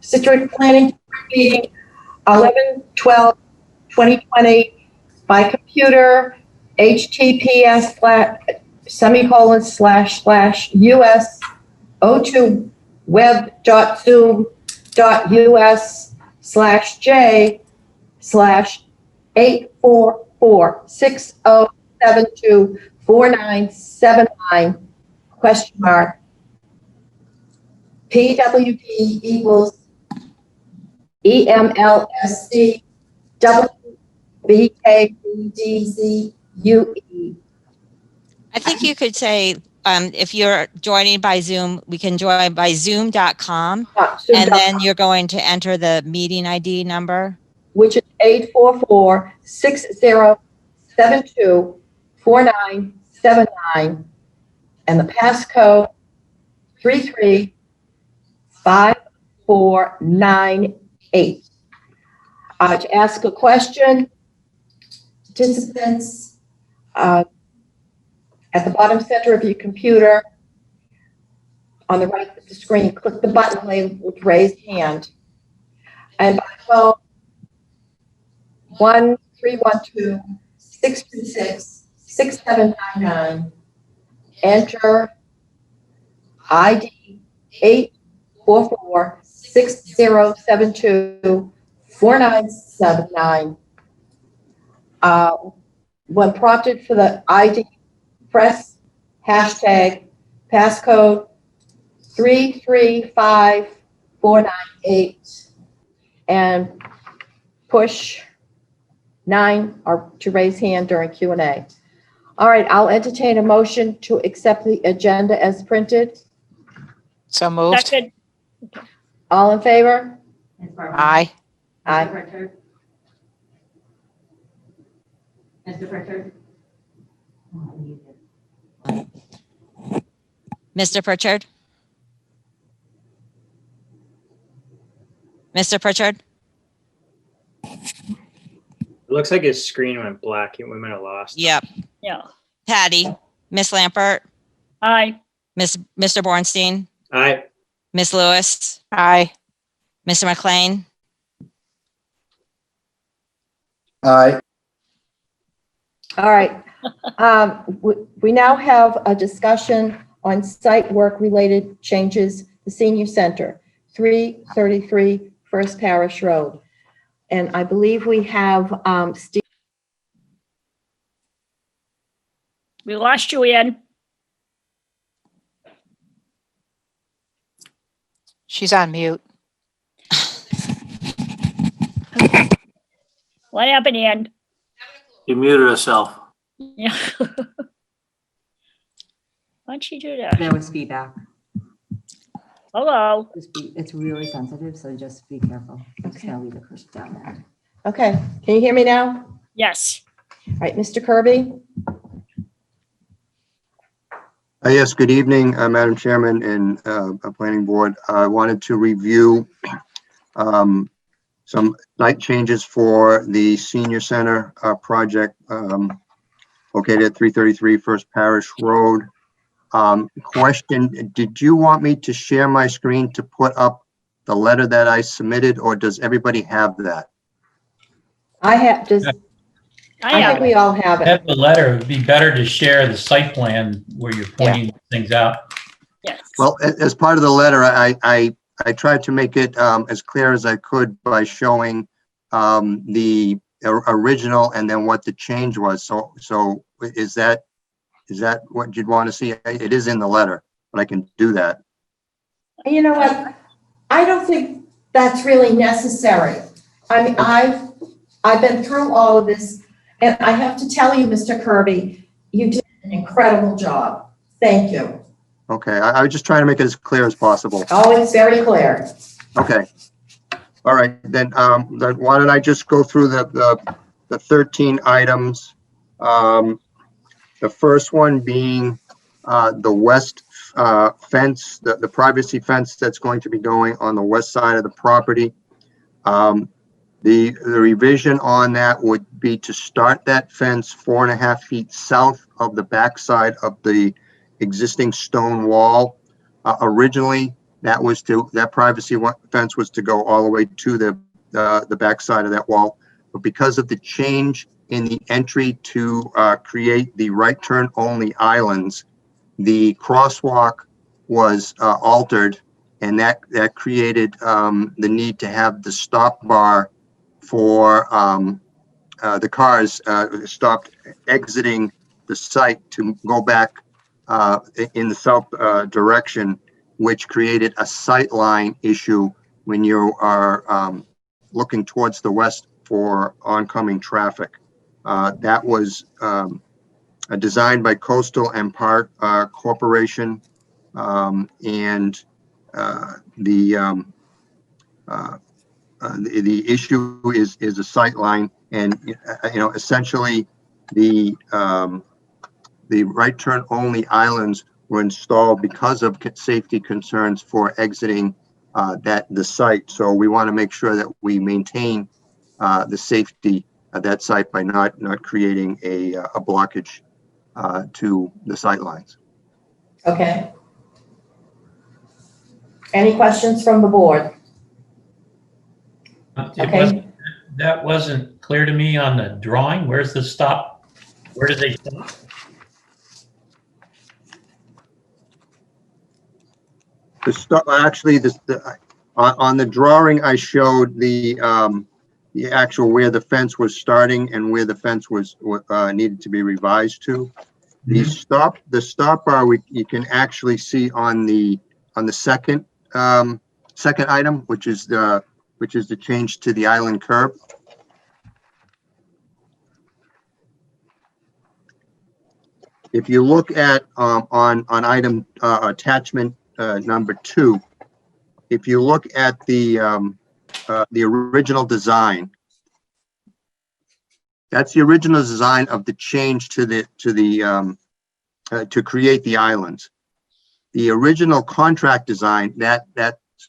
Citroen Planning meeting 11/12/2020 by computer, https://us o2web.zoom.us/j/84460724979 question mark PWD equals EMLSC WBKBDZUE. I think you could say, if you're joining by Zoom, we can join by zoom.com, and then you're going to enter the meeting ID number, which is 844-6072-4979, and the passcode 335498. To ask a question, participants, at the bottom center of your computer, on the right of the screen, click the button labeled raise hand. And by phone, 1-312-626-6799, enter ID 844-6072-4979. When prompted for the ID, press hashtag passcode 335498 and push 9 or to raise hand during Q&A. All right, I'll entertain a motion to accept the agenda as printed. So moved. Second. All in favor? Aye. Aye. Mr. Pritchard? Mr. Pritchard. Mr. Pritchard. It looks like his screen went black. We might have lost. Yep. Yeah. Patty. Miss Lampert. Aye. Mr. Bornstein. Aye. Miss Lewis. Aye. Mr. McLean. Aye. All right. We now have a discussion on site work related changes, the senior center, 333 First Parish Road. And I believe we have Steve. We lost you, Ann. She's on mute. What happened, Ann? You muted herself. Yeah. Why'd she do that? There was feedback. Hello. It's really sensitive, so just be careful. I'm just Okay. gonna leave it pushed down there. Okay, can you hear me now? Yes. All right, Mr. Kirby? Yes, good evening, Madam Chairman and Planning Board. I wanted to review some site changes for the senior center project located at 333 First Parish Road. Question, did you want me to share my screen to put up the letter that I submitted, or does everybody have that? I have just, I think we all have it. Have the letter. It would be better to share the site plan where you're pointing things out. Yes. Well, as part of the letter, I tried to make it as clear as I could by showing the original and then what the change was. So is that what you'd want to see? It is in the letter, but I can do that. You know what? I don't think that's really necessary. I mean, I've been through all of this, and I have to tell you, Mr. Kirby, you did an incredible job. Thank you. Okay, I was just trying to make it as clear as possible. Oh, it's very clear. Okay. All right, then why don't I just go through the 13 items. The first one being the west fence, the privacy fence that's going to be going on the west side of the property. The revision on that would be to start that fence 4.5 feet south of the backside of the existing stone wall. Originally, that privacy fence was to go all the way to the backside of that wall. But because of the change in the entry to create the right turn only islands, the crosswalk was altered, and that created the need to have the stop bar for the cars stopped exiting the site to go back in the south direction, which created a sight line issue when you are looking towards the west for oncoming traffic. That was designed by Coastal and Park Corporation, and the issue is a sight line, and essentially the right turn only islands were installed because of safety concerns for exiting the site. So we want to make sure that we maintain the safety of that site by not creating a blockage to the sight lines. Okay. Any questions from the board? Okay. That wasn't clear to me on the drawing. Where's the stop? Where do they stop? The stop, actually, on the drawing, I showed the actual where the fence was starting and where the fence was needed to be revised to. The stop bar you can actually see on the second item, which is the change to the island curb. If you look at on item attachment number 2, if you look at the original design, that's the original design of the change to create the islands. The original contract design, that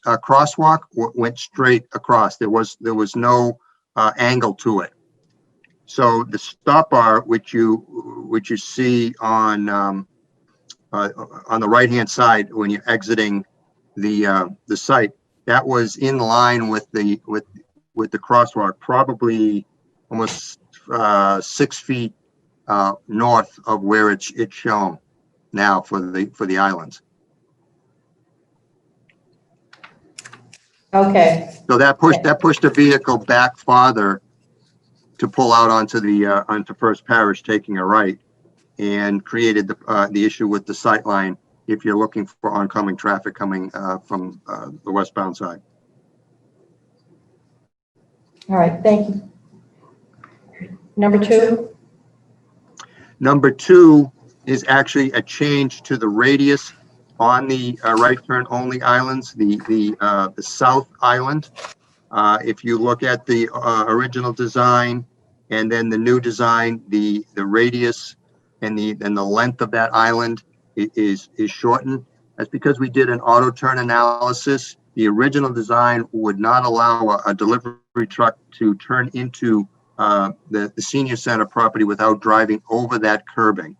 crosswalk went straight across. There was no angle to it. So the stop bar, which you see on the right-hand side when you're exiting the site, that was in line with the crosswalk, probably almost 6 feet north of where it's shown now for the islands. Okay. So that pushed the vehicle back farther to pull out onto First Parish, taking a right, and created the issue with the sight line if you're looking for oncoming traffic coming from the westbound side. All right, thank you. Number 2? Number 2 is actually a change to the radius on the right turn only islands, the south island. If you look at the original design and then the new design, the radius and the length of that island is shortened. That's because we did an auto turn analysis. The original design would not allow a delivery truck to turn into the senior center property without driving over that curbing.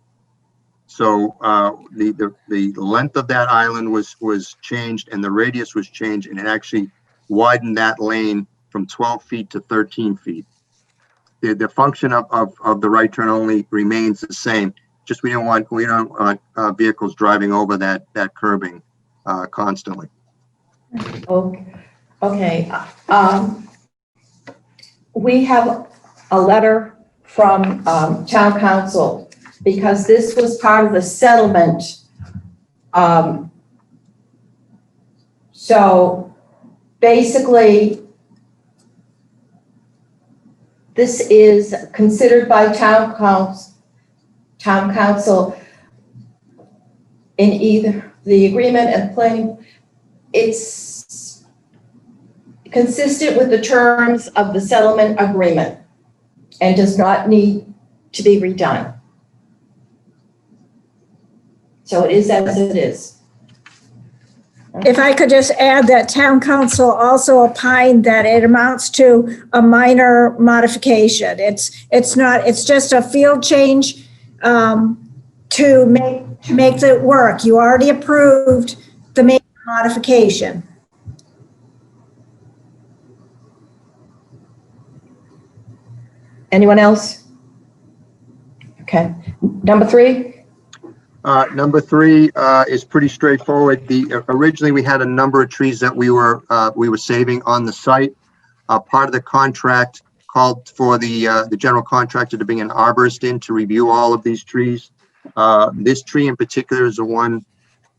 So the length of that island was changed, and the radius was changed, and it actually widened that lane from 12 feet to 13 feet. The function of the right turn only remains the same. Just we don't want vehicles driving over that curbing constantly. Okay. We have a letter from town council because this was part of the settlement. So basically, this is considered by town council in either the agreement and planning. It's consistent with the terms of the settlement agreement and does not need to be redone. So it is as it is. If I could just add that town council also opined that it amounts to a minor modification. It's just a field change to make it work. You already approved the main modification. Anyone else? Okay. Number 3? Number 3 is pretty straightforward. Originally, we had a number of trees that we were saving on the site. Part of the contract called for the general contractor to bring an arborist in to review all of these trees. This tree in particular is the one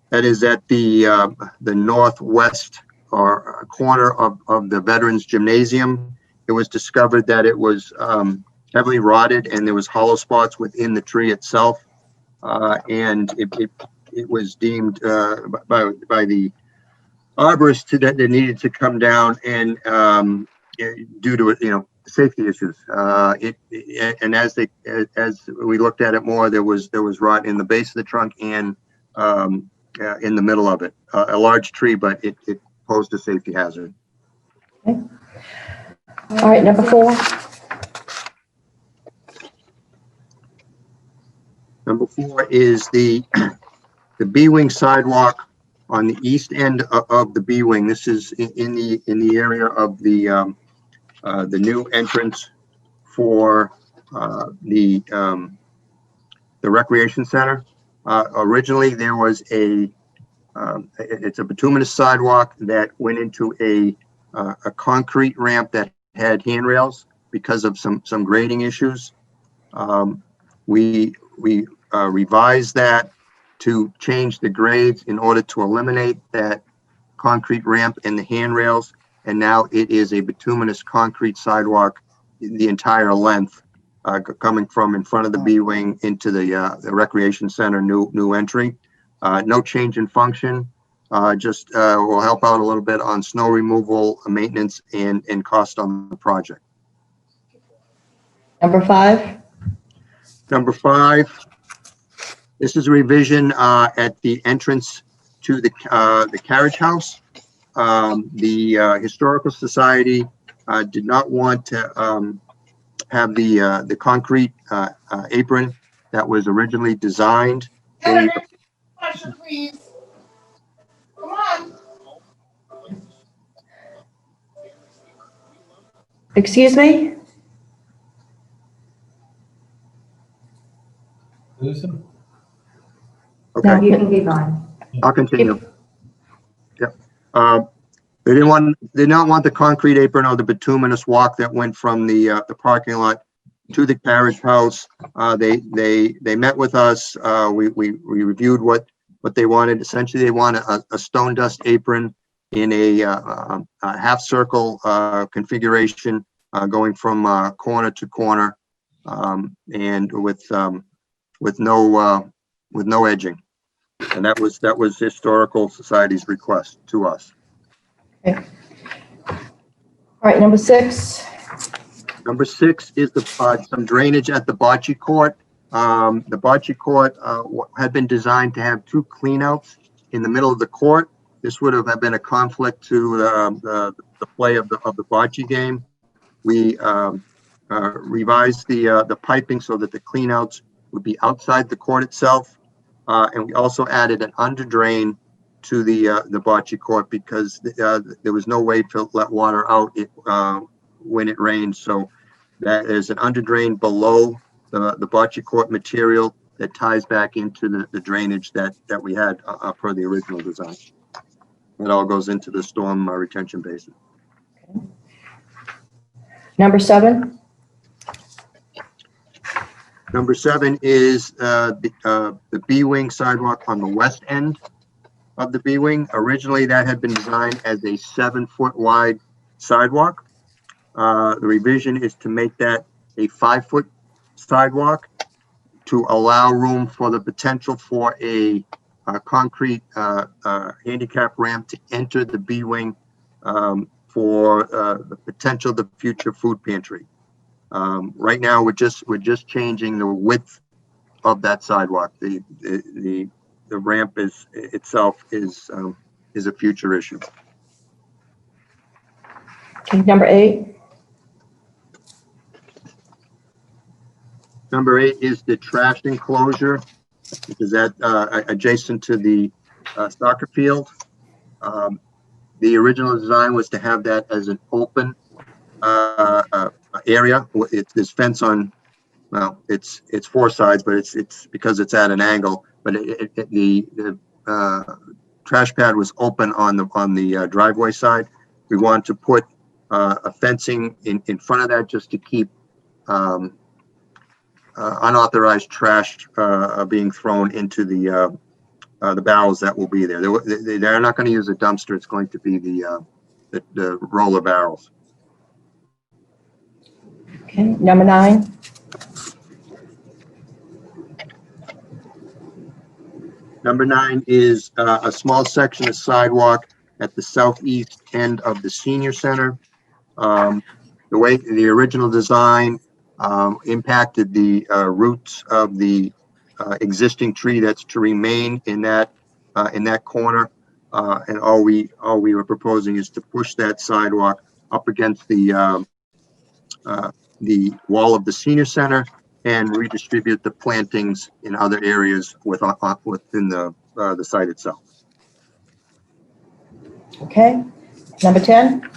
that is at the northwest or corner of the Veterans Gymnasium. It was discovered that it was heavily rotted and there was hollow spots within the tree itself. And it was deemed by the arborist that they needed to come down and due to safety issues. And as we looked at it more, there was rot in the base of the trunk and in the middle of it. A large tree, but it posed a safety hazard. Okay. All right, number 4. Number 4 is the B-wing sidewalk on the east end of the B-wing. This is in the area of the new entrance for the recreation center. Originally, there was it's a bituminous sidewalk that went into a concrete ramp that had handrails because of some grading issues. We revised that to change the grades in order to eliminate that concrete ramp and the handrails, and now it is a bituminous concrete sidewalk the entire length, coming from in front of the B-wing into the recreation center new entry. No change in function, just will help out a little bit on snow removal, maintenance, and cost on the project. Number 5? Number 5, this is a revision at the entrance to the carriage house. The Historical Society did not want to have the concrete apron that was originally designed. Please. Come on. Excuse me? Lose them? Okay. You can keep going. I'll continue. Yep. They did not want the concrete apron or the bituminous walk that went from the parking lot to the carriage house. They met with us. We reviewed what they wanted. Essentially, they wanted a stone dust apron in a half circle configuration, going from corner to corner, and with no edging. And that was Historical Society's request to us. Okay. All right, number 6. Number 6 is some drainage at the Bocce court. The Bocce court had been designed to have 2 cleanouts in the middle of the court. This would have been a conflict to the play of the Bocce game. We revised the piping so that the cleanouts would be outside the court itself. And we also added an under drain to the Bocce court because there was no way to let water out when it rained. So that is an under drain below the Bocce court material that ties back into the drainage that we had per the original design. It all goes into the storm retention basin. Okay. Number 7. Number 7 is the B-wing sidewalk on the west end of the B-wing. Originally, that had been designed as a 7-foot wide sidewalk. The revision is to make that a 5-foot sidewalk to allow room for the potential for a concrete handicap ramp to enter the B-wing for the potential of the future food pantry. Right now, we're just changing the width of that sidewalk. The ramp itself is a future issue. Okay, number 8. Number 8 is the trash enclosure, which is adjacent to the soccer field. The original design was to have that as an open area. There's fence on, well, it's four sides, but it's because it's at an angle. But the trash pad was open on the driveway side. We want to put a fencing in front of that just to keep unauthorized trash being thrown into the barrels that will be there. They're not going to use a dumpster. It's going to be the roller barrels. Okay, number 9. Number 9 is a small section of sidewalk at the southeast end of the senior center. The way the original design impacted the roots of the existing tree that's to remain in that corner, and all we were proposing is to push that sidewalk up against the wall of the senior center and redistribute the plantings in other areas within the site itself. Okay, number 10.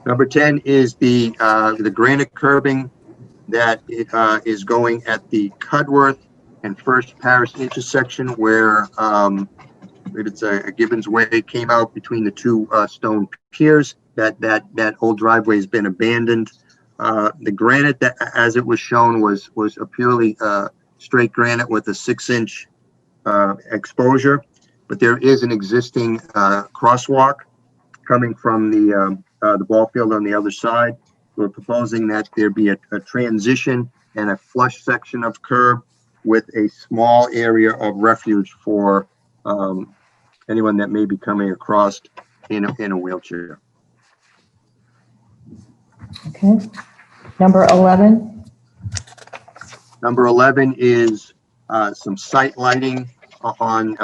Number 10 is the granite curbing that is going at the Cudworth and First Parish intersection where maybe it's a Gibbons Way came out between the two stone piers. That old driveway has been abandoned. The granite that, as it was shown, was a purely straight granite with a 6-inch exposure, but there is an existing crosswalk coming from the ball field on the other side. We're proposing that there be a transition and a flush section of curb with a small area of refuge for anyone that may be coming across in a wheelchair. Okay, number 11. Number 11 is some site lighting on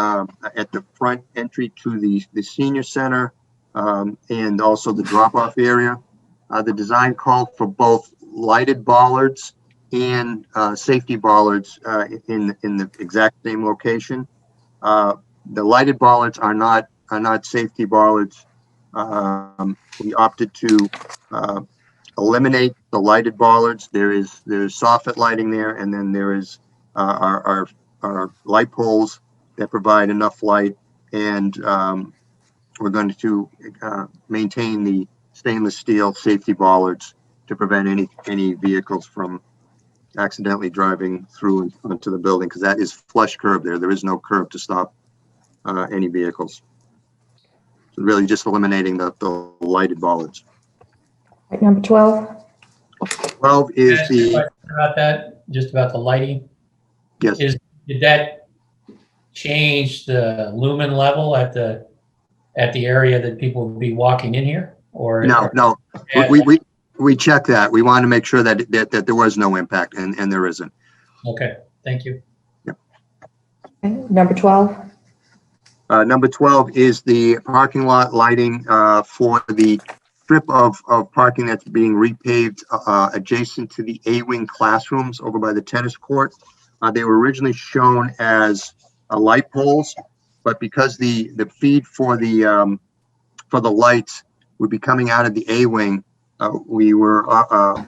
at the front entry to the senior center and also the drop-off area. The design called for both lighted bollards and safety bollards in the exact same location. The lighted bollards are not safety bollards. We opted to eliminate the lighted bollards. There's soffit lighting there, and then there is our light poles that provide enough light, and we're going to maintain the stainless steel safety bollards to prevent any vehicles from accidentally driving through onto the building, because that is flush curb there. There is no curb to stop any vehicles. So really just eliminating the lighted bollards. Right, number 12. 12 is the, About that, just about the lighting. yes, Did that change the lumen level at the area that people would be walking in here? Or no. We checked that. We wanted to make sure that there was no impact, and there isn't. Okay, thank you. Okay, number 12. Number 12 is the parking lot lighting for the strip of parking that's being repaved adjacent to the A-wing classrooms over by the tennis court. They were originally shown as light poles, but because the feed for the lights would be coming out of the A-wing, we were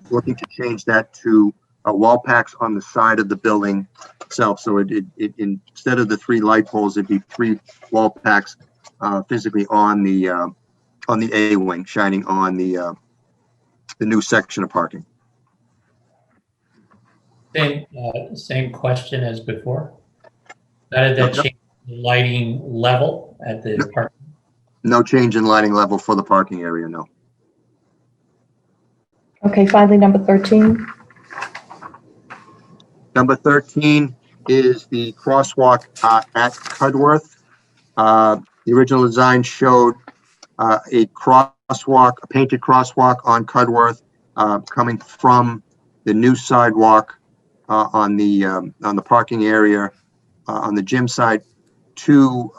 looking to change that to wall packs on the side of the building itself. So it instead of the 3 light poles, it'd be 3 wall packs physically on the A-wing, shining on the new section of parking. Same question as before. How did that change the lighting level at the park? No change in lighting level for the parking area, no. Okay, finally, number 13. Number 13 is the crosswalk at Cudworth. The original design showed a painted crosswalk on Cudworth coming from the new sidewalk on the parking area on the gym side to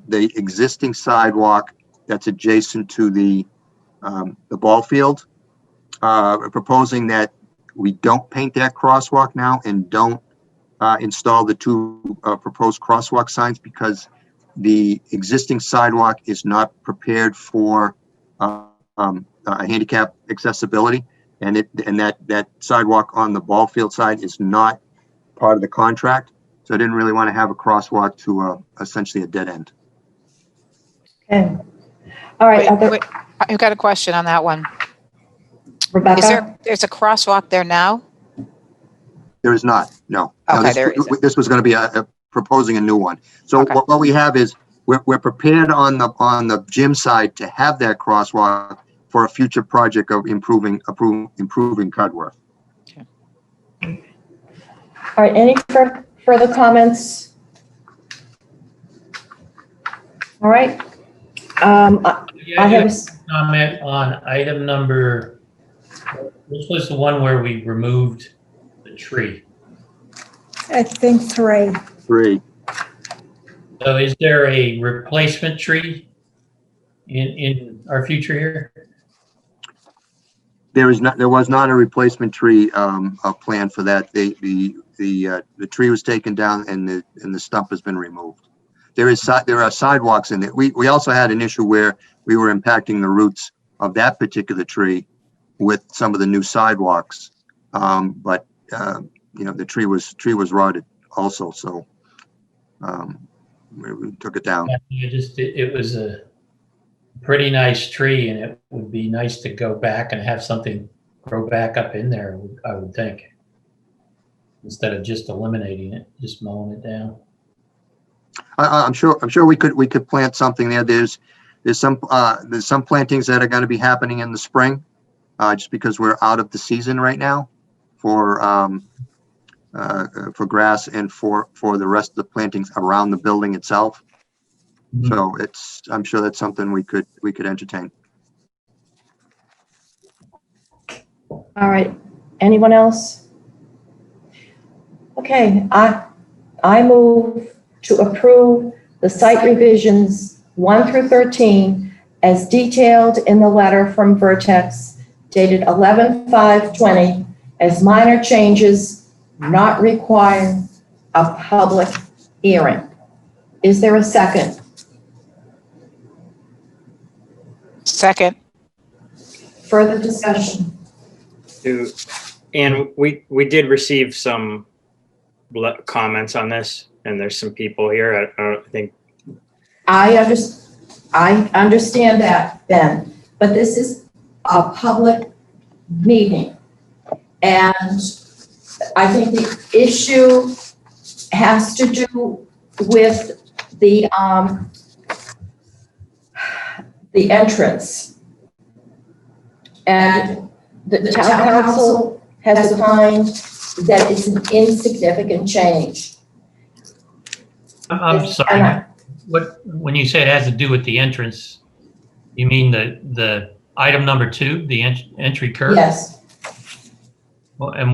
the existing sidewalk that's adjacent to the ball field. We're proposing that we don't paint that crosswalk now and don't install the two proposed crosswalk signs because the existing sidewalk is not prepared for handicap accessibility, and that sidewalk on the ball field side is not part of the contract. So I didn't really want to have a crosswalk to essentially a dead end. Okay. All right, Wait, I've got a question on that one. Rebecca? There's a crosswalk there now? There is not, no. Okay, No, there isn't. this was going to be proposing a new one. So Okay. what we have is we're prepared on the gym side to have that crosswalk for a future project of improving Cudworth. All right, any further comments? All right. I have, a Comment on item number, which was the one where we removed the tree. I think 3. 3. So is there a replacement tree in our future here? There was not a replacement tree plan for that. The tree was taken down and the stump has been removed. There are sidewalks in it. We also had an issue where we were impacting the roots of that particular tree with some of the new sidewalks. But the tree was rotted also, so we took it down. It was a pretty nice tree, and it would be nice to go back and have something grow back up in there, I would think, instead of just eliminating it, just mowing it down. I'm sure we could plant something there. There's some plantings that are going to be happening in the spring, just because we're out of the season right now for grass and for the rest of the plantings around the building itself. Mhm. So I'm sure that's something we could entertain. all right, anyone else? Okay, I move to approve the site revisions 1 through 13 as detailed in the letter from Vertex dated 11/5/20 as minor changes not requiring a public hearing. Is there a second? Second. Further discussion? And we did receive some comments on this, and there's some people here. I think I understand that, Ben, but this is a public meeting. And I think the issue has to do with the entrance. And the town council has opined that it's an insignificant change. I'm sorry. When you say it has to do with the entrance, you mean the item number 2, the entry curve? Yes. Well, and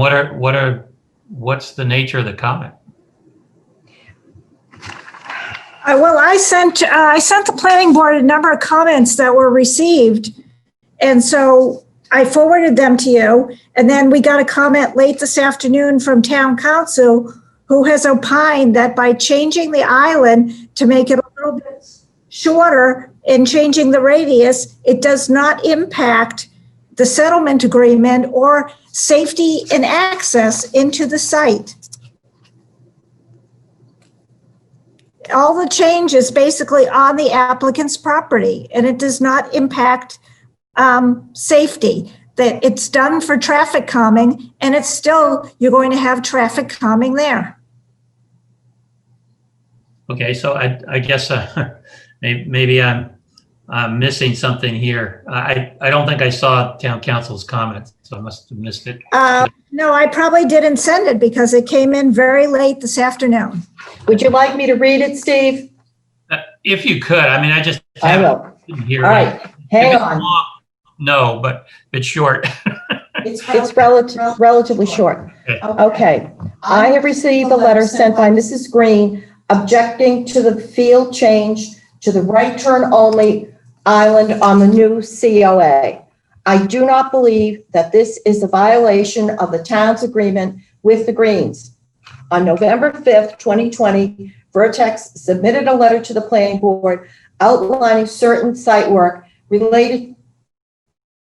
what's the nature of the comment? Well, I sent the planning board a number of comments that were received. And so I forwarded them to you. And then we got a comment late this afternoon from town council who has opined that by changing the island to make it a little bit shorter and changing the radius, it does not impact the settlement agreement or safety and access into the site. All the change is basically on the applicant's property, and it does not impact safety. That it's done for traffic calming, and it's still, you're going to have traffic calming there. Okay, so I guess maybe I'm missing something here. I don't think I saw town council's comments, so I must have missed it. No, I probably didn't send it because it came in very late this afternoon. Would you like me to read it, Steve? If you could, I mean, I just I will. didn't hear All it. right, If hang it's on. long, no, but it's short. It's relatively short. Okay. Okay. I have received a letter sent by Mrs. Green objecting to the field change to the right turn only island on the new COA. I do not believe that this is a violation of the town's agreement with the Greens. On November 5th, 2020, Vertex submitted a letter to the planning board outlining certain site work related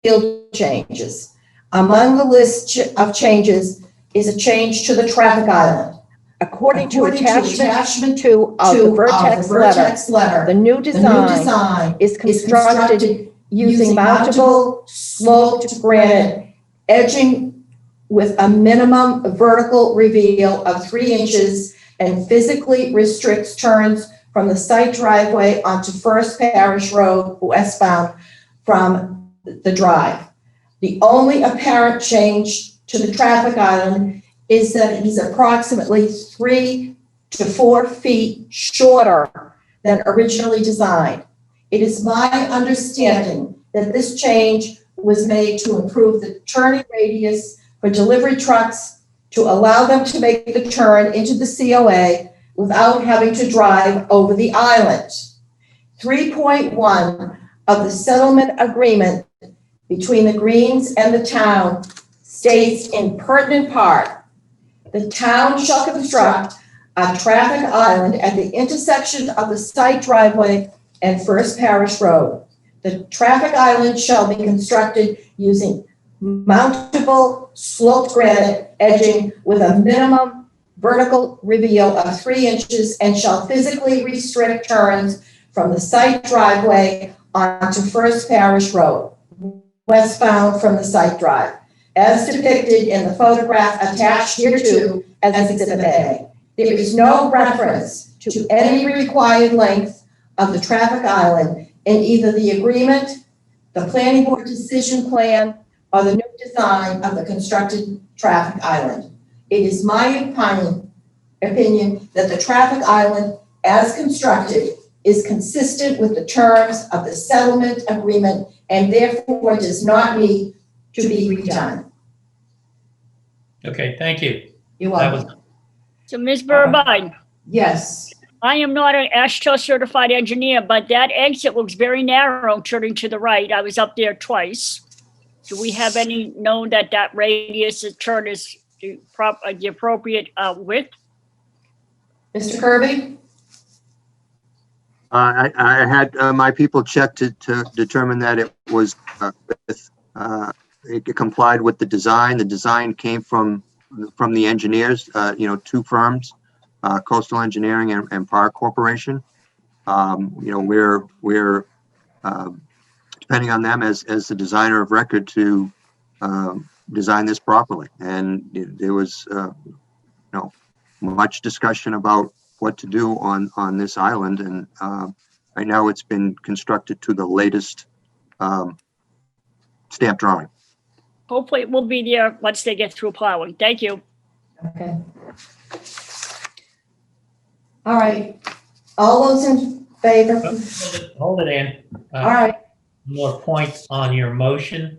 field changes. Among the list of changes is a change to the traffic island. According to attachment 2 of the Vertex letter, the new design is constructed using mountable sloped granite edging with a minimum vertical reveal of 3 inches and physically restricts turns from the site driveway onto First Parish Road westbound from the drive. The only apparent change to the traffic island is that it is approximately 3 to 4 feet shorter than originally designed. It is my understanding that this change was made to improve the turning radius for delivery trucks to allow them to make the turn into the COA without having to drive over the island. 3.1 of the settlement agreement between the Greens and the town states in pertinent part, the town shall construct a traffic island at the intersection of the site driveway and First Parish Road. The traffic island shall be constructed using mountable sloped granite edging with a minimum vertical reveal of 3 inches and shall physically restrict turns from the site driveway onto First Parish Road, westbound from the site drive, as depicted in the photograph attached hereto as Exhibit A. There is no reference to any required length of the traffic island in either the agreement, the planning board decision plan, or the new design of the constructed traffic island. It is my opinion that the traffic island, as constructed, is consistent with the terms of the settlement agreement and therefore does not need to be redone. Okay, thank you. You're That welcome. So Ms. Burbine, Yes. I am not an ASHTO certified engineer, but that exit looks very narrow turning to the right. I was up there twice. Do we have any know that that radius of turn is the appropriate width? Mr. Kirby? I had my people check to determine that it was, it complied with the design. The design came from the engineers, 2 firms, Coastal Engineering and Park Corporation. We're depending on them as the designer of record to design this properly. And there was, much discussion about what to do on this island. And right now it's been constructed to the latest stamp drawing. Hopefully it will be there once they get through plowing. Thank you. Okay. All right. All those in favor? Hold it, Ann. All right. One more point on your motion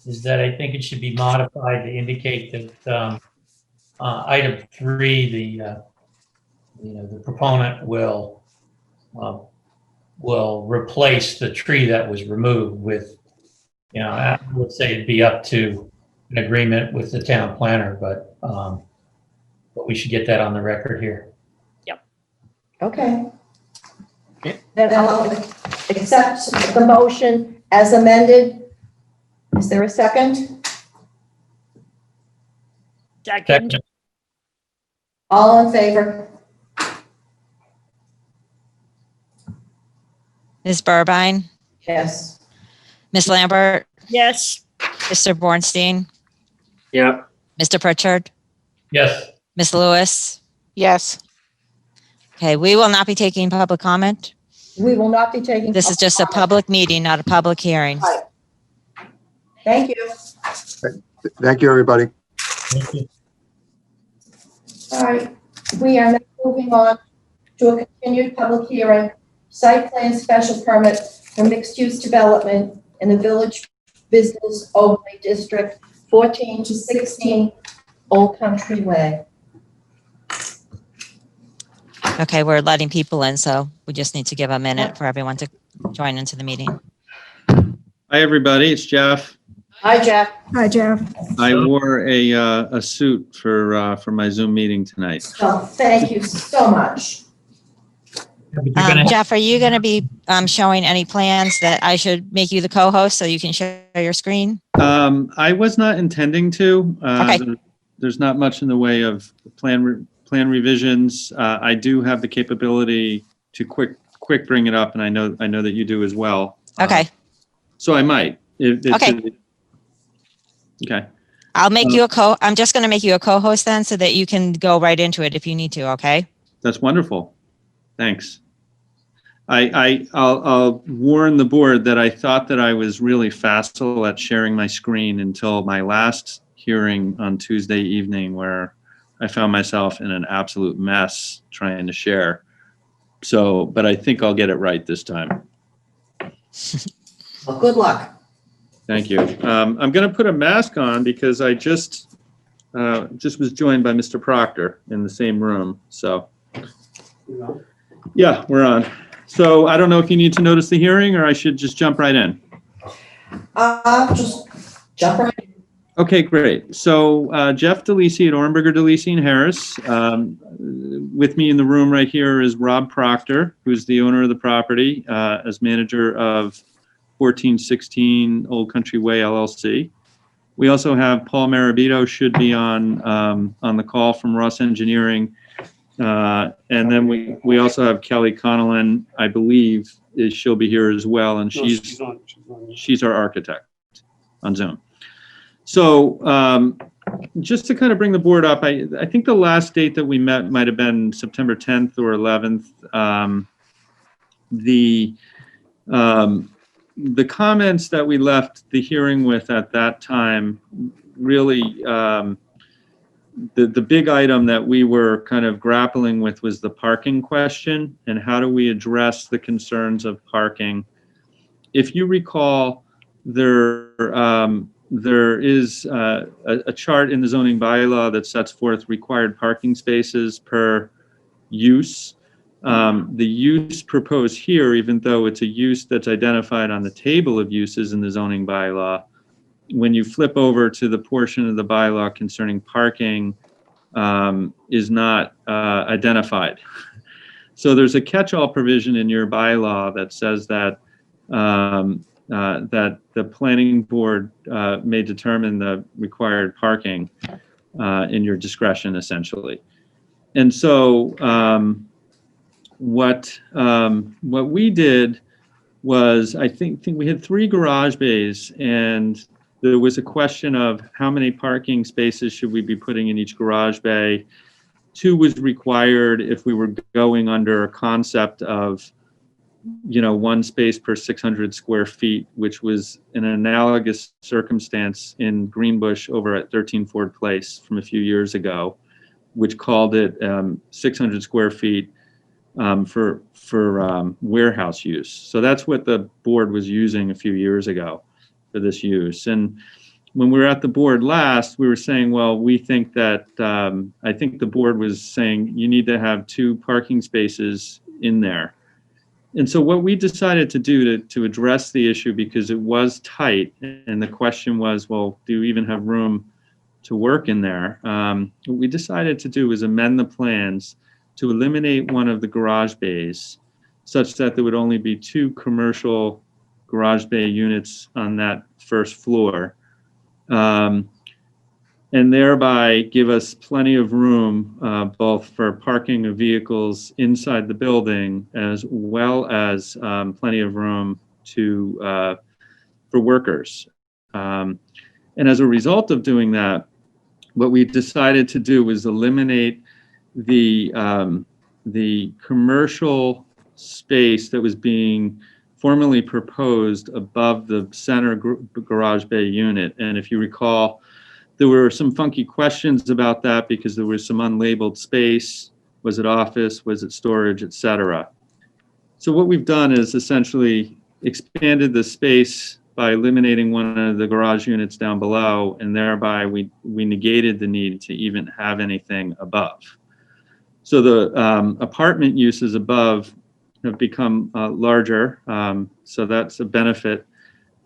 is that I think it should be modified to indicate that item 3, the proponent will replace the tree that was removed with, I would say it'd be up to an agreement with the town planner, but we should get that on the record here. Okay. Then I'll accept the motion as amended. Is there a second? Second. All in favor? Ms. Burbine, Yes. Ms. Lambert, Yes. Mr. Bornstein, Yep. Mr. Pritchard, Yes. Ms. Lewis. Yes. Okay, we will not be taking public comment. We will not be taking. This is just a public meeting, not a public hearing. Right. Thank you. Thank you, everybody. Thank you. All right. We are now moving on to a continued public hearing, site plan special permit for mixed-use development in the Village Business Overlay District, 14 to 16 Old Country Way. Okay, we're letting people in, so we just need to give a minute for everyone to join into the meeting. Hi, everybody. It's Jeff. Hi, Jeff. Hi, Jeff. I wore a suit for my Zoom meeting tonight. So, thank you so much. But you're gonna have- Jeff, are you going to be showing any plans that I should make you the co-host so you can share your screen? I was not intending to. Okay. There's not much in the way of plan revisions. I do have the capability to quick bring it up, and I know that you do as well. Okay. So I might. Okay. Okay. I'll make you I'm just going to make you a co-host then so that you can go right into it if you need to. Okay. That's wonderful. Thanks. I'll warn the board that I thought that I was really facile at sharing my screen until my last hearing on Tuesday evening, where I found myself in an absolute mess trying to share. So, but I think I'll get it right this time. Well, good luck. Thank you. I'm going to put a mask on because I just was joined by Mr. Proctor in the same room. So, yeah, we're on. So I don't know if you need to notice the hearing or I should just jump right in. Just jump right in. Okay, great. So Jeff DeLisi at Ornberger, DeLisi and Harris. With me in the room right here is Rob Proctor, who's the owner of the property as manager of 1416 Old Country Way LLC. We also have Paul Marabito should be on the call from Ross Engineering. And then we also have Kelly Connellan, I believe, she'll be here as well, and she's our architect on Zoom. So just to kind of bring the board up, I think the last date that we met might have been September 10th or 11th. The comments that we left the hearing with at that time really. The big item that we were kind of grappling with was the parking question and how do we address the concerns of parking. If you recall, there is a chart in the zoning bylaw that sets forth required parking spaces per use. The use proposed here, even though it's a use that's identified on the table of uses in the zoning bylaw, when you flip over to the portion of the bylaw concerning parking, is not identified. So there's a catch-all provision in your bylaw that says that that the planning board may determine the required parking in your discretion, essentially. And so what we did was, I think we had 3 garage bays, and there was a question of how many parking spaces should we be putting in each garage bay. 2 was required if we were going under a concept of, 1 space per 600 square feet, which was an analogous circumstance in Greenbush over at 13 Ford Place from a few years ago, which called it 600 square feet for warehouse use. So that's what the board was using a few years ago for this use. And when we were at the board last, we were saying, well, we think that, I think the board was saying you need to have 2 parking spaces in there. And so what we decided to do to address the issue, because it was tight, and the question was, well, do you even have room to work in there? What we decided to do was amend the plans to eliminate one of the garage bays such that there would only be 2 commercial garage bay units on that first floor, and thereby give us plenty of room both for parking of vehicles inside the building as well as plenty of room for workers. And as a result of doing that, what we decided to do was eliminate the commercial space that was being formally proposed above the center garage bay unit. And if you recall, there were some funky questions about that because there was some unlabeled space. Was it office? Was it storage, et cetera? So what we've done is essentially expanded the space by eliminating one of the garage units down below, and thereby we negated the need to even have anything above. So the apartment uses above have become larger, so that's a benefit.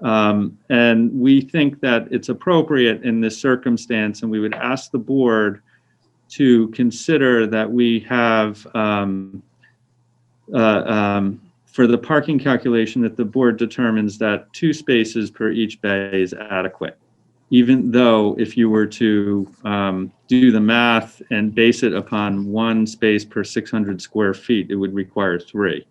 And we think that it's appropriate in this circumstance, and we would ask the board to consider that we have, for the parking calculation, that the board determines that 2 spaces per each bay is adequate. Even though if you were to do the math and base it upon 1 space per 600 square feet, it would require 3.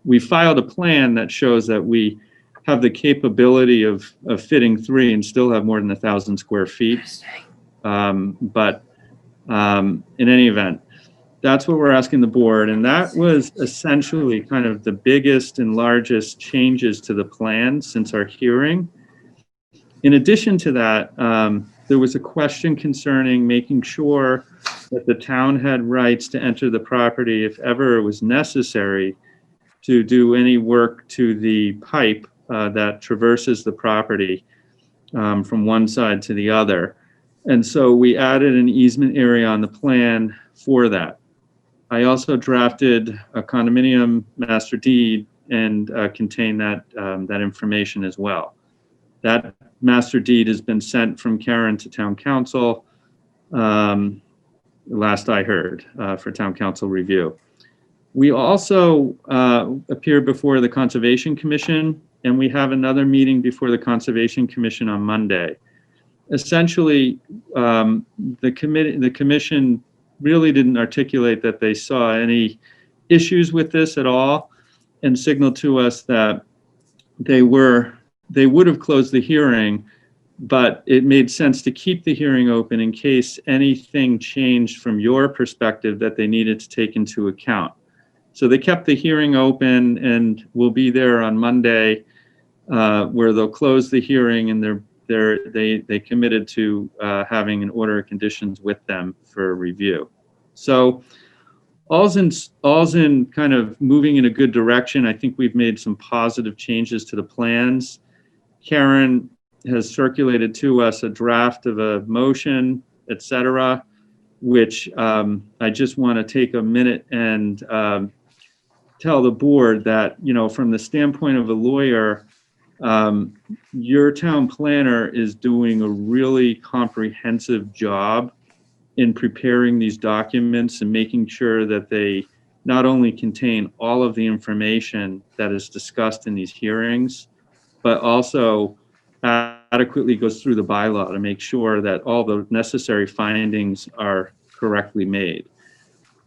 We filed a plan that shows that we have the capability of fitting 3 and still have more than 1,000 square feet. But in any event, that's what we're asking the board. And that was essentially kind of the biggest and largest changes to the plan since our hearing. In addition to that, there was a question concerning making sure that the town had rights to enter the property if ever it was necessary to do any work to the pipe that traverses the property from one side to the other. And so we added an easement area on the plan for that. I also drafted a condominium master deed and contained that information as well. That master deed has been sent from Karen to town council, last I heard, for town council review. We also appeared before the Conservation Commission, and we have another meeting before the Conservation Commission on Monday. Essentially, the commission really didn't articulate that they saw any issues with this at all, and signaled to us that they would have closed the hearing, but it made sense to keep the hearing open in case anything changed from your perspective that they needed to take into account. So they kept the hearing open, and we'll be there on Monday, where they'll close the hearing, and they committed to having an order of conditions with them for review. So all's in kind of moving in a good direction. I think we've made some positive changes to the plans. Karen has circulated to us a draft of a motion, etc., which I just want to take a minute and tell the board that, you know, from the standpoint of a lawyer, your town planner is doing a really comprehensive job in preparing these documents and making sure that they not only contain all of the information that is discussed in these hearings, but also adequately goes through the bylaw to make sure that all the necessary findings are correctly made.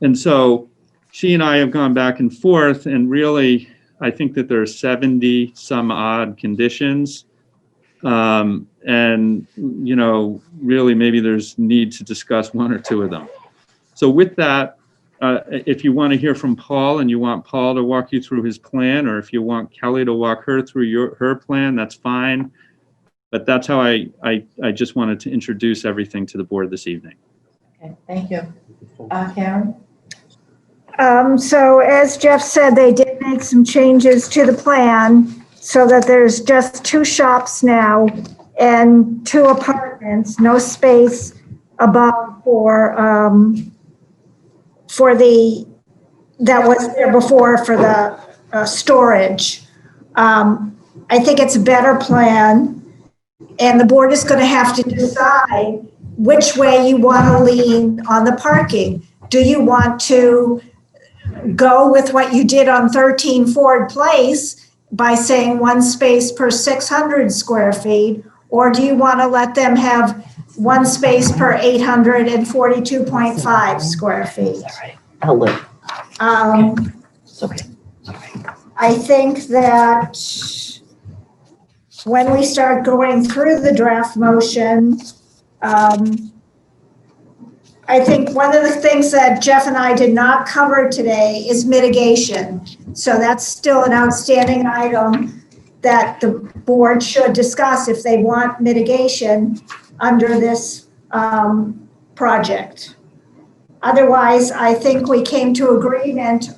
And so she and I have gone back and forth, and really, I think that there are 70 some odd conditions. And, you know, really maybe there's need to discuss 1 or 2 of them. So with that, if you want to hear from Paul and you want Paul to walk you through his plan, or if you want Kelly to walk her through her plan, that's fine. But that's how I just wanted to introduce everything to the board this evening. Okay, thank you. Karen? So as Jeff said, they did make some changes to the plan so that there's just 2 shops now and 2 apartments, no space above for the, that was there before for the storage. I think it's a better plan, and the board is going to have to decide which way you want to lean on the parking. Do you want to go with what you did on 13 Ford Place by saying 1 space per 600 square feet, or do you want to let them have 1 space per 842.5 square feet? All right, I'll live. It's okay. I think that when we start going through the draft motion, I think one of the things that Jeff and I did not cover today is mitigation. So that's still an outstanding item that the board should discuss if they want mitigation under this project. Otherwise, I think we came to agreement,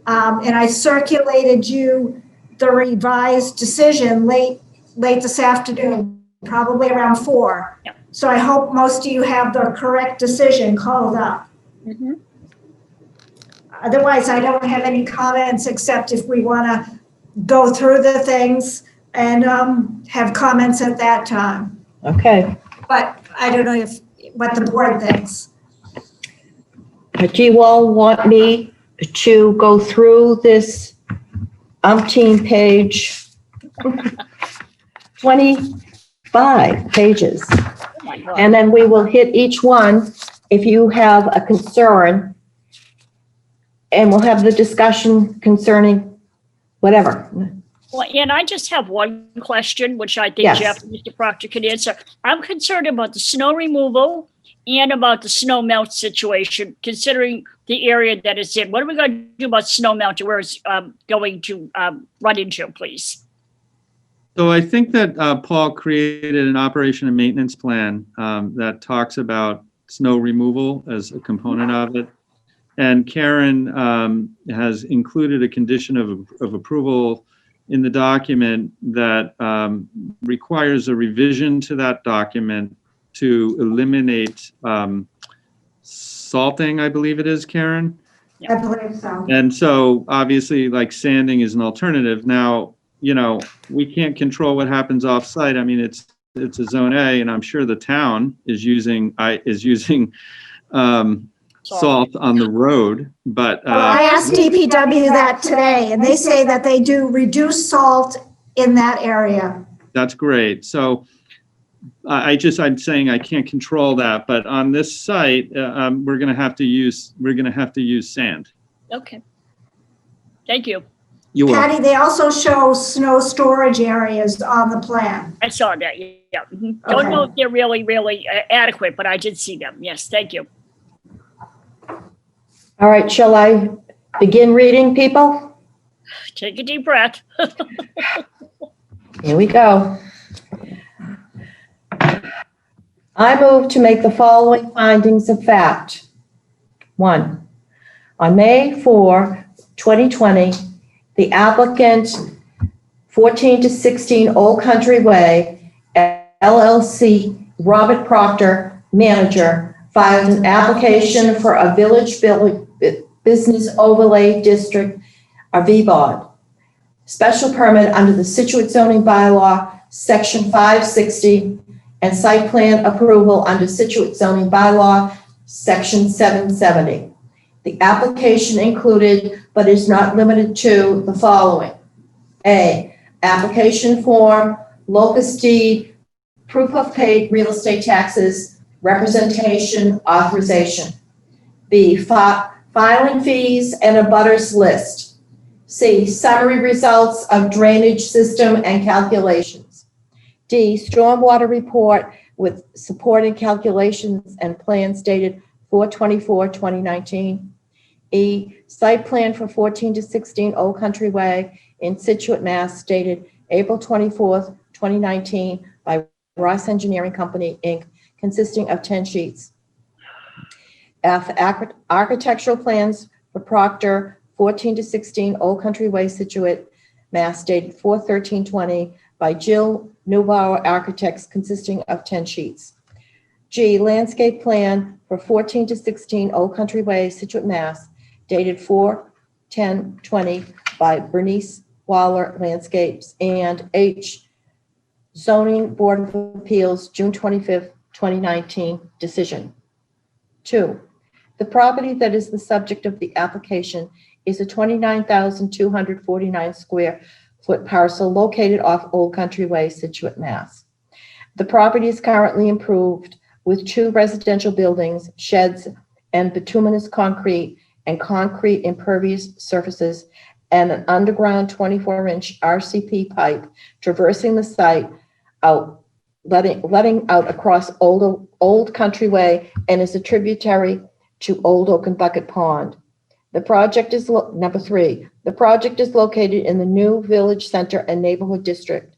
and I circulated you the revised decision late this afternoon, probably around 4. Yep. So I hope most of you have the correct decision called up. Mhm. Otherwise, I don't have any comments except if we want to go through the things. and have comments at that time. Okay. But I don't know what the board thinks. Do you all want me to go through this umpteen page? 25 pages. Oh my God. And then we will hit each one if you have a concern. And we'll have the discussion concerning whatever. Well, and I just have one question, which I think Yes. Jeff and Mr. Proctor can answer. I'm concerned about the snow removal and about the snow melt situation, considering the area that it's in. What are we going to do about snow melt? Where it's going to run into, please? So I think that Paul created an operation and maintenance plan that talks about snow removal as a component of it. And Karen has included a condition of approval in the document that requires a revision to that document to eliminate salting, I believe it is, Karen. I believe so. And so obviously, like, sanding is an alternative. Now, you know, we can't control what happens off-site. I mean, it's a zone A, and I'm sure the town is using salt on the road, but Well, I asked DPW that today, and they say that they do reduce salt in that area. that's great. So I'm saying I can't control that, but on this site, we're going to have to use sand. Okay. Thank you. You will. Patty, they also show snow storage areas on the plan. I saw that. Yeah. Mhm. Okay. Don't know if they're really adequate, but I did see them. Yes. Thank you. All right, shall I begin reading, people? Take a deep breath. Here we go. I move to make the following findings of fact. 1, on May 4, 2020, the applicant, 14 to 16 Old Country Way, LLC, Robert Proctor, manager, filed an application for a village business overlay district, a VBOD, special permit under the Scituate zoning bylaw, section 560, and site plan approval under Scituate zoning bylaw, section 770. The application included, but is not limited to, the following. A, application form, locus deed, proof of paid real estate taxes, representation, authorization. B, filing fees and a butters list. C, summary results of drainage system and calculations. D, stormwater report with supporting calculations and plans dated 4/24/2019. E, site plan for 14 to 16 Old Country Way in Scituate, Mass, dated April 24th, 2019 by Ross Engineering Company, Inc., consisting of 10 sheets. F, architectural plans for Proctor, 14 to 16 Old Country Way, Scituate, Mass, dated 4/13/20 by Jill Neubauer Architects, consisting of 10 sheets. G, landscape plan for 14 to 16 Old Country Way, Scituate, Mass, dated 4/10/20 by Bernice Waller Landscapes. And H, zoning board of appeals, June 25th, 2019 decision. 2, the property that is the subject of the application is a 29,249 square foot parcel located off Old Country Way, Scituate, Mass. The property is currently improved with 2 residential buildings, sheds, and bituminous concrete and concrete impervious surfaces, and an underground 24-inch RCP pipe traversing the site out, letting out across Old Country Way, and is a tributary to Old Oaken Bucket Pond. The project is, number 3, the project is located in the new Village Center and Neighborhood District.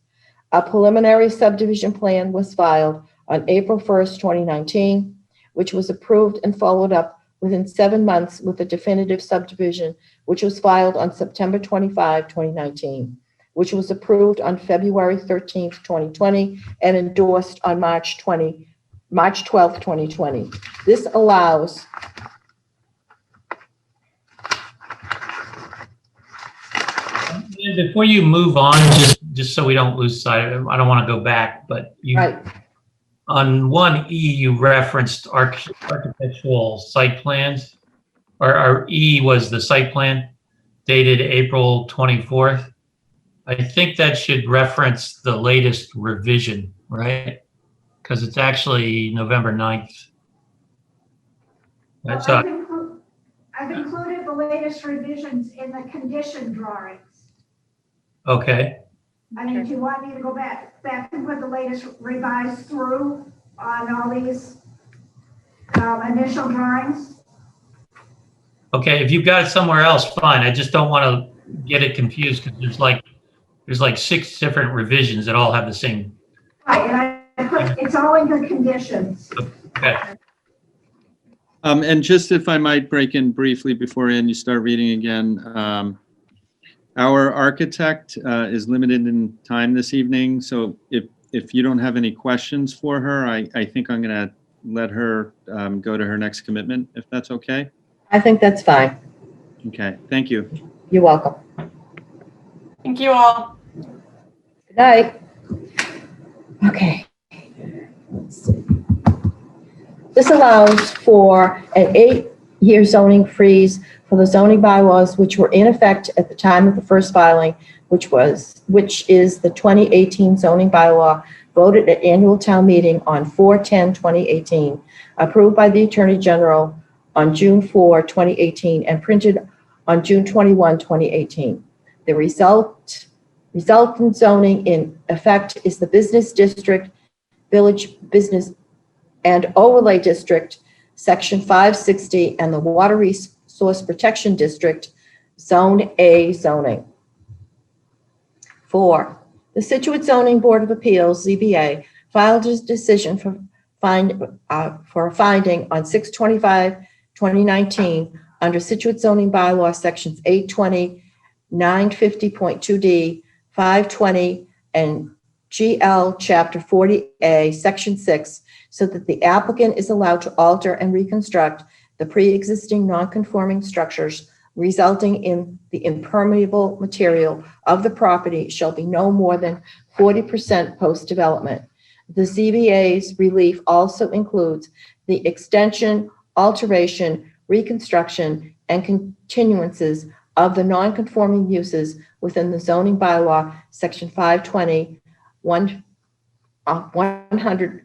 A preliminary subdivision plan was filed on April 1st, 2019, which was approved and followed up within 7 months with a definitive subdivision, which was filed on September 25, 2019, which was approved on February 13th, 2020, and endorsed on March 12th, 2020. This allows Before you move on, just so we don't lose sight of it, I don't want to go back, but you, Right, on 1E, you referenced architectural site plans, or E was the site plan dated April 24th. I think that should reference the latest revision, right? Because it's actually November 9th. That's I've included the latest revisions in the condition drawings. okay. I mean, do you want me to go back and put the latest revised through on all these initial drawings? Okay, if you've got it somewhere else, fine. I just don't want to get it confused because there's like 6 different revisions that all have the same. Right, and I put, it's all in the conditions. Okay. And just if I might break in briefly before Ann, you start reading again. Our architect is limited in time this evening, so if you don't have any questions for her, I think I'm going to let her go to her next commitment, if that's okay. I think that's fine. Okay, thank you. You're welcome. Thank you all. Good night. Okay. Let's see. This allows for an 8-year zoning freeze for the zoning bylaws which were in effect at the time of the first filing, which is the 2018 zoning bylaw voted at annual town meeting on 4/10/2018, approved by the Attorney General on June 4, 2018, and printed on June 21, 2018. The resultant zoning in effect is the business district, village business and overlay district, section 560, and the water resource protection district, zone A zoning. 4, the Scituate Zoning Board of Appeals, ZBA, filed its decision for a finding on 6/25/2019 under Scituate zoning bylaw sections 820, 950.2D, 520, and GL Chapter 40A, Section 6, so that the applicant is allowed to alter and reconstruct the pre-existing non-conforming structures resulting in the impermeable material of the property shall be no more than 40% post-development. The ZBA's relief also includes the extension, alteration, reconstruction, and continuances of the non-conforming uses within the zoning bylaw, section 520, 100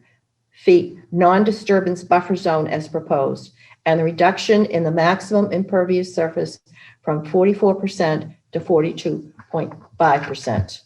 feet non-disturbance buffer zone as proposed, and the reduction in the maximum impervious surface from 44% to 42.5%.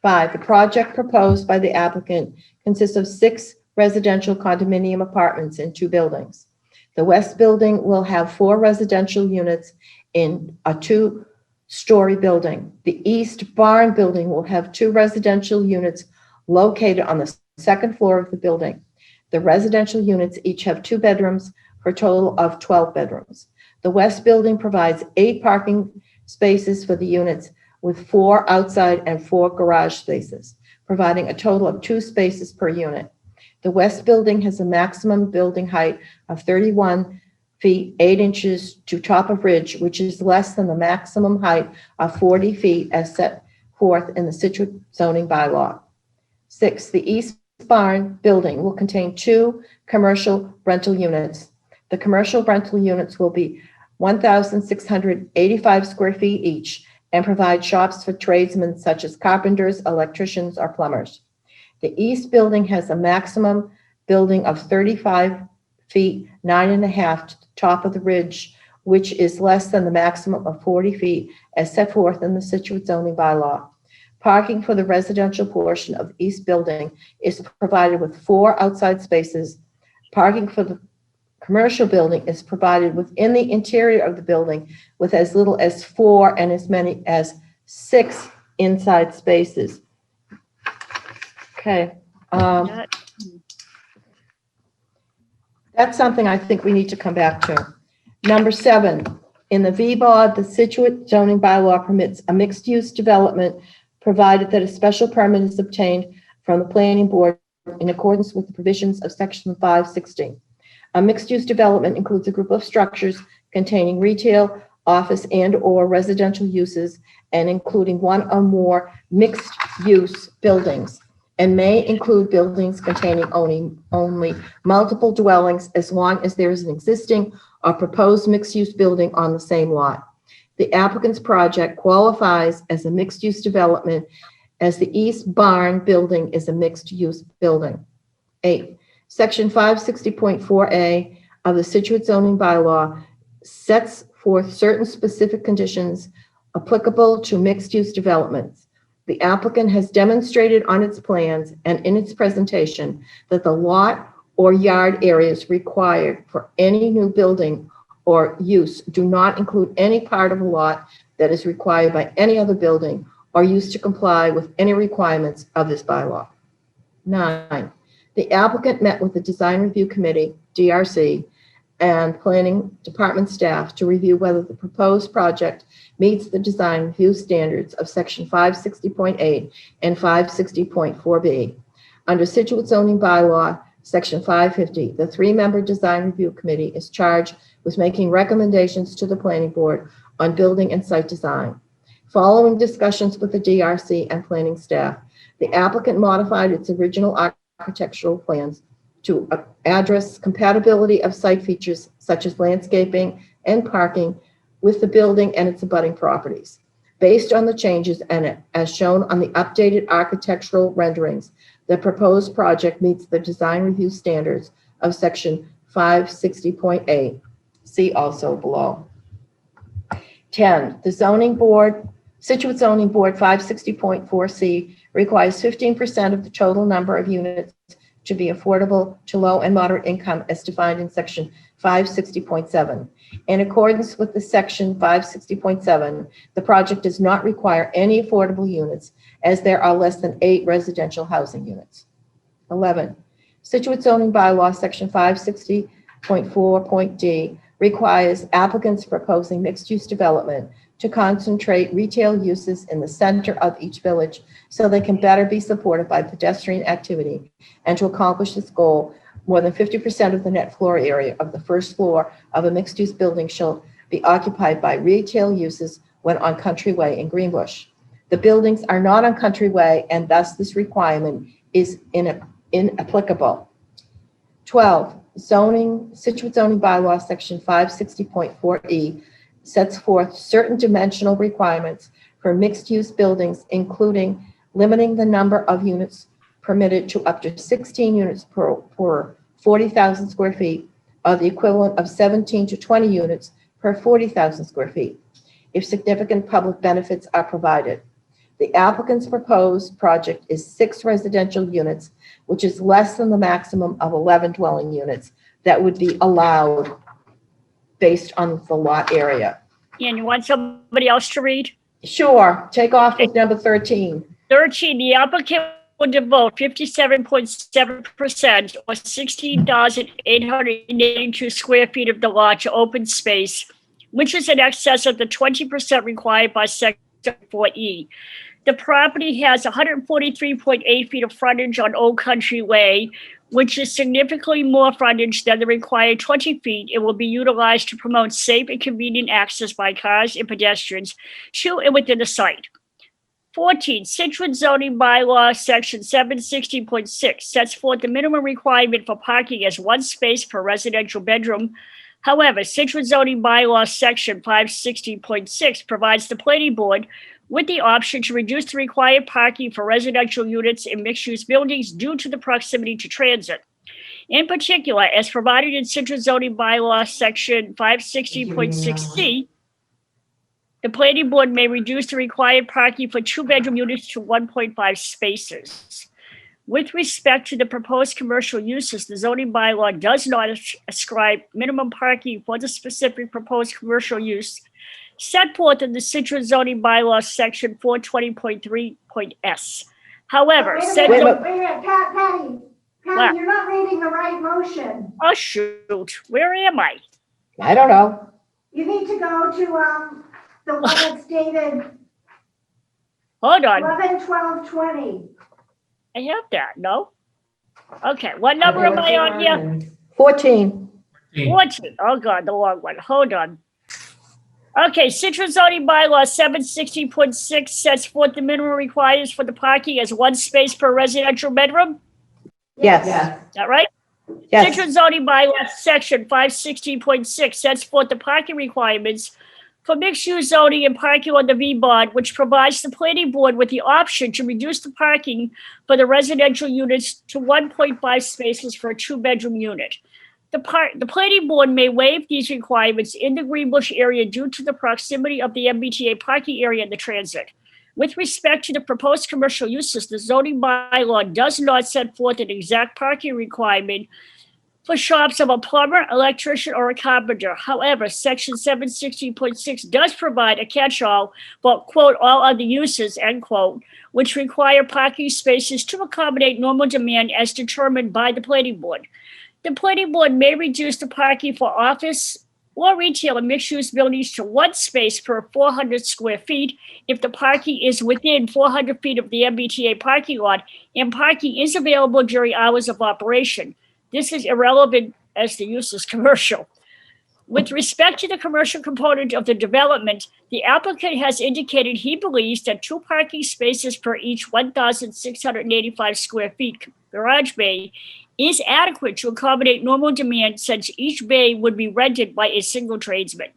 5, the project proposed by the applicant consists of 6 residential condominium apartments in 2 buildings. The west building will have 4 residential units in a 2-story building. The east barn building will have 2 residential units located on the 2nd floor of the building. The residential units each have 2 bedrooms for a total of 12 bedrooms. The west building provides 8 parking spaces for the units with 4 outside and 4 garage spaces, providing a total of 2 spaces per unit. The west building has a maximum building height of 31 feet 8 inches to top of ridge, which is less than the maximum height of 40 feet as set forth in the Citroen zoning bylaw. 6, the east barn building will contain 2 commercial rental units. The commercial rental units will be 1,685 square feet each and provide shops for tradesmen such as carpenters, electricians, or plumbers. The east building has a maximum building of 35 feet 9.5 to the top of the ridge, which is less than the maximum of 40 feet as set forth in the Scituate zoning bylaw. Parking for the residential portion of the east building is provided with 4 outside spaces. Parking for the commercial building is provided within the interior of the building with as little as 4 and as many as 6 inside spaces. Okay. That's something I think we need to come back to. Number 7, in the VBOD, the Scituate zoning bylaw permits a mixed-use development provided that a special permit is obtained from the planning board in accordance with the provisions of section 560. A mixed-use development includes a group of structures containing retail, office and/or residential uses, and including one or more mixed-use buildings, and may include buildings containing only multiple dwellings as long as there is an existing or proposed mixed-use building on the same lot. The applicant's project qualifies as a mixed-use development as the East Barn building is a mixed-use building. 8, Section 560.4A of the Scituate zoning bylaw sets forth certain specific conditions applicable to mixed-use developments. The applicant has demonstrated on its plans and in its presentation that the lot or yard areas required for any new building or use do not include any part of a lot that is required by any other building or used to comply with any requirements of this bylaw. 9, the applicant met with the Design Review Committee, DRC, and Planning Department staff to review whether the proposed project meets the design review standards of Section 560.8 and 560.4B. Under Scituate zoning bylaw, Section 550, the 3-member Design Review Committee is charged with making recommendations to the Planning Board on building and site design. Following discussions with the DRC and planning staff, the applicant modified its original architectural plans to address compatibility of site features such as landscaping and parking with the building and its abutting properties. Based on the changes and as shown on the updated architectural renderings, the proposed project meets the design review standards of Section 560.8. See also below. 10, the zoning board, Scituate zoning board 560.4C requires 15% of the total number of units to be affordable to low and moderate income as defined in Section 560.7. In accordance with the Section 560.7, the project does not require any affordable units as there are less than 8 residential housing units. 11, Scituate zoning bylaw Section 560.4.d requires applicants proposing mixed-use development to concentrate retail uses in the center of each village so they can better be supported by pedestrian activity. And to accomplish this goal, more than 50% of the net floor area of the first floor of a mixed-use building shall be occupied by retail uses when on Country Way in Greenbush. The buildings are not on Country Way, and thus this requirement is inapplicable. 12, Scituate zoning bylaw Section 560.4E sets forth certain dimensional requirements for mixed-use buildings, including limiting the number of units permitted to up to 16 units per 40,000 square feet, or the equivalent of 17 to 20 units per 40,000 square feet, if significant public benefits are provided. The applicant's proposed project is 6 residential units, which is less than the maximum of 11 dwelling units that would be allowed based on the lot area. And you want somebody else to read? Sure, take off with number 13. 13, the applicant will devote 57.7% or 16,882 square feet of the lot to open space, which is in excess of the 20% required by Section 4E. The property has 143.8 feet of frontage on Old Country Way, which is significantly more frontage than the required 20 feet. It will be utilized to promote safe and convenient access by cars and pedestrians to and within the site. 14, Scituate zoning bylaw Section 760.6 sets forth the minimum requirement for parking as 1 space per residential bedroom. However, Scituate zoning bylaw Section 560.6 provides the planning board with the option to reduce the required parking for residential units in mixed-use buildings due to the proximity to transit. In particular, as provided in Scituate zoning bylaw Section 560.6C, the planning board may reduce the required parking for 2-bedroom units to 1.5 spaces. With respect to the proposed commercial uses, the zoning bylaw does not ascribe minimum parking for the specific proposed commercial use set forth in the Scituate zoning bylaw Section 420.3.s. However, Wait a Wait a minute, minute. wait a minute, Patty, What? you're not reading the right motion. oh shoot, where am I? I don't know. You need to go to, the one that's dated Hold on, 11/12/20. I have that, no? Okay, what number am I on here? 14. 14. Oh God, the long one. Hold on. Okay, Citroen zoning bylaw 760.6 sets forth the minimum requirements for the parking as one space per residential bedroom. Yes, Is that right? yes. Citroen zoning bylaw section 516.6 sets forth the parking requirements for mixed-use zoning and parking on the V-bond, which provides the planning board with the option to reduce the parking for the residential units to 1.5 spaces for a two-bedroom unit. The planning board may waive these requirements in the Greenbush area due to the proximity of the MBTA parking area and the transit. With respect to the proposed commercial uses, the zoning bylaw does not set forth an exact parking requirement for shops of a plumber, electrician, or a carpenter. However, section 760.6 does provide a catch-all for, quote, all other uses, end quote, which require parking spaces to accommodate normal demand as determined by the planning board. The planning board may reduce the parking for office or retail and mixed-use buildings to one space per 400 square feet if the parking is within 400 feet of the MBTA parking lot and parking is available during hours of operation. This is irrelevant as the use is commercial. With respect to the commercial component of the development, the applicant has indicated he believes that 2 parking spaces per each 1,685 square feet garage bay is adequate to accommodate normal demand since each bay would be rented by a single tradesman.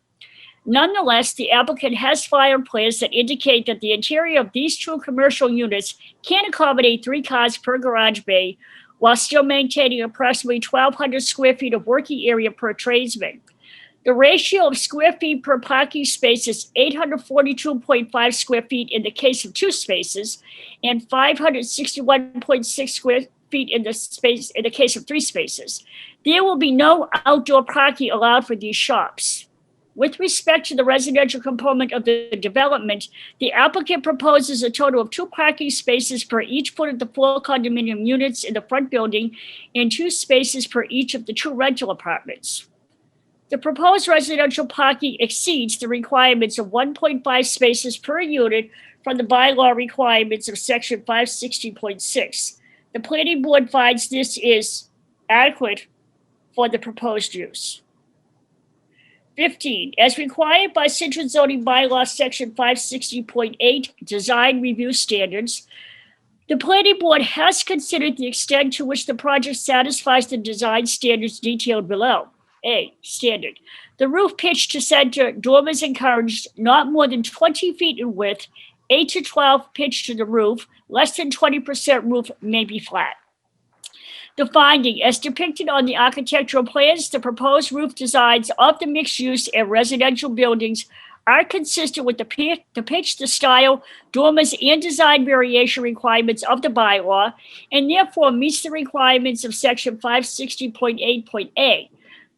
Nonetheless, the applicant has filed plans that indicate that the interior of these 2 commercial units can accommodate 3 cars per garage bay while still maintaining approximately 1,200 square feet of working area per tradesman. The ratio of square feet per parking space is 842.5 square feet in the case of 2 spaces and 561.6 square feet in the case of 3 spaces. There will be no outdoor parking allowed for these shops. With respect to the residential component of the development, the applicant proposes a total of 2 parking spaces per each foot of the 4 condominium units in the front building and 2 spaces per each of the 2 rental apartments. The proposed residential parking exceeds the requirements of 1.5 spaces per unit from the bylaw requirements of section 560.6. The planning board finds this is adequate for the proposed use. 15, as required by Citroen zoning bylaw section 560.8 design review standards, the planning board has considered the extent to which the project satisfies the design standards detailed below. A, standard. The roof pitch to center, dormers encouraged not more than 20 feet in width, 8 to 12 pitch to the roof, less than 20% roof may be flat. The finding, as depicted on the architectural plans, the proposed roof designs of the mixed-use and residential buildings are consistent with the pitch, the style, dormers, and design variation requirements of the bylaw, and therefore meets the requirements of section 560.8.a.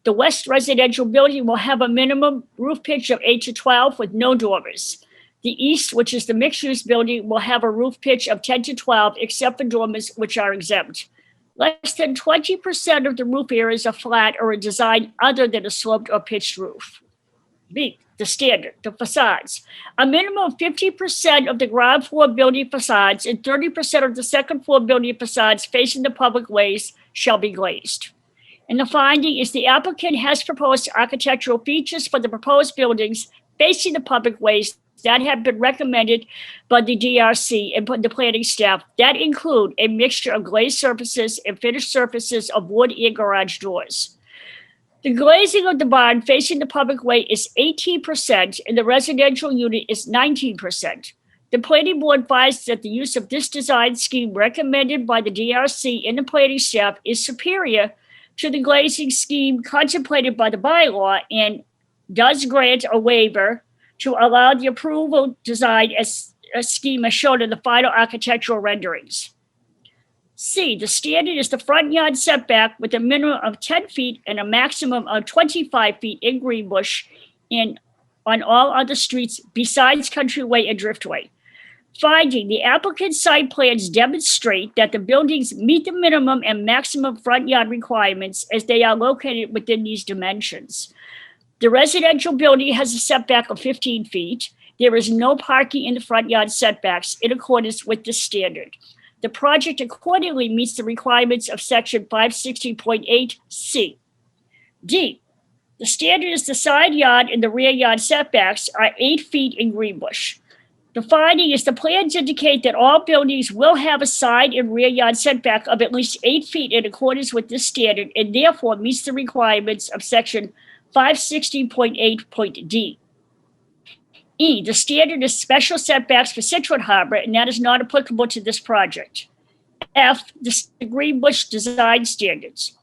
The west residential building will have a minimum roof pitch of 8 to 12 with no dormers. The east, which is the mixed-use building, will have a roof pitch of 10 to 12, except for dormers, which are exempt. Less than 20% of the roof areas are flat or a design other than a sloped or pitched roof. B, the standard, the facades. A minimum of 50% of the ground floor building facades and 30% of the second floor building facades facing the public ways shall be glazed. And the finding is the applicant has proposed architectural features for the proposed buildings facing the public ways that have been recommended by the DRC and the planning staff that include a mixture of glazed surfaces and finished surfaces of wood and garage doors. The glazing of the barn facing the public way is 18% and the residential unit is 19%. The planning board finds that the use of this design scheme recommended by the DRC and the planning staff is superior to the glazing scheme contemplated by the bylaw and does grant a waiver to allow the approval design as a scheme as shown in the final architectural renderings. C, the standard is the front yard setback with a minimum of 10 feet and a maximum of 25 feet in Greenbush and on all other streets besides Countryway and Driftway. Finding, the applicant's site plans demonstrate that the buildings meet the minimum and maximum front yard requirements as they are located within these dimensions. The residential building has a setback of 15 feet. There is no parking in the front yard setbacks in accordance with this standard. The project accordingly meets the requirements of section 560.8C. D, The standard is the side yard and the rear yard setbacks are 8 feet in Greenbush. The finding is the plans indicate that all buildings will have a side and rear yard setback of at least 8 feet in accordance with this standard and therefore meets the requirements of section 560.8.d. E, the standard is special setbacks for Citroen Harbor, and that is not applicable to this project. F, the Greenbush design standards.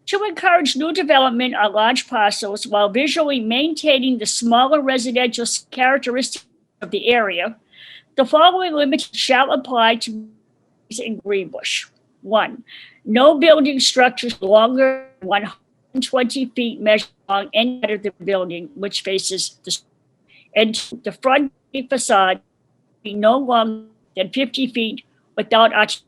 To encourage new development on large parcels while visually maintaining the smaller residential characteristics of the area, the following limits shall apply to in Greenbush. 1, no building structures longer than 120 feet measured along any side of the building which faces the street. And 2, the front facade be no longer than 50 feet without arch.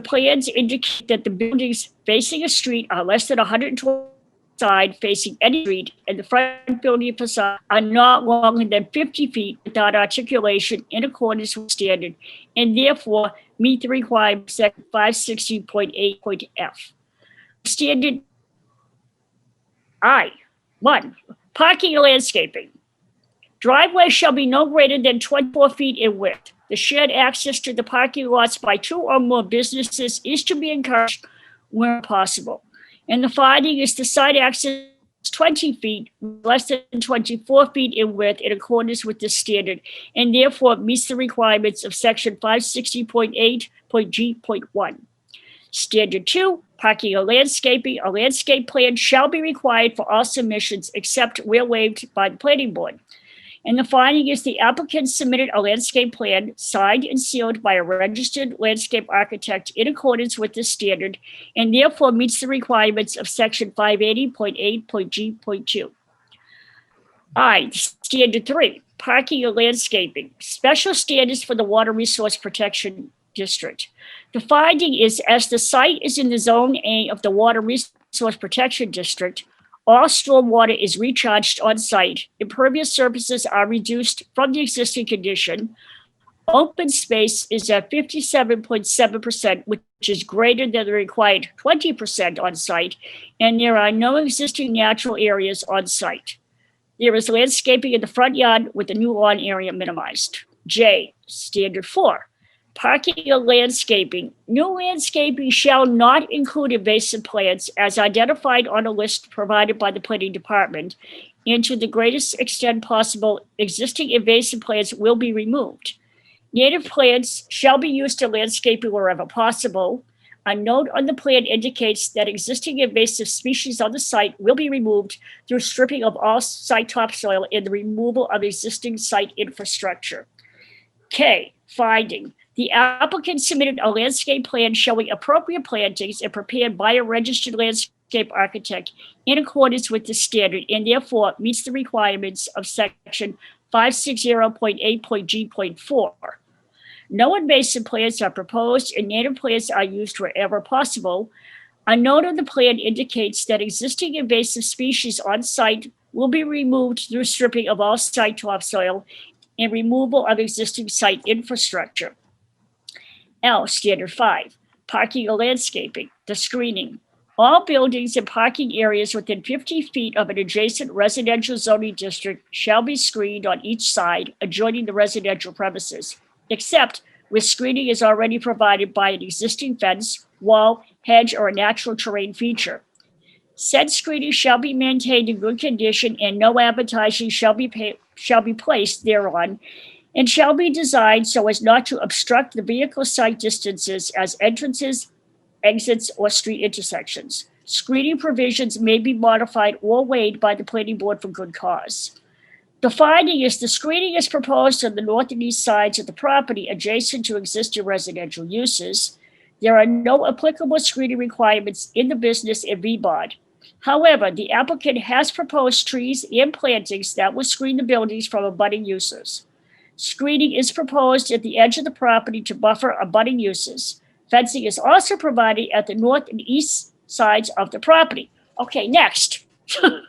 Plans indicate that the buildings facing a street are less than 120 side facing any street, and the front building facade are not longer than 50 feet without articulation in accordance with standard, and therefore meet the requirements of 560.8.f. Standard I. 1. Parking and landscaping. Driveways shall be no greater than 24 feet in width. The shared access to the parking lots by 2 or more businesses is to be encouraged where possible. And the finding is the side access 20 feet, less than 24 feet in width in accordance with this standard, and therefore meets the requirements of section 560.8.g.1. Standard 2, parking or landscaping. A landscape plan shall be required for all submissions except where waived by the planning board. And the finding is the applicant submitted a landscape plan signed and sealed by a registered landscape architect in accordance with this standard, and therefore meets the requirements of section 580.8.g.2. I, standard 3, parking and landscaping. Special standards for the Water Resource Protection District. The finding is as the site is in the zone A of the Water Resource Protection District, all stormwater is recharged on site, impervious surfaces are reduced from the existing condition, open space is at 57.7%, which is greater than the required 20% on site, and there are no existing natural areas on site. There is landscaping in the front yard with the new lawn area minimized. J, standard 4. Parking and landscaping. New landscaping shall not include invasive plants as identified on a list provided by the planning department, and to the greatest extent possible, existing invasive plants will be removed. Native plants shall be used to landscaping wherever possible. A note on the plan indicates that existing invasive species on the site will be removed through stripping of all site topsoil and the removal of existing site infrastructure. K, finding. The applicant submitted a landscape plan showing appropriate plantings and prepared by a registered landscape architect in accordance with the standard, and therefore meets the requirements of section 560.8.g.4. No invasive plants are proposed and native plants are used wherever possible. A note on the plan indicates that existing invasive species on site will be removed through stripping of all site topsoil and removal of existing site infrastructure. L, standard 5, parking or landscaping. The screening. All buildings and parking areas within 50 feet of an adjacent residential zoning district shall be screened on each side adjoining the residential premises, except where screening is already provided by an existing fence, wall, hedge, or a natural terrain feature. Said screening shall be maintained in good condition and no advertising shall be placed thereon, and shall be designed so as not to obstruct the vehicle sight distances as entrances, exits, or street intersections. Screening provisions may be modified or waived by the planning board for good cause. The finding is the screening is proposed on the north and east sides of the property adjacent to existing residential uses. There are no applicable screening requirements in the business and VBOD. However, the applicant has proposed trees and plantings that will screen the buildings from abutting uses. Screening is proposed at the edge of the property to buffer abutting uses. Fencing is also provided at the north and east sides of the property. Okay, next. All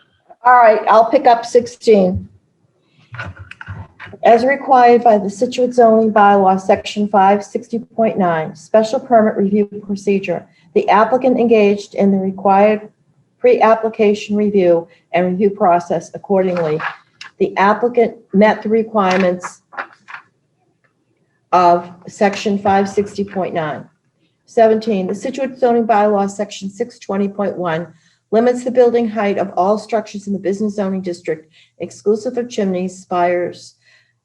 right, I'll pick up 16. As required by the Scituate zoning bylaw, section 560.9, special permit review procedure, the applicant engaged in the required pre-application review and review process accordingly. The applicant met the requirements of section 560.9. 17, the Scituate zoning bylaw, section 620.1, limits the building height of all structures in the business zoning district, exclusive of chimneys, spires,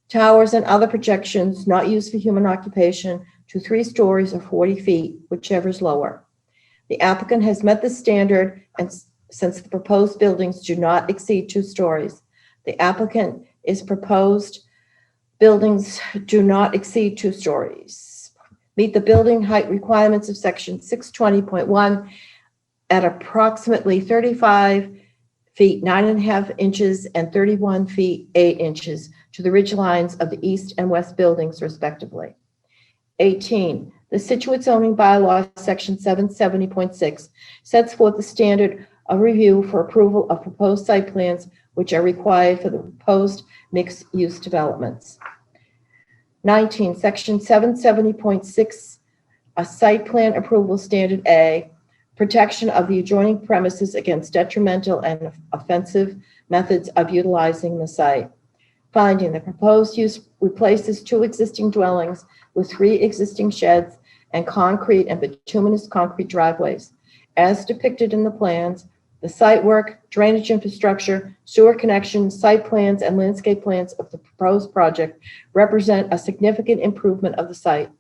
towers, and other projections not used for human occupation, to 3 stories or 40 feet, whichever is lower. The applicant has met the standard, and since the proposed buildings do not exceed 2 stories, the applicant is proposed buildings do not exceed 2 stories. Meet the building height requirements of section 620.1 at approximately 35 feet 9.5 inches and 31 feet 8 inches to the ridge lines of the east and west buildings respectively. 18, the Scituate zoning bylaw, section 770.6, sets forth the standard of review for approval of proposed site plans which are required for the proposed mixed-use developments. 19, section 770.6, a site plan approval standard A, protection of the adjoining premises against detrimental and offensive methods of utilizing the site. Finding the proposed use replaces 2 existing dwellings with 3 existing sheds and concrete and bituminous concrete driveways. As depicted in the plans, the site work, drainage infrastructure, sewer connections, site plans, and landscape plans of the proposed project represent a significant improvement of the site.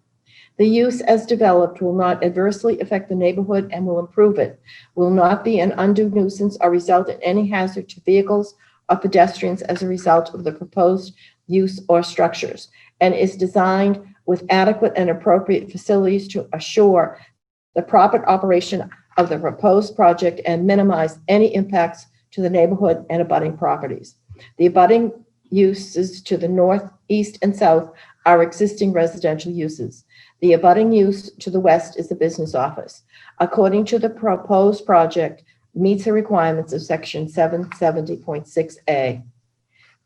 The use as developed will not adversely affect the neighborhood and will improve it, will not be an undue nuisance or result in any hazard to vehicles or pedestrians as a result of the proposed use or structures, and is designed with adequate and appropriate facilities to assure the proper operation of the proposed project and minimize any impacts to the neighborhood and abutting properties. The abutting uses to the north, east, and south are existing residential uses. The abutting use to the west is the business office. According to the proposed project, meets the requirements of section 770.6A.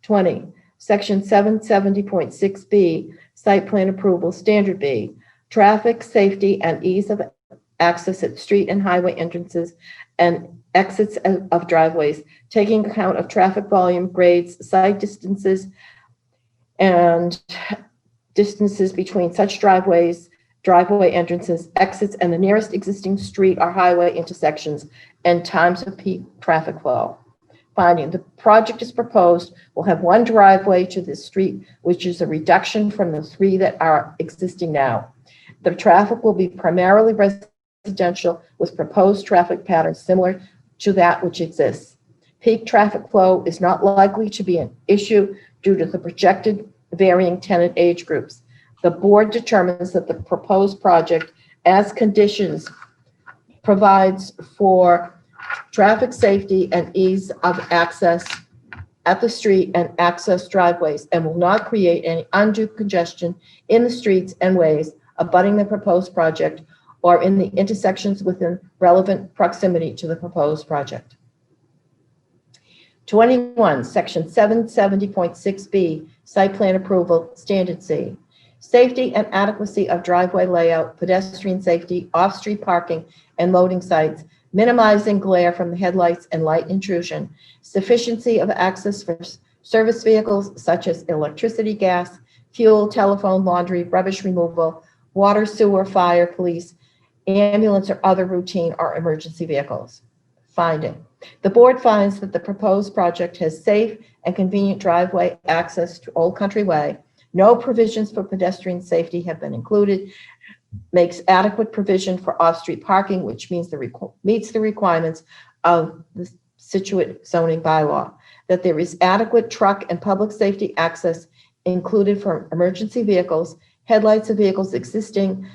20, section 770.6B, site plan approval, standard B, traffic, safety, and ease of access at street and highway entrances and exits of driveways, taking account of traffic volume, grades, site distances, and distances between such driveway entrances, exits, and the nearest existing street or highway intersections, and times of peak traffic flow. Finding the project is proposed will have 1 driveway to the street, which is a reduction from the 3 that are existing now. The traffic will be primarily residential with proposed traffic patterns similar to that which exists. Peak traffic flow is not likely to be an issue due to the projected varying tenant age groups. The board determines that the proposed project, as conditions, provides for traffic safety and ease of access at the street and access driveways, and will not create any undue congestion in the streets and ways abutting the proposed project or in the intersections within relevant proximity to the proposed project. 21, section 770.6B, site plan approval, standard C. Safety and adequacy of driveway layout, pedestrian safety, off-street parking, and loading sites, minimizing glare from the headlights and light intrusion, sufficiency of access for service vehicles such as electricity, gas, fuel, telephone, laundry, rubbish removal, water, sewer, fire, police, ambulance, or other routine or emergency vehicles. Finding. The board finds that the proposed project has safe and convenient driveway access to Old Country Way. No provisions for pedestrian safety have been included. Makes adequate provision for off-street parking, which means meets the requirements of the Scituate zoning bylaw. That there is adequate truck and public safety access included for emergency vehicles, headlights of vehicles exiting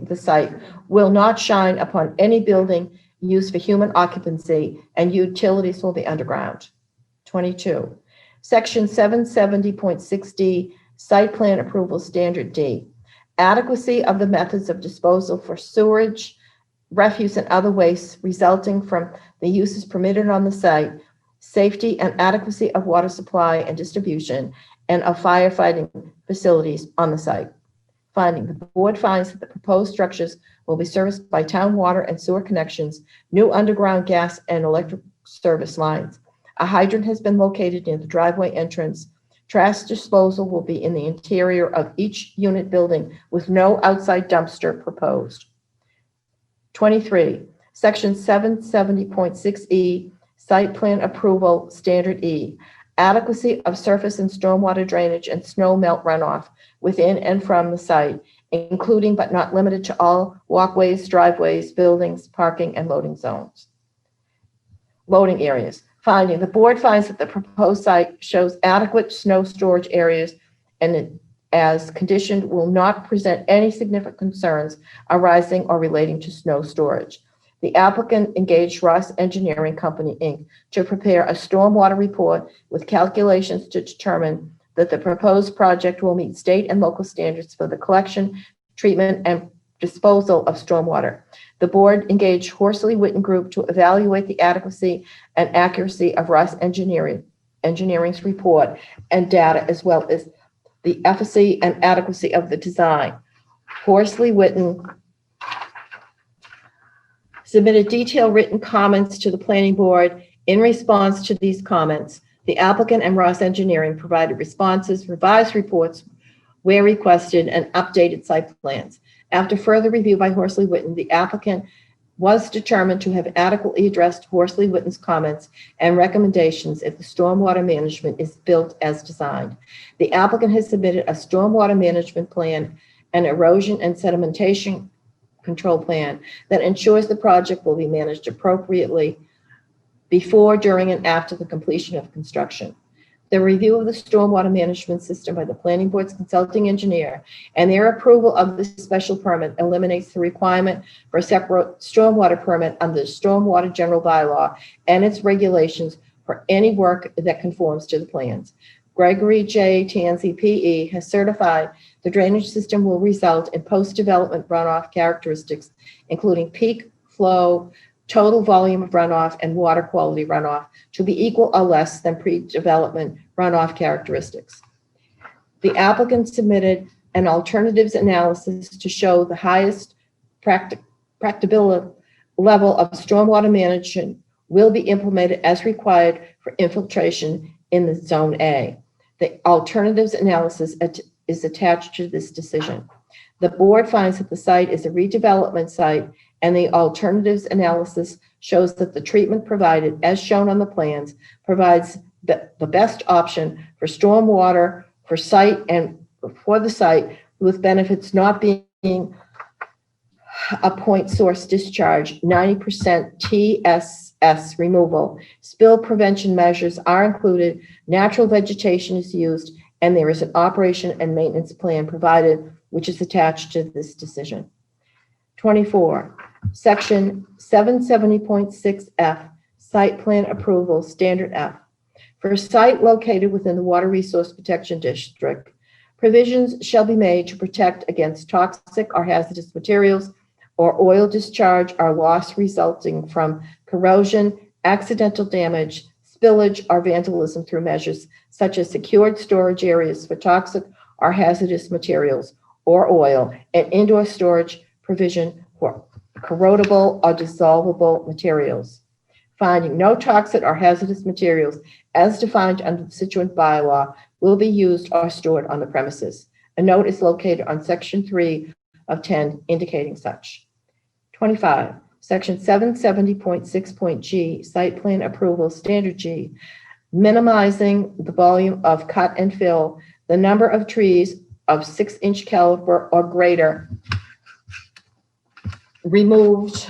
the site will not shine upon any building used for human occupancy, and utilities will be underground. 22. Section 770.6D, site plan approval, standard D. Adequacy of the methods of disposal for sewage, refuse, and other wastes resulting from the uses permitted on the site, safety and adequacy of water supply and distribution, and of firefighting facilities on the site. Finding, the board finds that the proposed structures will be serviced by town water and sewer connections, new underground gas and electric service lines. A hydrant has been located near the driveway entrance. Trash disposal will be in the interior of each unit building with no outside dumpster proposed. 23, section 770.6E, site plan approval, standard E. Adequacy of surface and stormwater drainage and snow melt runoff within and from the site, including but not limited to all walkways, driveways, buildings, parking, and loading zones. Loading areas. Finding, the board finds that the proposed site shows adequate snow storage areas and as conditioned will not present any significant concerns arising or relating to snow storage. The applicant engaged Ross Engineering Company, Inc. to prepare a stormwater report with calculations to determine that the proposed project will meet state and local standards for the collection, treatment, and disposal of stormwater. The board engaged Horsley Witten Group to evaluate the adequacy and accuracy of Ross Engineering's report and data, as well as the efficacy and adequacy of the design. Horsley Witten submitted detailed written comments to the planning board. In response to these comments, the applicant and Ross Engineering provided responses, revised reports where requested, and updated site plans. After further review by Horsley Witten, the applicant was determined to have adequately addressed Horsley Witten's comments and recommendations if the stormwater management is built as designed. The applicant has submitted a stormwater management plan, an erosion and sedimentation control plan that ensures the project will be managed appropriately before, during, and after the completion of construction. The review of the stormwater management system by the planning board's consulting engineer and their approval of the special permit eliminates the requirement for a separate stormwater permit under the stormwater general bylaw and its regulations for any work that conforms to the plans. Gregory J. Tansey, PE, has certified the drainage system will result in post-development runoff characteristics, including peak flow, total volume of runoff, and water quality runoff to be equal or less than pre-development runoff characteristics. The applicant submitted an alternatives analysis to show the highest practicability level of stormwater management will be implemented as required for infiltration in the Zone A. The alternatives analysis is attached to this decision. The board finds that the site is a redevelopment site, and the alternatives analysis shows that the treatment provided, as shown on the plans, provides the best option for stormwater for site and for the site, with benefits not being a point source discharge, 90% TSS removal. Spill prevention measures are included, natural vegetation is used, and there is an operation and maintenance plan provided, which is attached to this decision. 24, section 770.6F, site plan approval, standard F. For a site located within the Water Resource Protection District, provisions shall be made to protect against toxic or hazardous materials or oil discharge or loss resulting from corrosion, accidental damage, spillage, or vandalism through measures such as secured storage areas for toxic or hazardous materials or oil, and indoor storage provision for corrodable or dissolvable materials. Finding, no toxic or hazardous materials as defined under the Citroen bylaw will be used or stored on the premises. A note is located on section 3 of 10 indicating such. 25, section 770.6.G, site plan approval, standard G, minimizing the volume of cut and fill, the number of trees of 6-inch caliber or greater removed,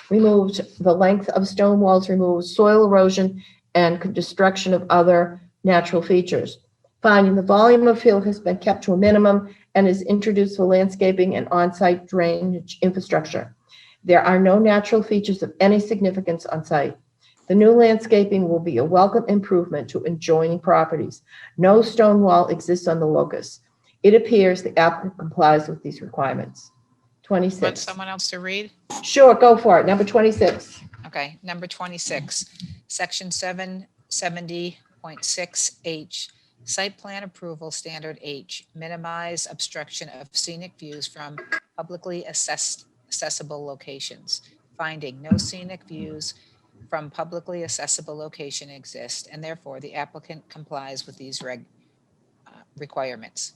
the length of stone walls removed, soil erosion, and destruction of other natural features. Finding, the volume of fill has been kept to a minimum and is introduced for landscaping and on-site drainage infrastructure. There are no natural features of any significance on site. The new landscaping will be a welcome improvement to adjoining properties. No stone wall exists on the locus. It appears the applicant complies with these requirements. 26. Want someone else to read? Sure, go for it. Number 26. Okay, number 26, section 770.6H, Site plan approval standard H, minimize obstruction of scenic views from publicly accessible locations. Finding no scenic views from publicly accessible location exist, and therefore the applicant complies with these requirements.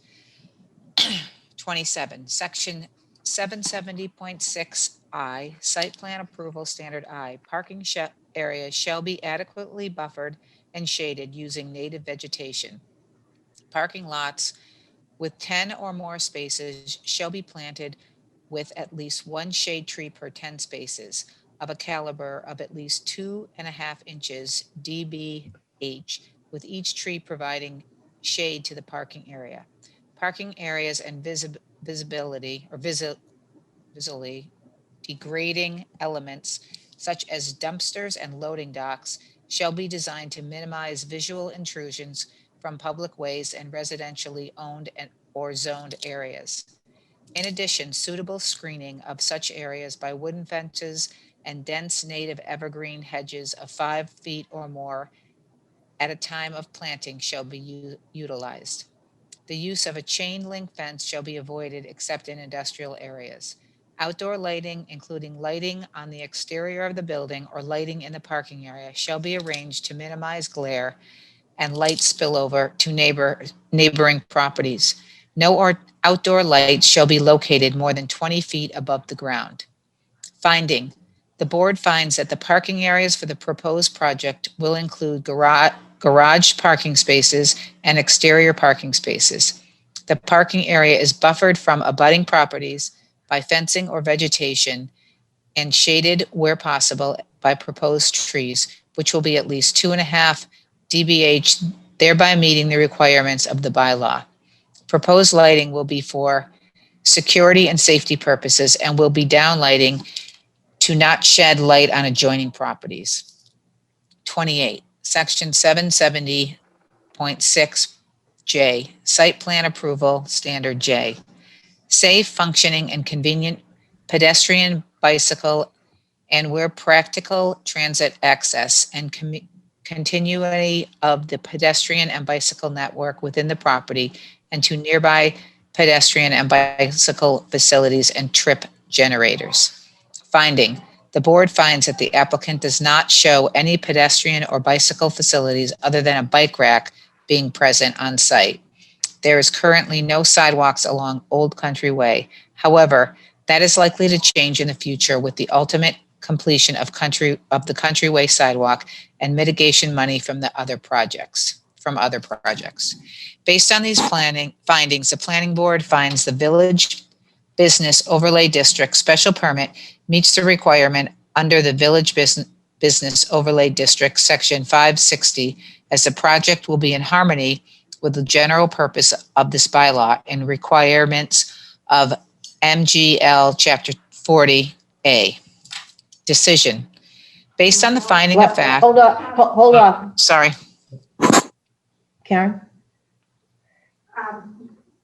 27, section 770.6I, site plan approval standard I, parking areas shall be adequately buffered and shaded using native vegetation. Parking lots with 10 or more spaces shall be planted with at least one shade tree per 10 spaces of a caliber of at least 2.5 inches dBH, with each tree providing shade to the parking area. Parking areas and visibility or visually degrading elements such as dumpsters and loading docks shall be designed to minimize visual intrusions from public ways and residentially owned or zoned areas. In addition, suitable screening of such areas by wooden fences and dense native evergreen hedges of 5 feet or more at a time of planting shall be utilized. The use of a chain link fence shall be avoided except in industrial areas. Outdoor lighting, including lighting on the exterior of the building or lighting in the parking area, shall be arranged to minimize glare and light spillover to neighboring properties. No outdoor lights shall be located more than 20 feet above the ground. Finding, the board finds that the parking areas for the proposed project will include garage parking spaces and exterior parking spaces. The parking area is buffered from abutting properties by fencing or vegetation and shaded where possible by proposed trees, which will be at least 2.5 dBH, thereby meeting the requirements of the bylaw. Proposed lighting will be for security and safety purposes and will be downlighting to not shed light on adjoining properties. 28, section 770.6J, site plan approval, standard J. Safe, functioning, and convenient pedestrian, bicycle, and where practical, transit access and continuity of the pedestrian and bicycle network within the property and to nearby pedestrian and bicycle facilities and trip generators. Finding, the board finds that the applicant does not show any pedestrian or bicycle facilities other than a bike rack being present on site. There is currently no sidewalks along Old Country Way. However, that is likely to change in the future with the ultimate completion of the Countryway sidewalk and mitigation money from other projects. Based on these findings, the planning board finds the Village Business Overlay District special permit meets the requirement under the Village Business Overlay District Section 560, as the project will be in harmony with the general purpose of this bylaw and requirements of MGL Chapter 40A. Decision. Based on the finding of fact. Hold on. Sorry. Karen?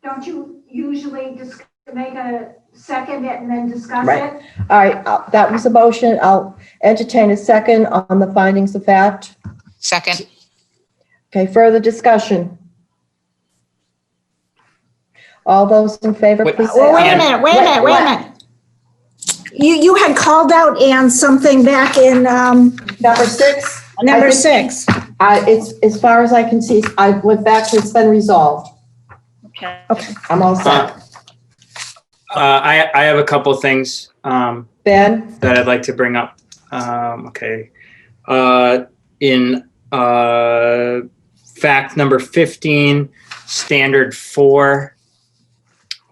Don't you usually just make a second it and then discuss Right. it? All right, that was a motion. I'll entertain a second on the findings of fact. Second. Okay, further discussion. All those in favor, Wait, please say Well, wait aye. a minute. You had called out, Ann, something back in Number 6. number 6. It's, as far as I can see, I went back to, it's been resolved. Okay. Okay, I'm all set. I have a couple things Ben? that I'd like to bring up. Okay. In fact number 15, standard 4.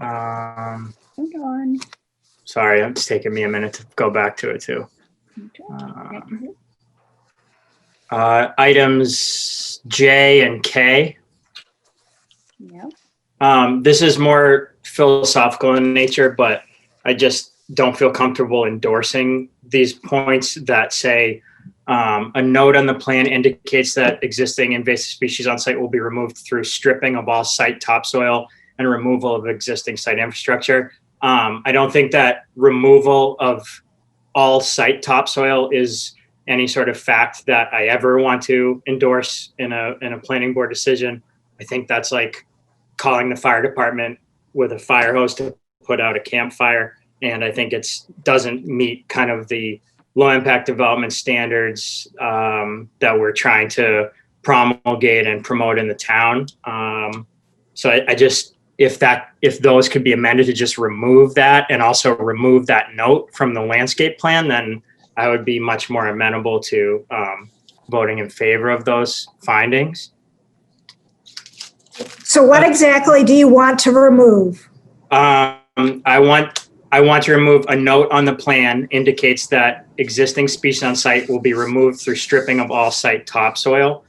Hold on. Sorry, it's taking me a minute to go back to it too. Items J and K. Yeah. This is more philosophical in nature, but I just don't feel comfortable endorsing these points that say a note on the plan indicates that existing invasive species on site will be removed through stripping of all site topsoil and removal of existing site infrastructure. I don't think that removal of all site topsoil is any sort of fact that I ever want to endorse in a planning board decision. I think that's like calling the fire department with a fire hose to put out a campfire. And I think doesn't meet kind of the low impact development standards that we're trying to promulgate and promote in the town. So I just, if those could be amended to just remove that and also remove that note from the landscape plan, then I would be much more amenable to voting in favor of those findings. So what exactly do you want to remove? I want to remove a note on the plan indicates that existing species on site will be removed through stripping of all site topsoil.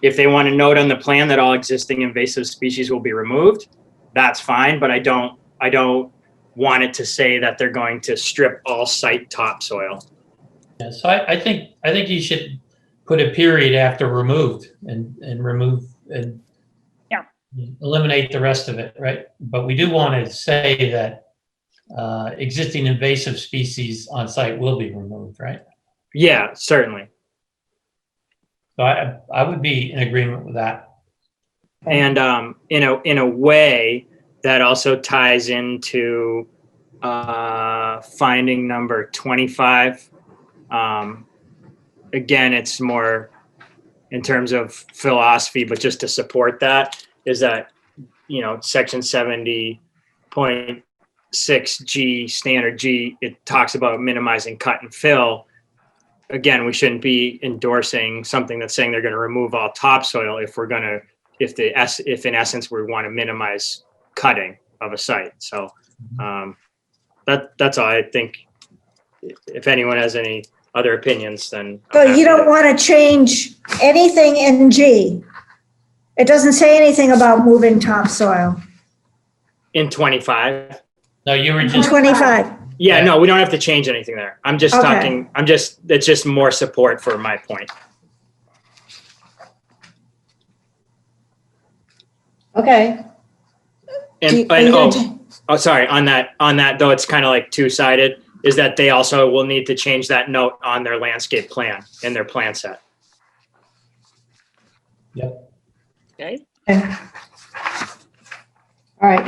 If they want a note on the plan that all existing invasive species will be removed, that's fine, but I don't want it to say that they're going to strip all site topsoil. Yeah, so I think you should put a period after removed and remove and eliminate the rest of it, right? But we do want to say that existing invasive species on site will be removed, right? Yeah, certainly. So I would be in agreement with that. And in a way that also ties into finding number 25. Again, it's more in terms of philosophy, but just to support that is that, section 70.6G, standard G, it talks about minimizing cut and fill. Again, we shouldn't be endorsing something that's saying they're going to remove all topsoil if in essence we want to minimize cutting of a site. So that's all. I think if anyone has any other opinions, then. So you don't want to change anything in G? It doesn't say anything about moving topsoil. In 25? No, you were just 25. Yeah, no, we don't have to change anything there. I'm just Okay. talking, it's just more support for my point. Okay. Sorry, on that though, it's kind of like two-sided, is that they also will need to change that note on their landscape plan, in their plan set. Yep. Okay. All right.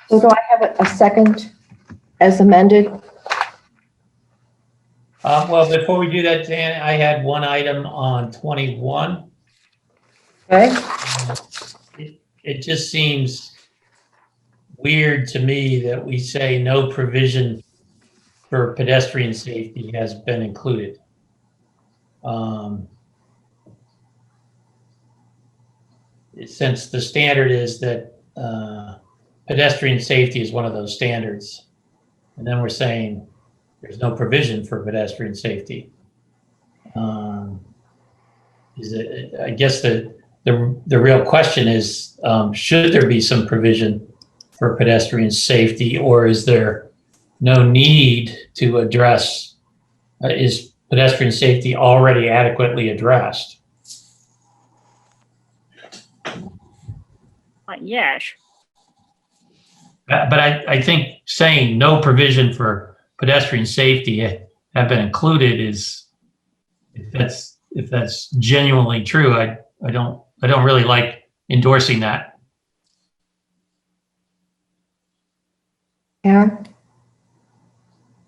So do I have a second as amended? Well, before we do that, Dan, I had one item on 21. Okay. It just seems weird to me that we say no provision for pedestrian safety has been included. Since the standard is that pedestrian safety is one of those standards, and then we're saying there's no provision for pedestrian safety. I guess the real question is, should there be some provision for pedestrian safety, or is there no need to address, is pedestrian safety already adequately addressed? Yes. But I think saying no provision for pedestrian safety have been included is, if that's genuinely true, I don't really like endorsing that. Aaron?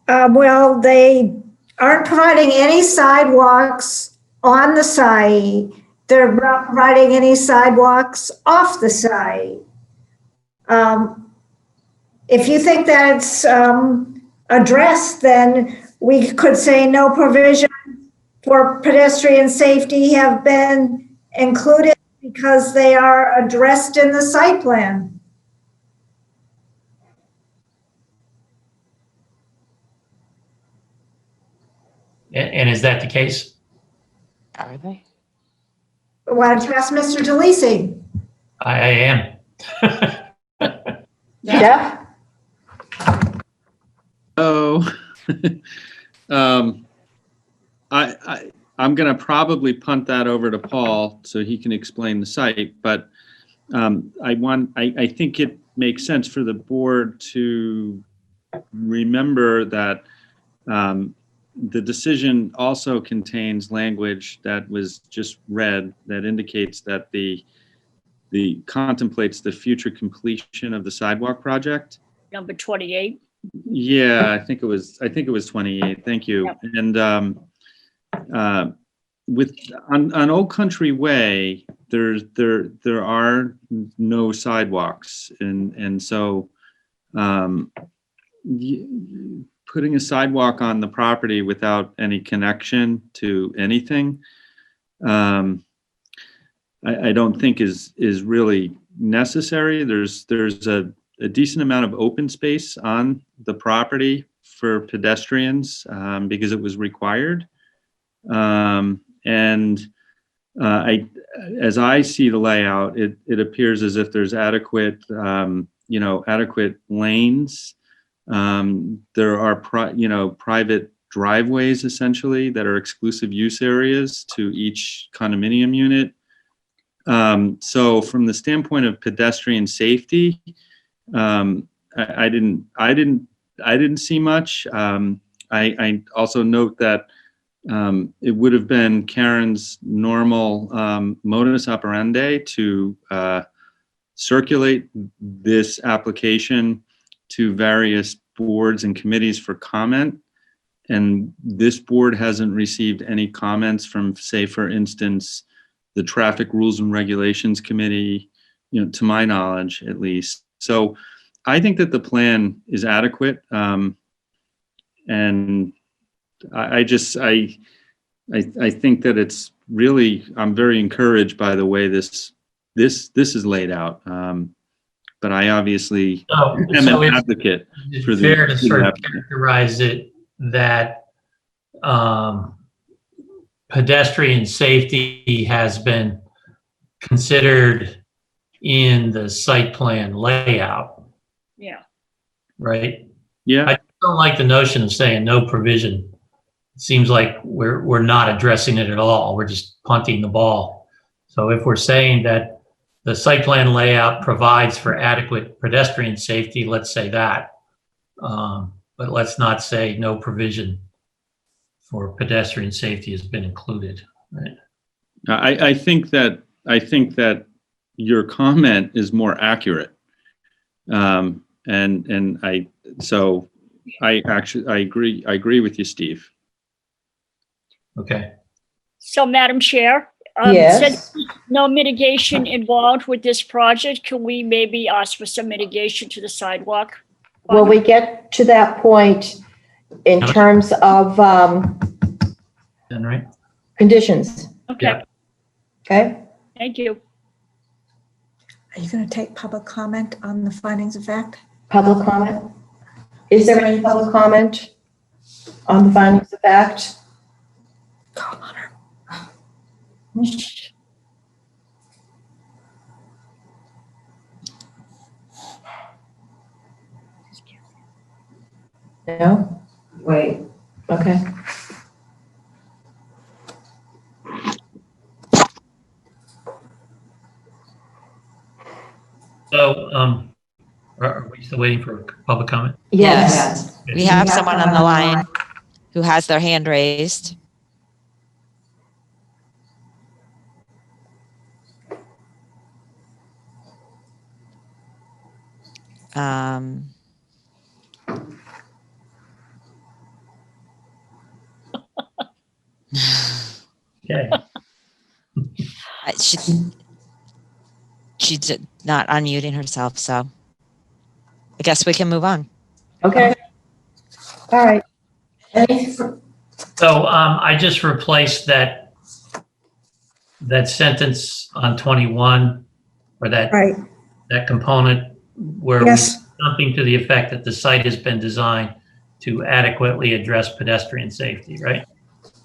Well, they aren't providing any sidewalks on the site. They're not providing any sidewalks off the site. If you think that's addressed, then we could say no provision for pedestrian safety have been included because they are addressed in the site plan. And is that the case? Are they? Why don't you ask Mr. DeLisi? I am. Jeff? Oh, I'm going to probably punt that over to Paul so he can explain the site, but I think it makes sense for the board to remember that the decision also contains language that was just read that indicates that the contemplates the future completion of the sidewalk project. Number 28. Yeah, I think it was 28. Thank you. Yep. And on Old Country Way, there are no sidewalks, and so putting a sidewalk on the property without any connection to anything, I don't think is really necessary. There's a decent amount of open space on the property for pedestrians because it was required. As I see the layout, it appears as if there's adequate, adequate lanes. There are private driveways essentially that are exclusive use areas to each condominium unit. So from the standpoint of pedestrian safety, I didn't see much. I also note that it would have been Karen's normal modus operandi to circulate this application to various boards and committees for comment. And this board hasn't received any comments from, say, for instance, the Traffic Rules and Regulations Committee, to my knowledge, at least. So I think that the plan is adequate. And I think that it's really, I'm very encouraged by the way this is laid out. But I obviously am an advocate for the. It's fair to sort of characterize it that pedestrian safety has been considered in the site plan layout, Yeah. right? Yeah. I don't like the notion of saying no provision. It seems like we're not addressing it at all. We're just punting the ball. So if we're saying that the site plan layout provides for adequate pedestrian safety, let's say that. But let's not say no provision for pedestrian safety has been included, right? I think that your comment is more accurate. I agree with you, Steve. Okay. So, Madam Chair, Yes. since no mitigation involved with this project, can we maybe ask for some mitigation to the sidewalk? Will we get to that point in terms of Then, right? conditions? Okay, Yeah. Okay? thank you. Are you going to take public comment on the findings of fact? Public comment? Is there any public comment on the findings of fact? Call on her. No? Wait, Okay. So, are we still waiting for public comment? Yes. We have someone on the line who has their hand raised. Okay. She's not unmuting herself, so I guess we can move on. Okay. All right. So I just replaced that sentence on 21, or that Right. that component where Yes. something to the effect that the site has been designed to adequately address pedestrian safety, right?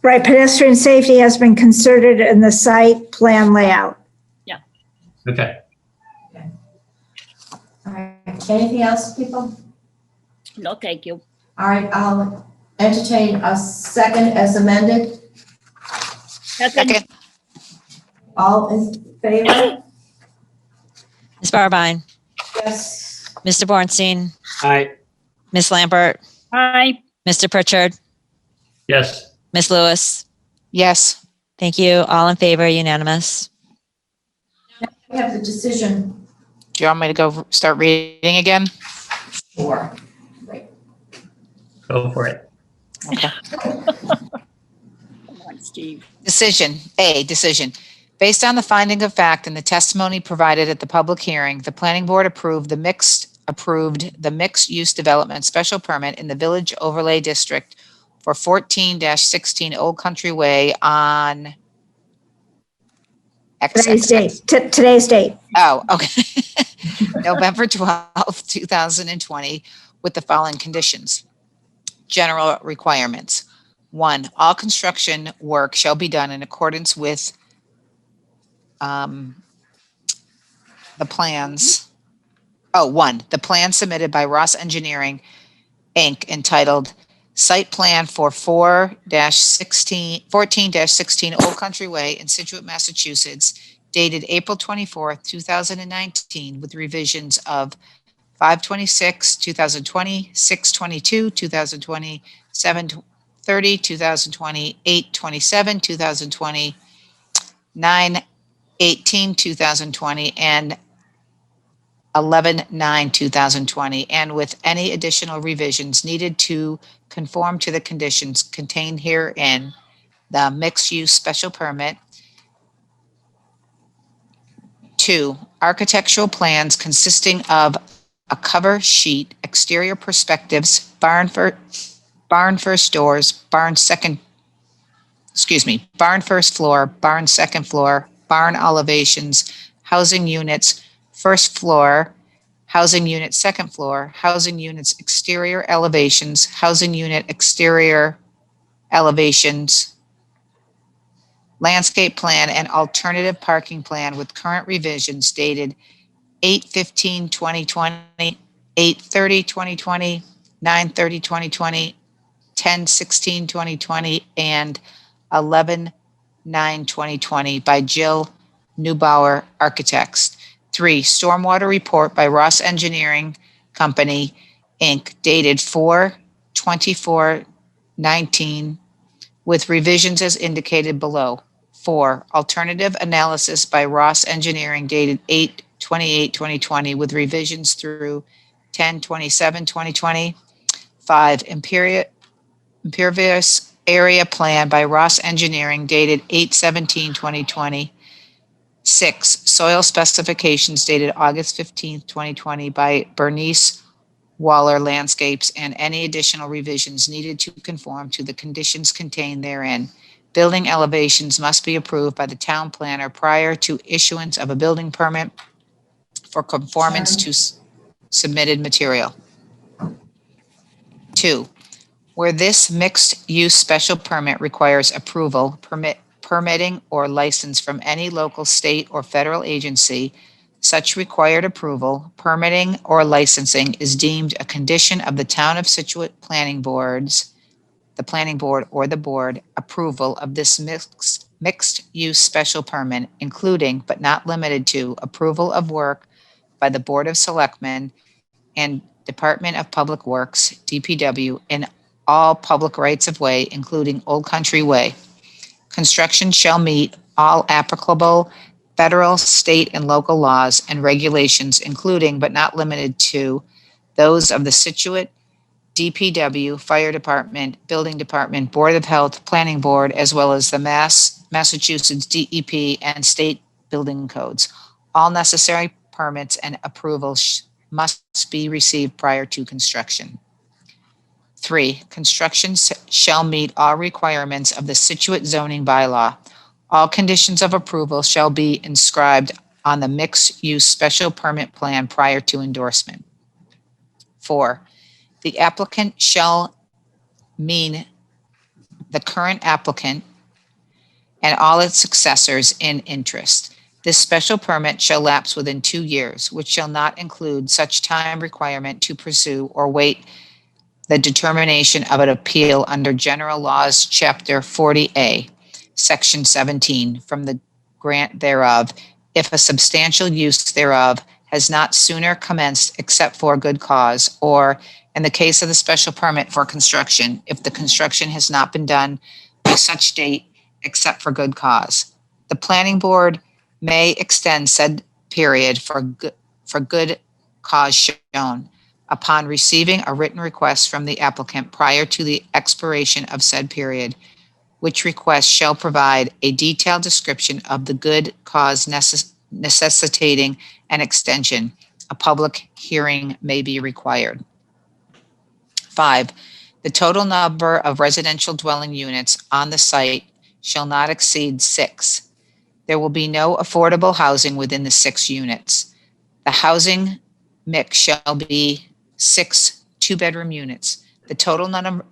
Right, pedestrian safety has been considered in the site plan layout. Okay. All right. Anything else, people? No, thank you. All right, I'll entertain a second as amended. Second, All in favor? Ms. Barbine, Yes. Mr. Bornstein, Aye. Ms. Lambert, Hi, Mr. Pritchard, Yes. Ms. Lewis? Yes. Thank you. All in favor, unanimous. We have the decision. Do you want me to go start reading again? Sure. Go for it. Okay. Come on, Steve. Decision. Based on the finding of fact and the testimony provided at the public hearing, the planning board approved the mixed-use development special permit in the Village Overlay District for 14-16 Old Country Way on Today's XXX. date, today's date. Oh, okay. November 12th, 2020, with the following conditions. General requirements. 1, all construction work shall be done in accordance with the plans. 1, the plan submitted by Ross Engineering, Inc., entitled Site Plan for 14-16 Old Country Way in Scituate, Massachusetts, dated April 24th, 2019, with revisions of 5/26, 2020, 6/22, 2020, 7/30, 2020, 8/27, 2020, 9/18, 2020, and 11/9/2020, and with any additional revisions needed to conform to the conditions contained herein, the mixed-use special permit. 2, architectural plans consisting of a cover sheet, exterior perspectives, barn first doors, barn first floor, barn second floor, barn elevations, housing units, first floor, housing unit second floor, housing units exterior elevations, housing unit exterior elevations, landscape plan, and alternative parking plan with current revisions dated 8/15/2020, 8/30/2020, 9/30/2020, 10/16/2020, and 11/9/2020 by Jill Neubauer Architects. 3, stormwater report by Ross Engineering Company, Inc., dated 4/24/19, with revisions as indicated below. 4, alternative analysis by Ross Engineering, dated 8/28/2020, with revisions through 10/27/2020. 5, impervious area plan by Ross Engineering, dated 8/17/2020. 6, soil specifications dated August 15th, 2020 by Bernice Waller Landscapes, and any additional revisions needed to conform to the conditions contained therein. Building elevations must be approved by the town planner prior to issuance of a building permit for conformance to submitted material. 2, where this mixed-use special permit requires approval, permitting, or license from any local, state, or federal agency, such required approval, permitting, or licensing is deemed a condition of the Town of Scituate Planning Board's, the Planning Board or the Board, approval of this mixed-use special permit, including but not limited to approval of work by the Board of Selectmen and Department of Public Works, DPW, in all public rights of way, including Old Country Way. Construction shall meet all applicable federal, state, and local laws and regulations, including but not limited to those of the Scituate DPW, Fire Department, Building Department, Board of Health, Planning Board, as well as the Massachusetts DEP and state building codes. All necessary permits and approvals must be received prior to construction. 3, construction shall meet all requirements of the Scituate zoning bylaw. All conditions of approval shall be inscribed on the mixed-use special permit plan prior to endorsement. 4, the applicant shall mean the current applicant and all its successors in interest. This special permit shall lapse within 2 years, which shall not include such time requirement to pursue or wait the determination of an appeal under General Laws, Chapter 40A, Section 17, from the grant thereof, if a substantial use thereof has not sooner commenced except for good cause, or in the case of the special permit for construction, if the construction has not been done by such date except for good cause. The planning board may extend said period for good cause shown upon receiving a written request from the applicant prior to the expiration of said period, which request shall provide a detailed description of the good cause necessitating an extension. A public hearing may be required. 5, the total number of residential dwelling units on the site shall not exceed 6. There will be no affordable housing within the 6 units. The housing mix shall be 6 two-bedroom units. The total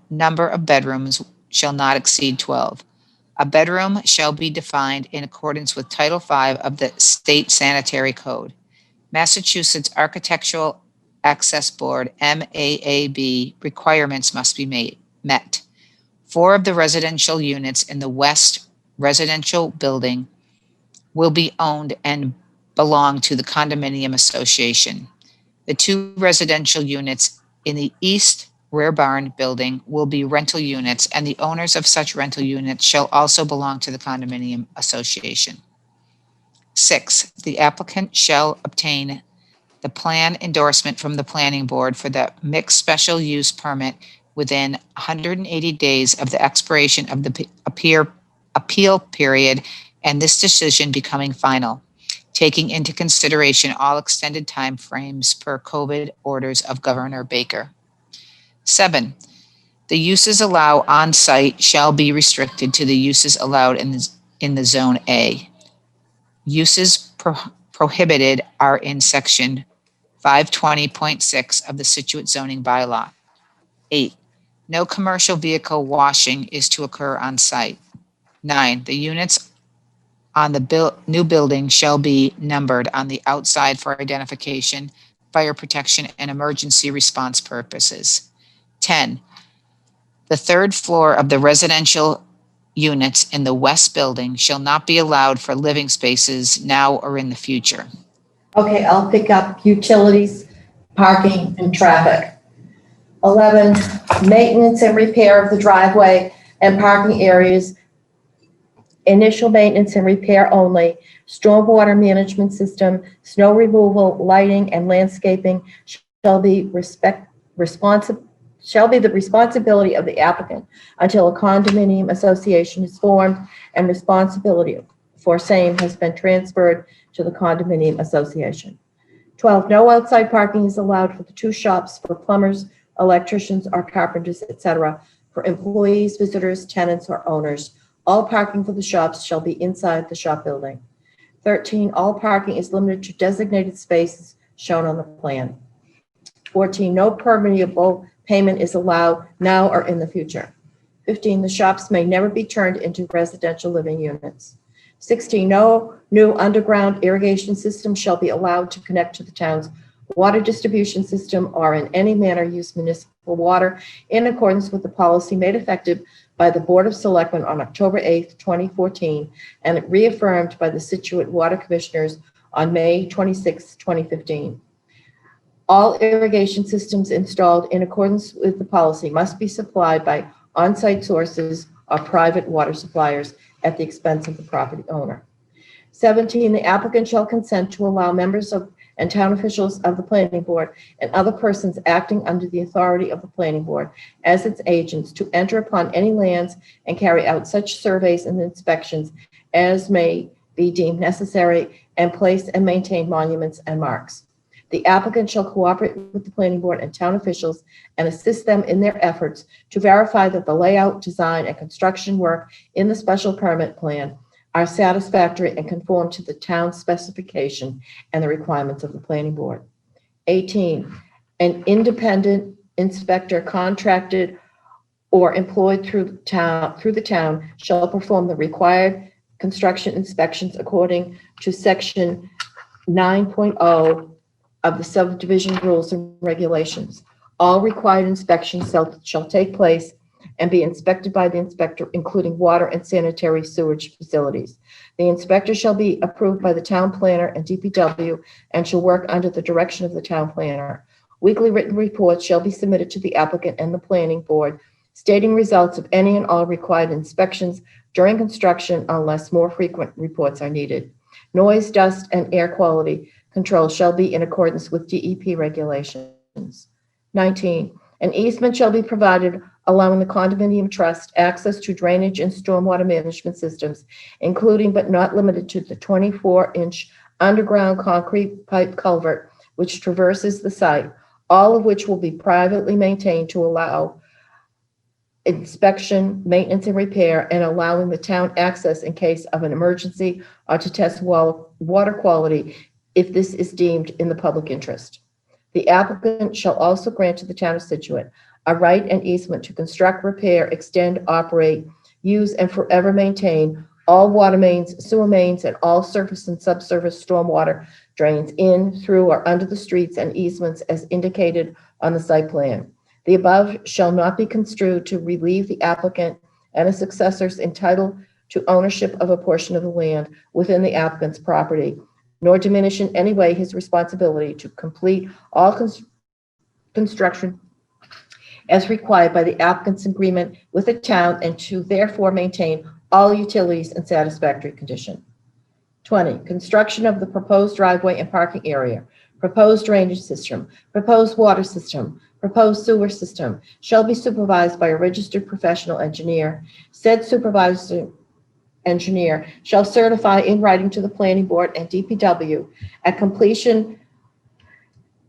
number of bedrooms shall not exceed 12. A bedroom shall be defined in accordance with Title V of the State Sanitary Code. Massachusetts Architectural Access Board, MAAB, requirements must be met. 4 of the residential units in the West Residential Building will be owned and belong to the condominium association. The 2 residential units in the East Rear Barn Building will be rental units, and the owners of such rental units shall also belong to the condominium association. 6, the applicant shall obtain the plan endorsement from the planning board for the mixed special use permit within 180 days of the expiration of the appeal period, and this decision becoming final, taking into consideration all extended time frames per COVID orders of Governor Baker. 7, the uses allowed on site shall be restricted to the uses allowed in the Zone A. Uses prohibited are in Section 520.6 of the Scituate zoning bylaw. 8, no commercial vehicle washing is to occur on site. 9, the units on the new building shall be numbered on the outside for identification, fire protection, and emergency response purposes. 10, the 3rd floor of the residential units in the West Building shall not be allowed for living spaces now or in the future. Okay, I'll pick up utilities, parking, and traffic. 11, maintenance and repair of the driveway and parking areas. Initial maintenance and repair only. Stormwater management system, snow removal, lighting, and landscaping shall be the responsibility of the applicant until a condominium association is formed and responsibility for same has been transferred to the condominium association. 12, no outside parking is allowed for the 2 shops for plumbers, electricians, or carpenters, etc., for employees, visitors, tenants, or owners. All parking for the shops shall be inside the shop building. 13, all parking is limited to designated spaces shown on the plan. 14, no permissible payment is allowed now or in the future. 15, the shops may never be turned into residential living units. 16, no new underground irrigation system shall be allowed to connect to the town's water distribution system or in any manner use municipal water in accordance with the policy made effective by the Board of Selectmen on October 8th, 2014, and reaffirmed by the Scituate Water Commissioners on May 26, 2015. All irrigation systems installed in accordance with the policy must be supplied by on-site sources or private water suppliers at the expense of the property owner. 17, the applicant shall consent to allow members of and town officials of the planning board and other persons acting under the authority of the planning board as its agents to enter upon any lands and carry out such surveys and inspections as may be deemed necessary and place and maintain monuments and marks. The applicant shall cooperate with the planning board and town officials and assist them in their efforts to verify that the layout, design, and construction work in the special permit plan are satisfactory and conform to the town's specification and the requirements of the planning board. 18, an independent inspector contracted or employed through the town shall perform the required construction inspections according to section 9.0 of the subdivision rules and regulations. All required inspections shall take place and be inspected by the inspector, including water and sanitary sewage facilities. The inspector shall be approved by the town planner and DPW and shall work under the direction of the town planner. Weekly written reports shall be submitted to the applicant and the planning board, stating results of any and all required inspections during construction unless more frequent reports are needed. Noise, dust, and air quality control shall be in accordance with DEP regulations. 19, an easement shall be provided allowing the condominium trust access to drainage and stormwater management systems, including but not limited to the 24-inch underground concrete pipe culvert which traverses the site, all of which will be privately maintained to allow inspection, maintenance, and repair, and allowing the town access in case of an emergency or to test water quality if this is deemed in the public interest. The applicant shall also grant to the town of Scituate a right and easement to construct, repair, extend, operate, use, and forever maintain all water mains, sewer mains, and all surface and subsurface stormwater drains in, through, or under the streets and easements as indicated on the site plan. The above shall not be construed to relieve the applicant and his successors entitled to ownership of a portion of the land within the applicant's property, nor diminish in any way his responsibility to complete all construction as required by the applicant's agreement with the town and to therefore maintain all utilities in satisfactory condition. 20, construction of the proposed driveway and parking area, proposed drainage system, proposed water system, proposed sewer system shall be supervised by a registered professional engineer. Said supervisor engineer shall certify in writing to the planning board and DPW at completion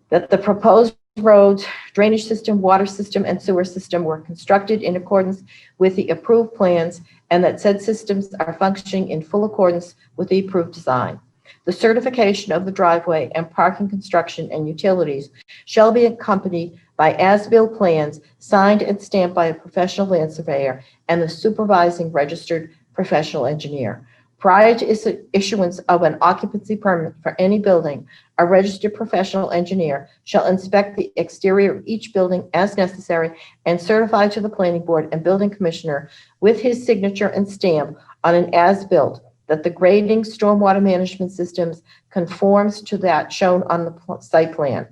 that the proposed roads, drainage system, water system, and sewer system were constructed in accordance with the approved plans and that said systems are functioning in full accordance with the approved design. The certification of the driveway and parking construction and utilities shall be accompanied by as-built plans signed and stamped by a professional land surveyor and the supervising registered professional engineer. Prior to issuance of an occupancy permit for any building, a registered professional engineer shall inspect the exterior of each building as necessary and certify to the planning board and building commissioner with his signature and stamp on an as-built that the grading stormwater management systems conforms to that shown on the site plan.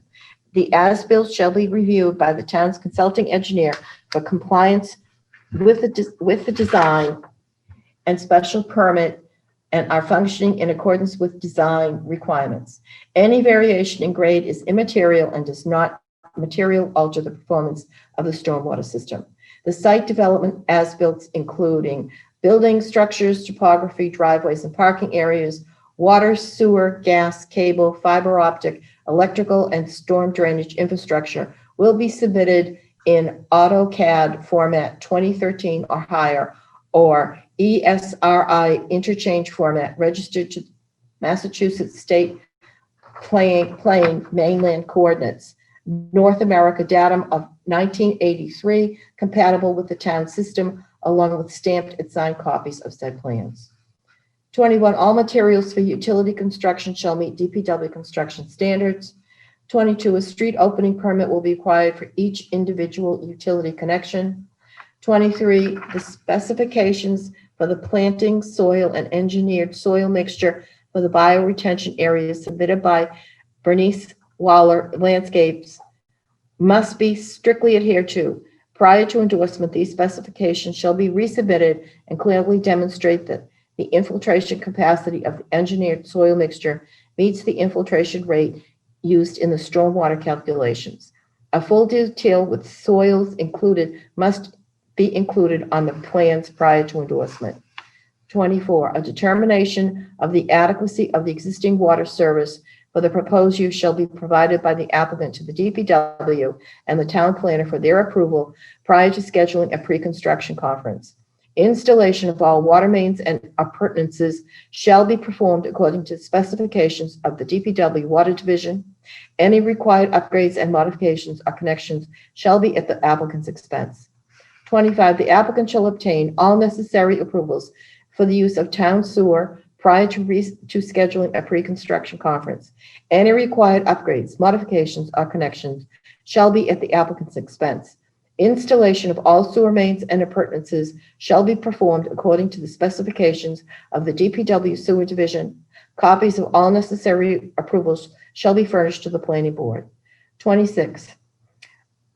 The as-built shall be reviewed by the town's consulting engineer for compliance with the design and special permit and are functioning in accordance with design requirements. Any variation in grade is immaterial and does not materially alter the performance of the stormwater system. The site development as-built including building structures, topography, driveways and parking areas, water, sewer, gas, cable, fiber optic, electrical, and storm drainage infrastructure will be submitted in AutoCAD format 2013 or higher, or ESRI interchange format registered to Massachusetts State Plane mainland coordinates. North America datum of 1983, compatible with the town system, along with stamped and signed copies of said plans. 21, all materials for utility construction shall meet DPW construction standards. 22, a street opening permit will be required for each individual utility connection. 23, the specifications for the planting, soil, and engineered soil mixture for the bioretention areas submitted by Bernice Waller Landscapes must be strictly adhered to. Prior to endorsement, these specifications shall be resubmitted and clearly demonstrate that the infiltration capacity of the engineered soil mixture meets the infiltration rate used in the stormwater calculations. A full detail with soils included must be included on the plans prior to endorsement. 24, a determination of the adequacy of the existing water service for the proposed use shall be provided by the applicant to the DPW and the town planner for their approval prior to scheduling a pre-construction conference. Installation of all water mains and appurtenances shall be performed according to specifications of the DPW Water Division. Any required upgrades and modifications or connections shall be at the applicant's expense. 25, the applicant shall obtain all necessary approvals for the use of town sewer prior to scheduling a pre-construction conference. Any required upgrades, modifications, or connections shall be at the applicant's expense. Installation of all sewer mains and appurtenances shall be performed according to the specifications of the DPW Sewer Division. Copies of all necessary approvals shall be furnished to the planning board. 26,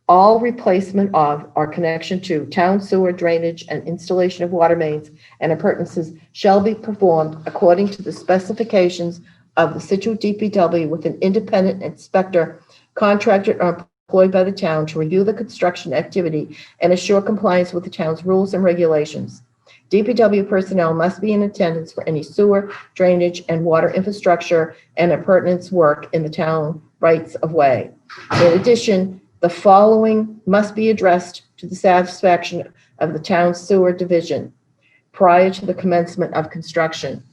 all replacement of or connection to town sewer drainage and installation of water mains and appurtenances shall be performed according to the specifications of the Scituate DPW with an independent inspector contracted or employed by the town to review the construction activity and assure compliance with the town's rules and regulations. DPW personnel must be in attendance for any sewer, drainage, and water infrastructure and appurtenance work in the town rights of way. In addition, the following must be addressed to the satisfaction of the town's sewer division prior to the commencement of construction.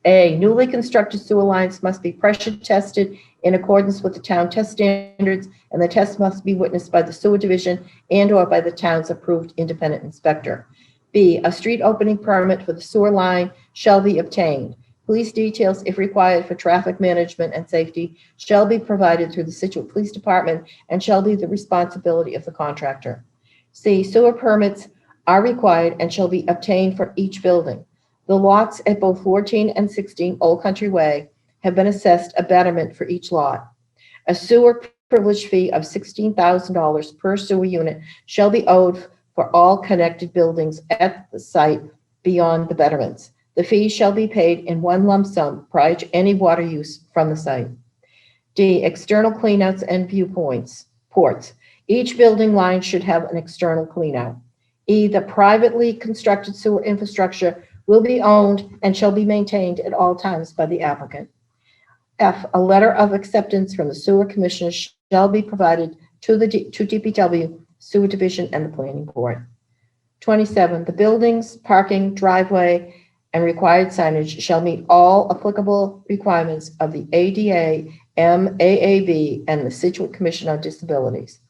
A, newly constructed sewer lines must be pressure tested in accordance with the town test standards, and the test must be witnessed by the sewer division and/or by the town's approved independent inspector. B, a street opening permit for the sewer line shall be obtained. Police details, if required for traffic management and safety, shall be provided through the Scituate Police Department and shall be the responsibility of the contractor. C, sewer permits are required and shall be obtained for each building. The lots at both 14 and 16 Old Country Way have been assessed a betterment for each lot. A sewer privilege fee of $16,000 per sewer unit shall be owed for all connected buildings at the site beyond the betterments. The fee shall be paid in one lump sum prior to any water use from the site. D, external cleanouts and ports. Each building line should have an external cleanout. E, the privately constructed sewer infrastructure will be owned and shall be maintained at all times by the applicant. F, a letter of acceptance from the sewer commissioner shall be provided to DPW, sewer division, and the planning board. 27, the buildings, parking, driveway, and required signage shall meet all applicable requirements of the ADA, MAAB, and the Scituate Commission on Disabilities.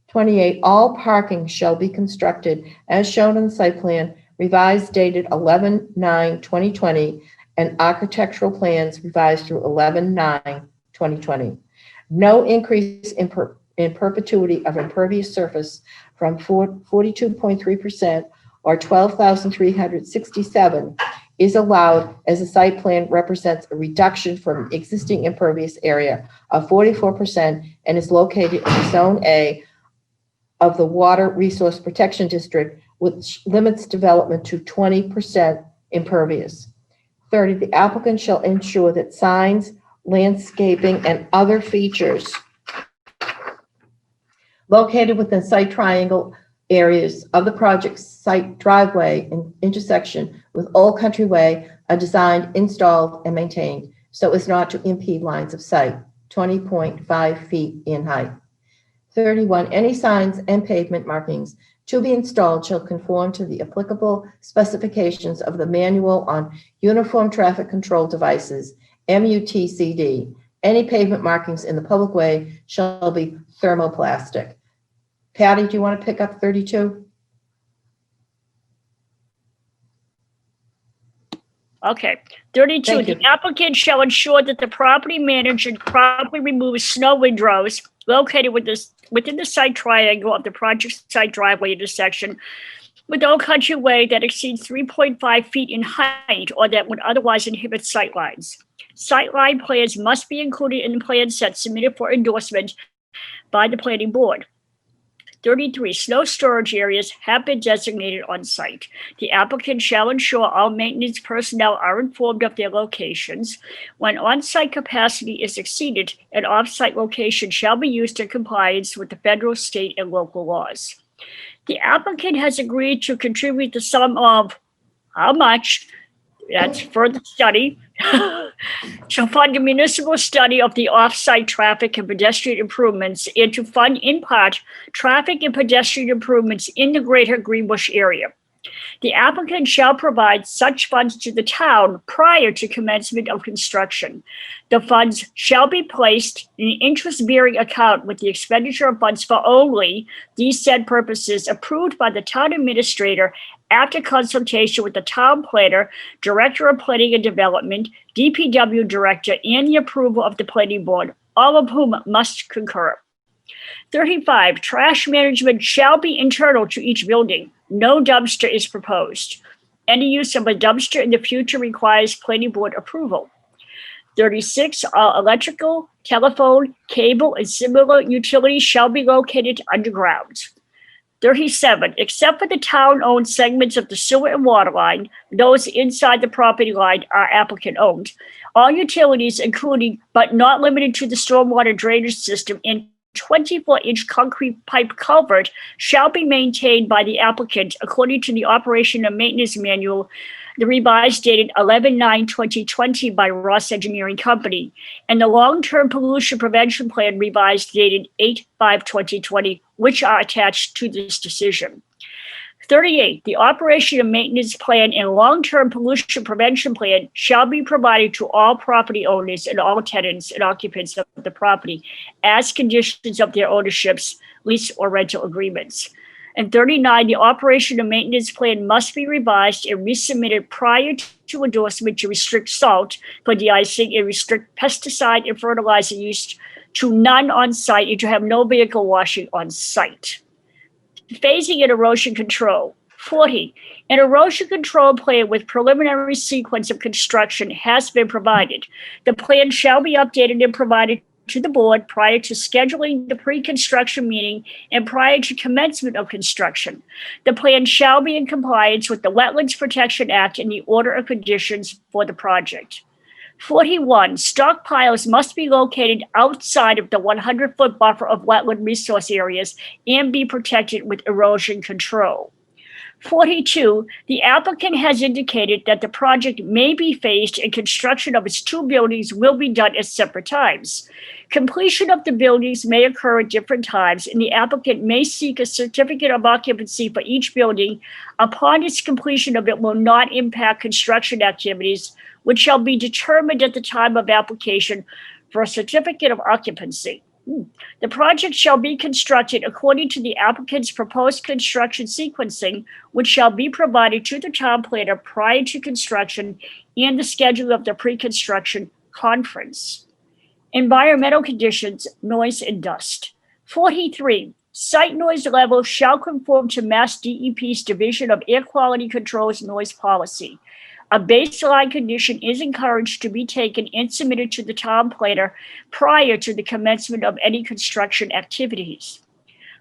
28, all parking shall be constructed as shown on the site plan, revised dated 11/9/2020, and architectural plans revised through 11/9/2020. No increase in perpetuity of impervious surface from 42.3% or 12,367 is allowed as the site plan represents a reduction from existing impervious area of 44% and is located in the Zone A of the Water Resource Protection District, which limits development to 20% impervious. 30, the applicant shall ensure that signs, landscaping, and other features located within site triangle areas of the project site driveway and intersection with Old Country Way are designed, installed, and maintained so as not to impede lines of sight, 20.5 feet in height. 31, any signs and pavement markings to be installed shall conform to the applicable specifications of the Manual on Uniform Traffic Control Devices, MUTCD. Any pavement markings in the public way shall be thermoplastic. Patty, do you want to pick up 32? Okay. 32, Thank you. the applicant shall ensure that the property manager properly removes snow windrows located within the site triangle of the project site driveway intersection with Old Country Way that exceeds 3.5 feet in height or that would otherwise inhibit sight lines. Sightline plans must be included in the plan set submitted for endorsement by the planning board. 33, snow storage areas have been designated on site. The applicant shall ensure all maintenance personnel are informed of their locations. When on-site capacity is exceeded, an off-site location shall be used in compliance with the federal, state, and local laws. The applicant has agreed to contribute the sum of how much? That's further study. To fund a municipal study of the off-site traffic and pedestrian improvements and to fund in part traffic and pedestrian improvements in the greater Greenbush area. The applicant shall provide such funds to the town prior to commencement of construction. The funds shall be placed in an interest-bearing account with the expenditure of funds for only these said purposes approved by the town administrator after consultation with the town planner, director of planning and development, DPW director, and the approval of the planning board, all of whom must concur. 35, trash management shall be internal to each building. No dumpster is proposed. Any use of a dumpster in the future requires planning board approval. 36, all electrical, telephone, cable, and similar utilities shall be located underground. 37, except for the town-owned segments of the sewer and water line, those inside the property line are applicant-owned. All utilities, including but not limited to the stormwater drainage system and 24-inch concrete pipe culvert, shall be maintained by the applicant according to the Operation and Maintenance Manual, the revised dated 11/9/2020 by Ross Engineering Company, and the Long-Term Pollution Prevention Plan revised dated 8/5/2020, which are attached to this decision. 38, the Operation and Maintenance Plan and Long-Term Pollution Prevention Plan shall be provided to all property owners and all tenants and occupants of the property as conditions of their ownerships, lease, or rental agreements. And 39, the Operation and Maintenance Plan must be revised and resubmitted prior to endorsement to restrict salt for de-icing and restrict pesticide and fertilizer use to none on site and to have no vehicle washing on site. Phasing and erosion control. 40, an erosion control plan with preliminary sequence of construction has been provided. The plan shall be updated and provided to the board prior to scheduling the pre-construction meeting and prior to commencement of construction. The plan shall be in compliance with the Wetlands Protection Act and the order of conditions for the project. 41, stockpiles must be located outside of the 100-foot buffer of wetland resource areas and be protected with erosion control. 42, the applicant has indicated that the project may be phased and construction of its 2 buildings will be done at separate times. Completion of the buildings may occur at different times, and the applicant may seek a certificate of occupancy for each building. Upon its completion of it will not impact construction activities, which shall be determined at the time of application for a certificate of occupancy. The project shall be constructed according to the applicant's proposed construction sequencing, which shall be provided to the town planner prior to construction and the schedule of the pre-construction conference. Environmental conditions, noise and dust. 43, site noise level shall conform to Mass DEP's Division of Air Quality Control's noise policy. A baseline condition is encouraged to be taken and submitted to the town planner prior to the commencement of any construction activities.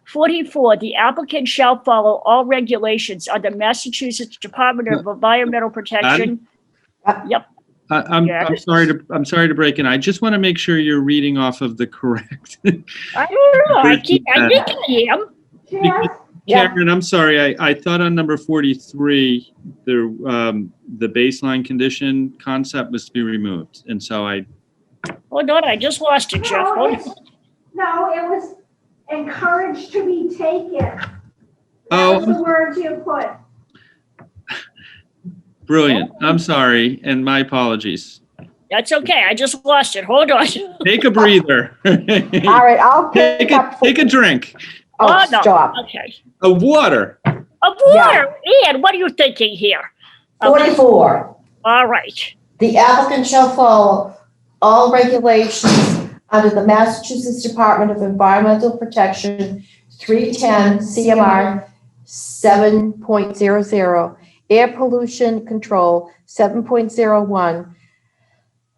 44, the applicant shall follow all regulations under Massachusetts Department of Environmental Protection. Yep. I'm sorry to break in. I just want to make sure you're reading off of the correct. I don't know. I think I am. Karen, I'm sorry. I thought on number 43, the baseline condition concept was to be removed, and so I. Hold on, I just lost it, Jeff. No, it was encouraged to be taken. That was the words you put. Brilliant. I'm sorry, and my apologies. That's okay. I just lost it. Hold on. Take a breather. All right, I'll pick up. Take a drink. Oh, no. stop. Okay. A water. A water. Ian, what are you thinking here? 44. All right. The applicant shall follow all regulations under the Massachusetts Department of Environmental Protection 310 CMR 7.00, air pollution control 7.01,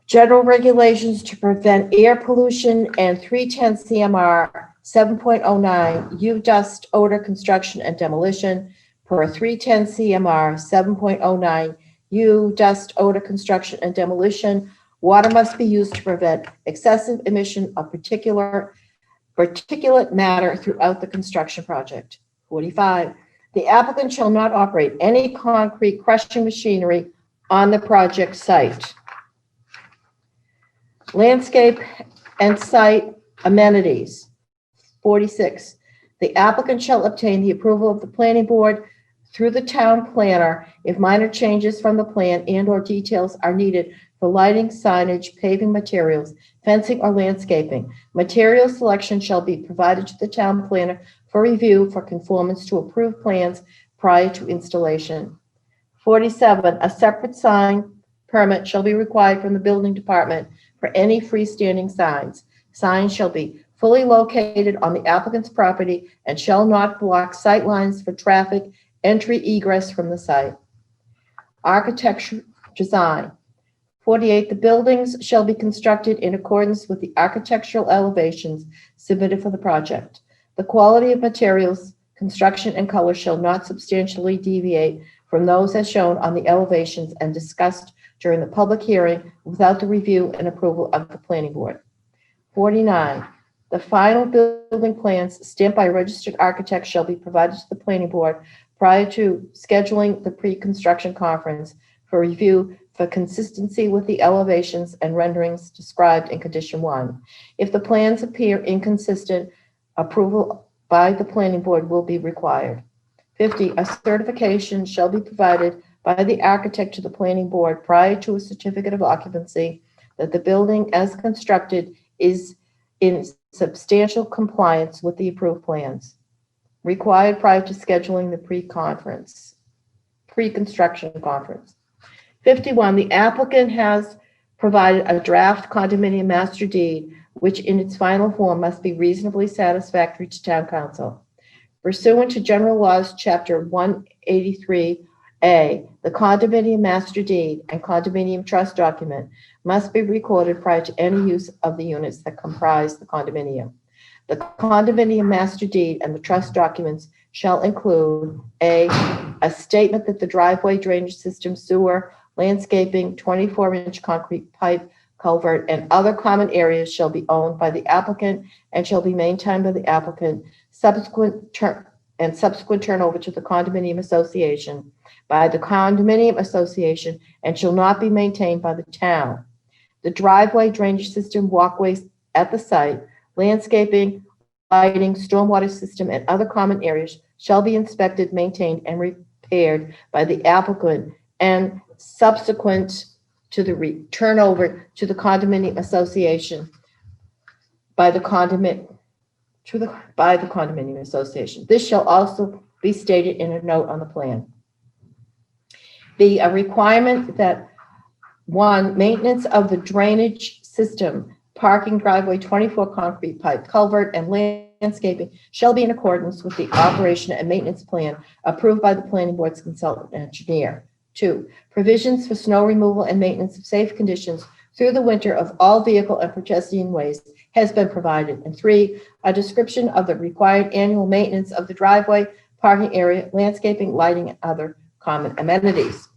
general regulations to prevent air pollution, and 310 CMR 7.09, U dust, odor, construction, and demolition per 310 CMR 7.09, U dust, odor, construction, and demolition. Water must be used to prevent excessive emission of particulate matter throughout the construction project. 45, the applicant shall not operate any concrete crushing machinery on the project site. Landscape and site amenities. 46, the applicant shall obtain the approval of the planning board through the town planner if minor changes from the plan and/or details are needed for lighting, signage, paving materials, fencing, or landscaping. Material selection shall be provided to the town planner for review for conformance to approved plans prior to installation. 47, a separate sign permit shall be required from the building department for any freestanding signs. Signs shall be fully located on the applicant's property and shall not block sight lines for traffic entry egress from the site. Architecture design. 48, the buildings shall be constructed in accordance with the architectural elevations submitted for the project. The quality of materials, construction, and color shall not substantially deviate from those as shown on the elevations and discussed during the public hearing without the review and approval of the planning board. 49, the final building plans stamped by a registered architect shall be provided to the planning board prior to scheduling the pre-construction conference for review for consistency with the elevations and renderings described in condition 1. If the plans appear inconsistent, approval by the planning board will be required. 50, a certification shall be provided by the architect to the planning board prior to a certificate of occupancy that the building as constructed is in substantial compliance with the approved plans. Required prior to scheduling the pre-construction conference. 51, the applicant has provided a draft condominium master deed, which in its final form must be reasonably satisfactory to town council. Pursuant to General Laws, Chapter 183A, the condominium master deed and condominium trust document must be recorded prior to any use of the units that comprise the condominium. The condominium master deed and the trust documents shall include a statement that the driveway, drainage system, sewer, landscaping, 24-inch concrete pipe, culvert, and other common areas shall be owned by the applicant and shall be maintained by the applicant, subsequent turnover to the condominium association by the condominium association and shall not be maintained by the town. The driveway, drainage system, walkways at the site, landscaping, lighting, stormwater system, and other common areas shall be inspected, maintained, and repaired by the applicant and subsequent to the turnover to the condominium association by the condominium association. This shall also be stated in a note on the plan. B, a requirement that 1, maintenance of the drainage system, parking, driveway, 24 concrete pipe, culvert, and landscaping shall be in accordance with the operation and maintenance plan approved by the planning board's consultant engineer. 2, provisions for snow removal and maintenance of safe conditions through the winter of all vehicle and pedestrian ways has been provided. And 3, a description of the required annual maintenance of the driveway, parking area, landscaping, lighting, and other common amenities.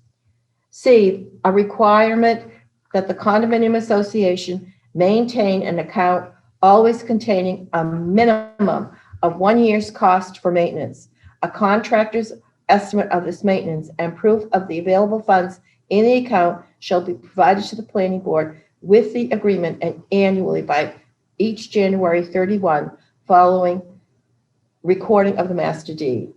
C, a requirement that the condominium association maintain an account always containing a minimum of 1 year's cost for maintenance, a contractor's estimate of this maintenance, and proof of the available funds in the account shall be provided to the planning board with the agreement and annually by each January 31 following recording of the master deed.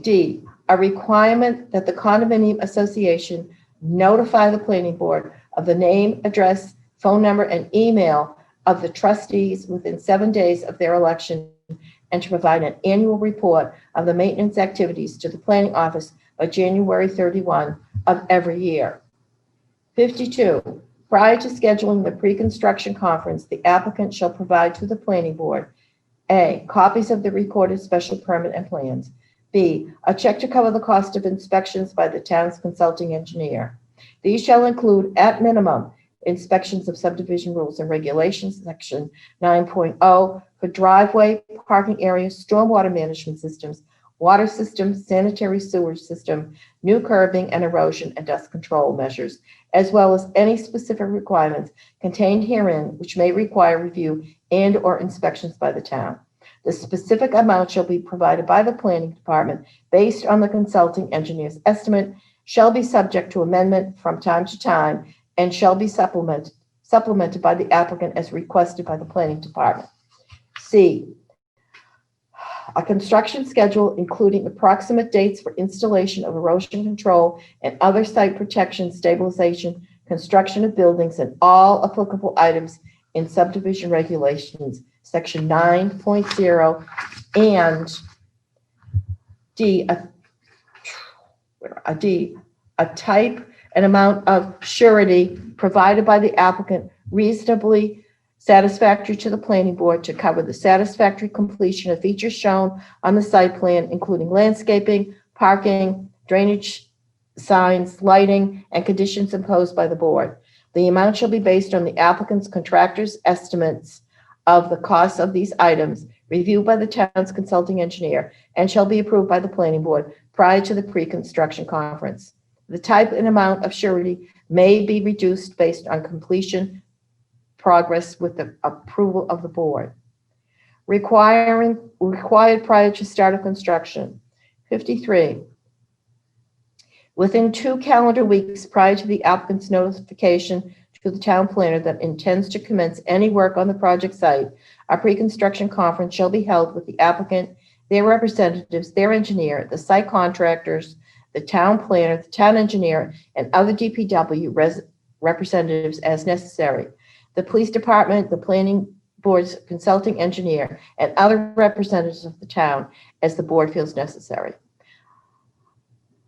D, a requirement that the condominium association notify the planning board of the name, address, phone number, and email of the trustees within 7 days of their election and to provide an annual report of the maintenance activities to the planning office by January 31 of every year. 52, prior to scheduling the pre-construction conference, the applicant shall provide to the planning board A, copies of the recorded special permit and plans, B, a check to cover the cost of inspections by the town's consulting engineer. These shall include, at minimum, inspections of subdivision rules and regulations, section 9.0, for driveway, parking areas, stormwater management systems, water systems, sanitary sewer system, new curbing and erosion and dust control measures, as well as any specific requirements contained herein which may require review and or inspections by the town. The specific amount shall be provided by the planning department based on the consulting engineer's estimate, shall be subject to amendment from time to time, and shall be supplemented by the applicant as requested by the planning department. C, a construction schedule including approximate dates for installation of erosion control and other site protection, stabilization, construction of buildings, and all applicable items in subdivision regulations, section 9.0, and D, a type and amount of surety provided by the applicant reasonably satisfactory to the planning board to cover the satisfactory completion of features shown on the site plan, including landscaping, parking, drainage, signs, lighting, and conditions imposed by the board. The amount shall be based on the applicant's contractor's estimates of the costs of these items, reviewed by the town's consulting engineer, and shall be approved by the planning board prior to the pre-construction conference. The type and amount of surety may be reduced based on completion progress with the approval of the board. Required prior to start of construction. 53. Within 2 calendar weeks prior to the applicant's notification to the town planner that intends to commence any work on the project site, a pre-construction conference shall be held with the applicant, their representatives, their engineer, the site contractors, the town planner, the town engineer, and other DPW representatives as necessary. The police department, the planning board's consulting engineer, and other representatives of the town as the board feels necessary.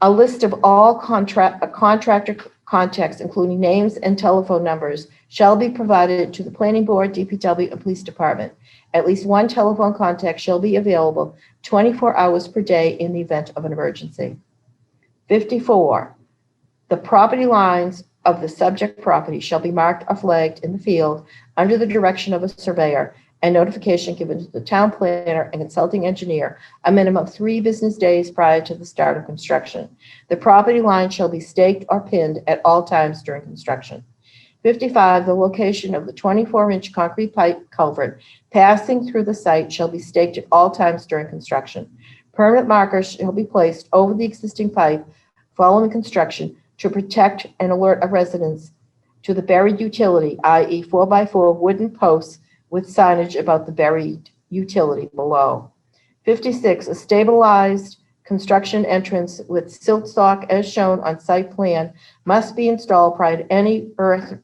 A list of all contractor contacts, including names and telephone numbers, shall be provided to the planning board, DPW, and police department. At least one telephone contact shall be available 24 hours per day in the event of an emergency. 54, the property lines of the subject property shall be marked or flagged in the field under the direction of a surveyor, and notification given to the town planner and consulting engineer a minimum of 3 business days prior to the start of construction. The property line shall be staked or pinned at all times during construction. 55, the location of the 24-inch concrete pipe culvert passing through the site shall be staked at all times during construction. Permanent markers shall be placed over the existing pipe following construction to protect and alert of residents to the buried utility, i.e. 4x4 wooden posts with signage about the buried utility below. 56, a stabilized construction entrance with silt stock as shown on site plan must be installed prior to any earth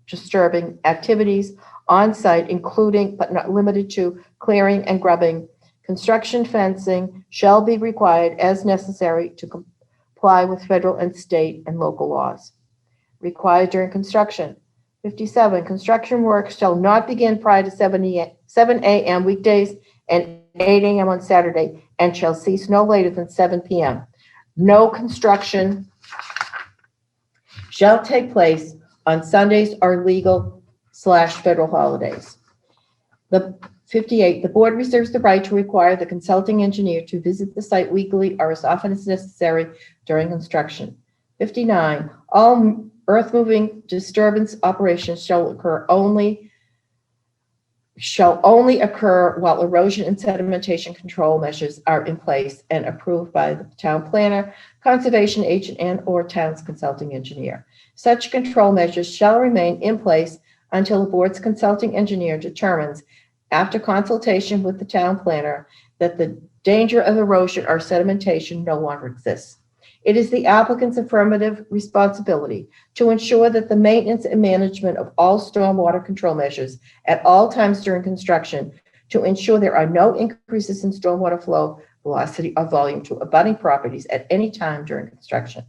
disturbing activities on site, including but not limited to clearing and grubbing. Construction fencing shall be required as necessary to comply with federal and state and local laws. Required during construction. 57, construction work shall not begin prior to 7 a.m. weekdays and 8 a.m. on Saturday, and shall cease no later than 7 p.m. No construction shall take place on Sundays or legal/federal holidays. 58, the board reserves the right to require the consulting engineer to visit the site weekly or as often as necessary during construction. 59, all earth-moving disturbance operations shall only occur while erosion and sedimentation control measures are in place and approved by the town planner, conservation agent, and/or town's consulting engineer. Such control measures shall remain in place until the board's consulting engineer determines, after consultation with the town planner, that the danger of erosion or sedimentation no longer exists. It is the applicant's affirmative responsibility to ensure that the maintenance and management of all stormwater control measures at all times during construction to ensure there are no increases in stormwater flow, velocity, or volume to abutting properties at any time during construction.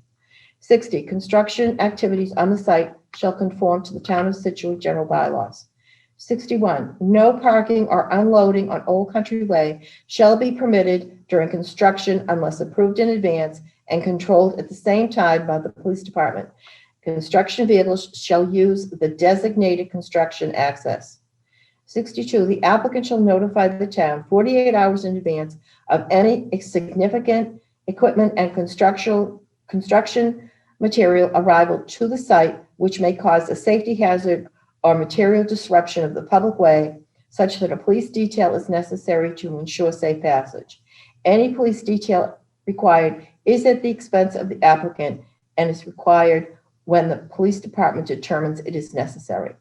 60, construction activities on the site shall conform to the town of Scituate general bylaws. 61, no parking or unloading on Old Country Way shall be permitted during construction unless approved in advance and controlled at the same time by the police department. Construction vehicles shall use the designated construction access. 62, the applicant shall notify the town 48 hours in advance of any significant equipment and construction material arrival to the site which may cause a safety hazard or material disruption of the public way, such that a police detail is necessary to ensure safe passage. Any police detail required is at the expense of the applicant and is required when the police department determines it is necessary.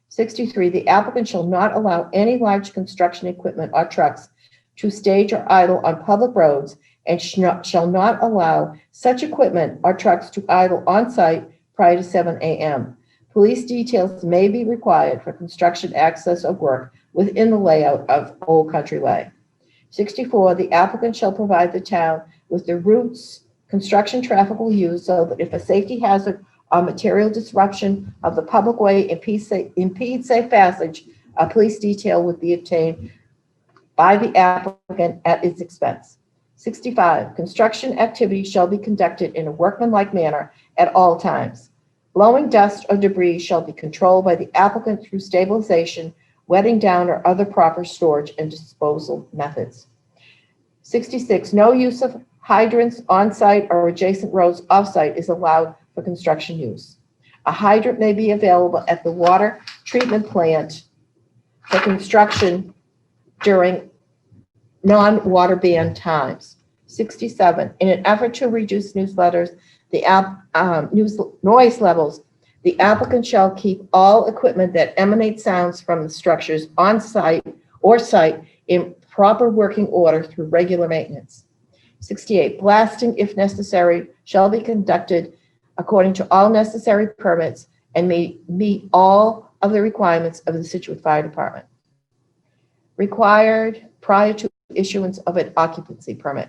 63, the applicant shall not allow any large construction equipment or trucks to stage or idle on public roads and shall not allow such equipment or trucks to idle on site prior to 7 a.m. Police details may be required for construction access or work within the layout of Old Country Way. 64, the applicant shall provide the town with the routes construction traffic will use so that if a safety hazard or material disruption of the public way impedes safe passage a police detail would be obtained by the applicant at its expense. 65, construction activity shall be conducted in a workmanlike manner at all times. Blowing dust or debris shall be controlled by the applicant through stabilization, wetting down, or other proper storage and disposal methods. 66, no use of hydrants on-site or adjacent roads off-site is allowed for construction use. A hydrant may be available at the water treatment plant for construction during non-water ban times. 67, in an effort to reduce newsletters, noise levels, the applicant shall keep all equipment that emanates sounds from the structures on site or site in proper working order through regular maintenance. 68, blasting, if necessary, shall be conducted according to all necessary permits and may meet all of the requirements of the Scituate Fire Department. Required prior to issuance of an occupancy permit.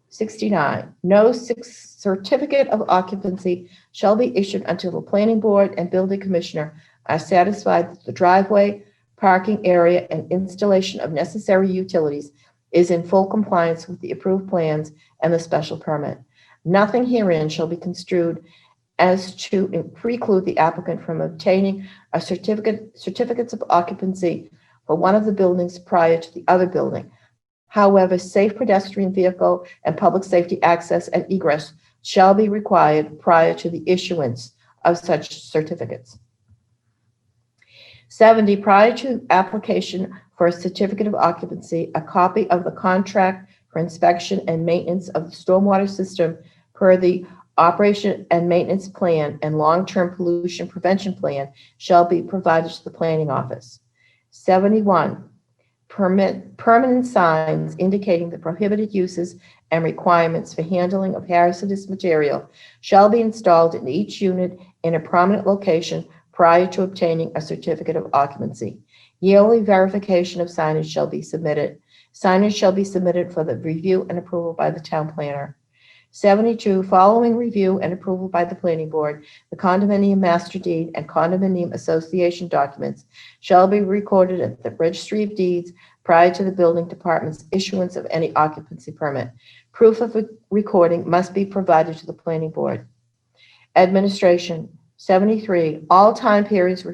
69, no certificate of occupancy shall be issued until the planning board and building commissioner are satisfied that the driveway, parking area, and installation of necessary utilities is in full compliance with the approved plans and the special permit. Nothing herein shall be construed as to preclude the applicant from obtaining a certificates of occupancy for one of the buildings prior to the other building. However, safe pedestrian vehicle and public safety access and egress shall be required prior to the issuance of such certificates. 70, prior to application for a certificate of occupancy, a copy of the contract for inspection and maintenance of the stormwater system per the operation and maintenance plan and long-term pollution prevention plan shall be provided to the planning office. 71, permanent signs indicating the prohibited uses and requirements for handling of hazardous material shall be installed in each unit in a prominent location prior to obtaining a certificate of occupancy. Yearly verification of signage shall be submitted. Signage shall be submitted for the review and approval by the town planner. 72, following review and approval by the planning board, the condominium master deed and condominium association documents shall be recorded at the registry of deeds prior to the building department's issuance of any occupancy permit. Proof of recording must be provided to the planning board. Administration. 73, all time periods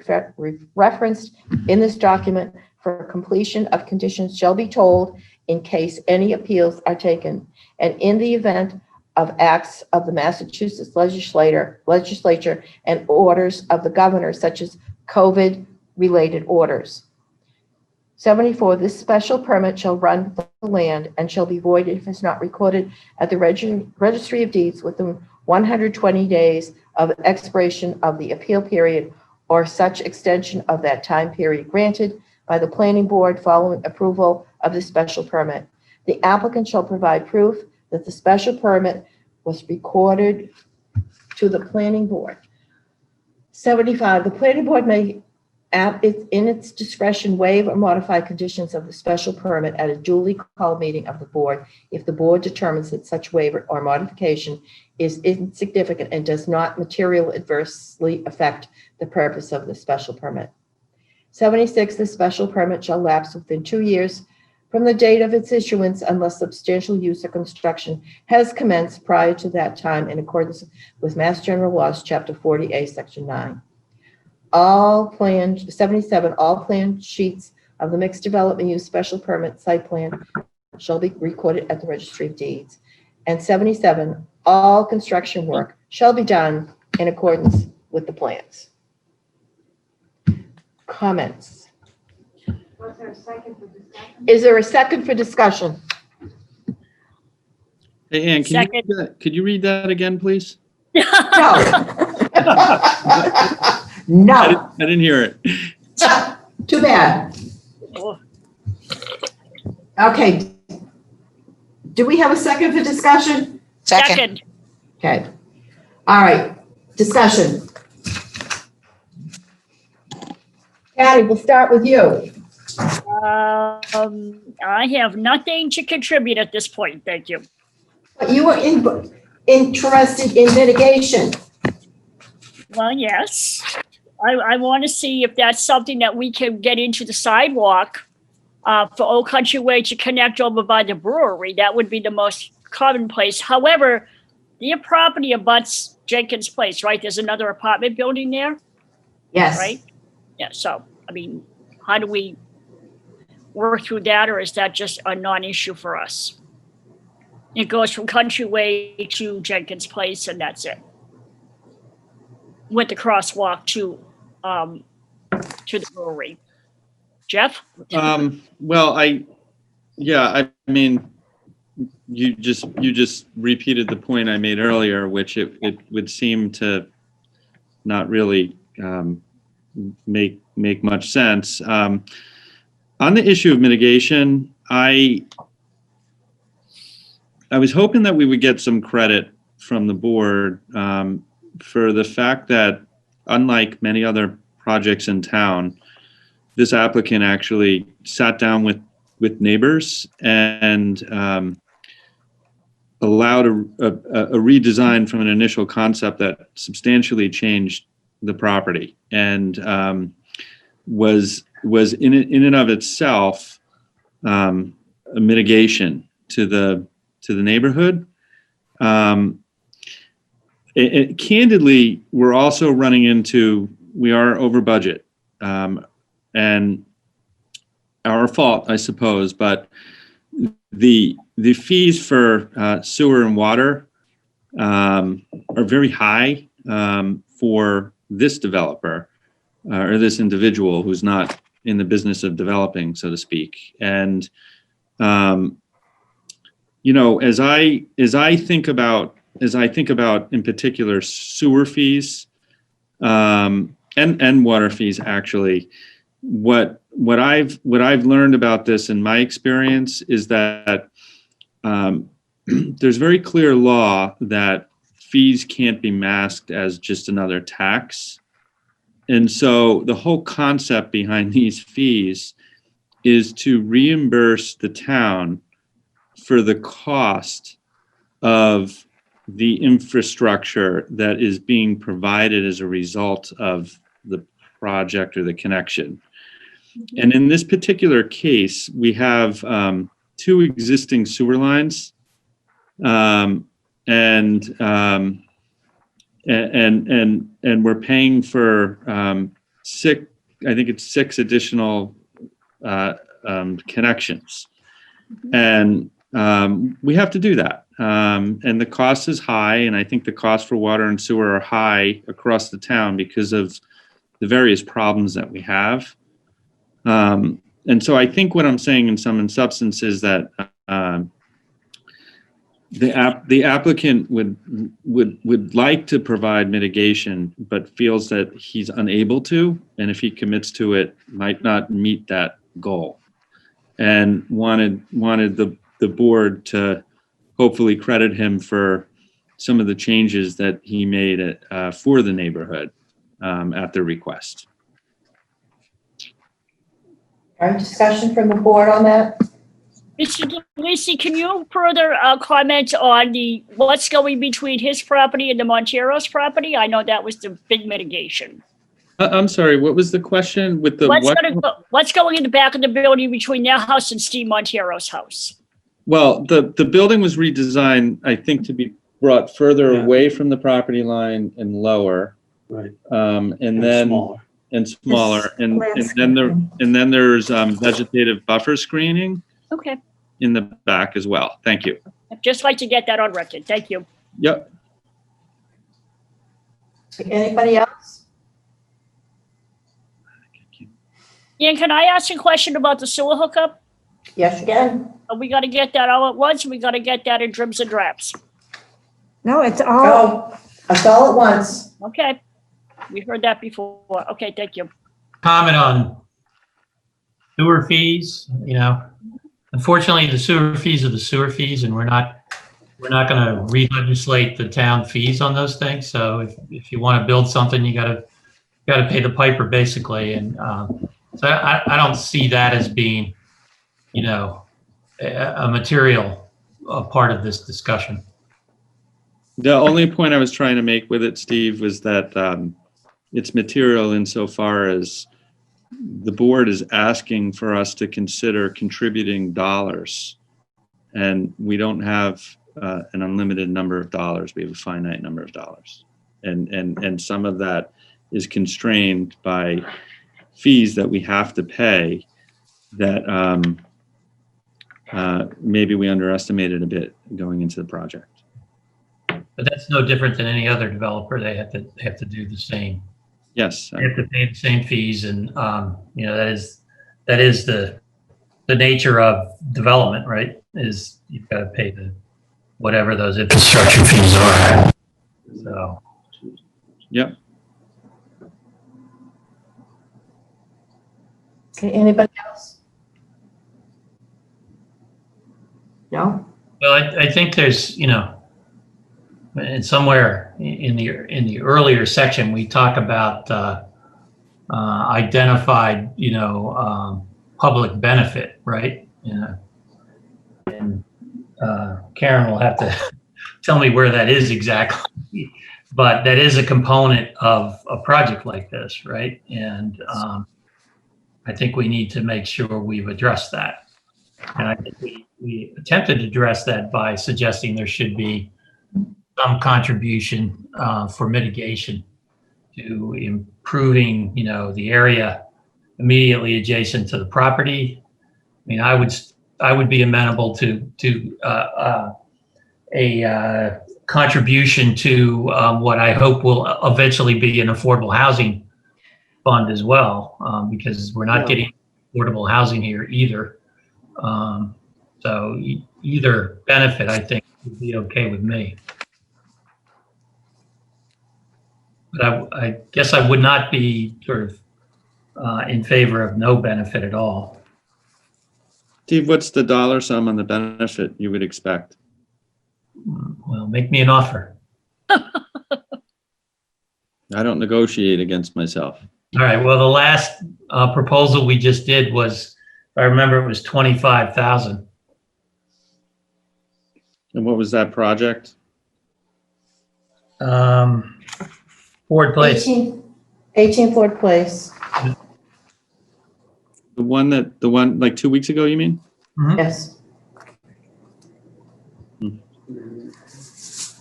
referenced in this document for completion of conditions shall be told in case any appeals are taken, and in the event of acts of the Massachusetts legislature and orders of the governor, such as COVID-related orders. 74, this special permit shall run for the land and shall be void if it's not recorded at the registry of deeds within 120 days of expiration of the appeal period or such extension of that time period granted by the planning board following approval of the special permit. The applicant shall provide proof that the special permit was recorded to the planning board. 75, the planning board may, in its discretion, waive or modify conditions of the special permit at a duly called meeting of the board if the board determines that such waiver or modification is insignificant and does not materially adversely affect the purpose of the special permit. 76, the special permit shall lapse within 2 years from the date of its issuance unless substantial use or construction has commenced prior to that time in accordance with Mass General Laws, Chapter 40A, Section 9. 77, all plan sheets of the mixed development use special permit site plan shall be recorded at the registry of deeds. And 77, all construction work shall be done in accordance with the plans. Comments? Was there a second for discussion? Is there a second for discussion? Hey, Ann, Second. could you read that again, please? No. I No. didn't hear it. Too bad. Okay. Do we have a second for discussion? Second. Okay. All right. Discussion. Patty, we'll start with you. I have nothing to contribute at this point. Thank you. But you were interested in litigation. Well, yes. I want to see if that's something that we can get into the sidewalk for Old Country Way to connect over by the brewery. That would be the most commonplace. However, your property abuts Jenkins Place, right? There's another apartment building there, Yes. right? Yeah, so, I mean, how do we work through that, or is that just a non-issue for us? It goes from Country Way to Jenkins Place, and that's it. With the crosswalk to the brewery. Jeff? Well, I mean, you just repeated the point I made earlier, which it would seem to not really make much sense. On the issue of mitigation, I was hoping that we would get some credit from the board for the fact that, unlike many other projects in town, this applicant actually sat down with neighbors and allowed a redesign from an initial concept that substantially changed the property and was in and of itself a mitigation to the neighborhood. Candidly, we're also running into, we are over budget, and our fault, I suppose, but the fees for sewer and water are very high for this developer or this individual who's not in the business of developing, so to speak. And you know, as I think about in particular sewer fees and water fees, actually, what I've learned about this in my experience is that there's very clear law that fees can't be masked as just another tax. And so the whole concept behind these fees is to reimburse the town for the cost of the infrastructure that is being provided as a result of the project or the connection. And in this particular case, we have two existing sewer lines, and we're paying for six additional connections, and we have to do that. And the cost is high, and I think the cost for water and sewer are high across the town because of the various problems that we have. And so I think what I'm saying in sum and substance is that the applicant would like to provide mitigation, but feels that he's unable to, and if he commits to it, might not meet that goal, and wanted the board to hopefully credit him for some of the changes that he made for the neighborhood at their request. All right, discussion from the board on that? Mr. DeLisi, can you further comment on what's going between his property and the Montero's property? I know that was the big mitigation. I'm sorry, what was the question with the what's going in the back of the building between their house and Steve Montero's house? Well, the building was redesigned, I think, to be brought further away from the property line and lower. Right. And then smaller. And smaller, and then there's vegetative buffer screening. Okay. In the back as well. Thank you. I'd just like to get that on record. Thank you. Yep. Anybody else? Ian, can I ask a question about the sewer hookup? Yes, you can. We got to get that all at once. We got to get that in dribs and drabs. No, it's all, Oh, it's all at once. Okay. We heard that before. Okay, thank you. Comment on sewer fees. You know, unfortunately, the sewer fees are the sewer fees, and we're not going to re-legislate the town fees on those things. So if you want to build something, you got to pay the piper, basically. And so I don't see that as being, you know, a material part of this discussion. The only point I was trying to make with it, Steve, was that it's material insofar as the board is asking for us to consider contributing dollars. And we don't have an unlimited number of dollars. We have a finite number of dollars. And some of that is constrained by fees that we have to pay that maybe we underestimated a bit going into the project. But that's no different than any other developer. They have to do the same. Yes. They have to pay the same fees, and you know, that is the nature of development, right? Is you've got to pay whatever those infrastructure fees are. So. Yep. Okay, anybody else? No? Well, I think there's, you know, and somewhere in the earlier section, we talk about identified, you know, public benefit, right? And Karen will have to tell me where that is exactly, but that is a component of a project like this, right? And I think we need to make sure we've addressed that. And I think we attempted to address that by suggesting there should be some contribution for mitigation to improving, you know, the area immediately adjacent to the property. I mean, I would be amenable to a contribution to what I hope will eventually be an affordable housing fund as well, because we're not getting affordable housing here either. So either benefit, I think, would be okay with me. But I guess I would not be sort of in favor of no benefit at all. Steve, what's the dollar sum on the benefit you would expect? Well, make me an offer. I don't negotiate against myself. All right. Well, the last proposal we just did was, if I remember, it was 25,000. And what was that project? Ford Place. 18 Ford Place. The one like 2 weeks ago, you mean? Mm-hmm. Yes.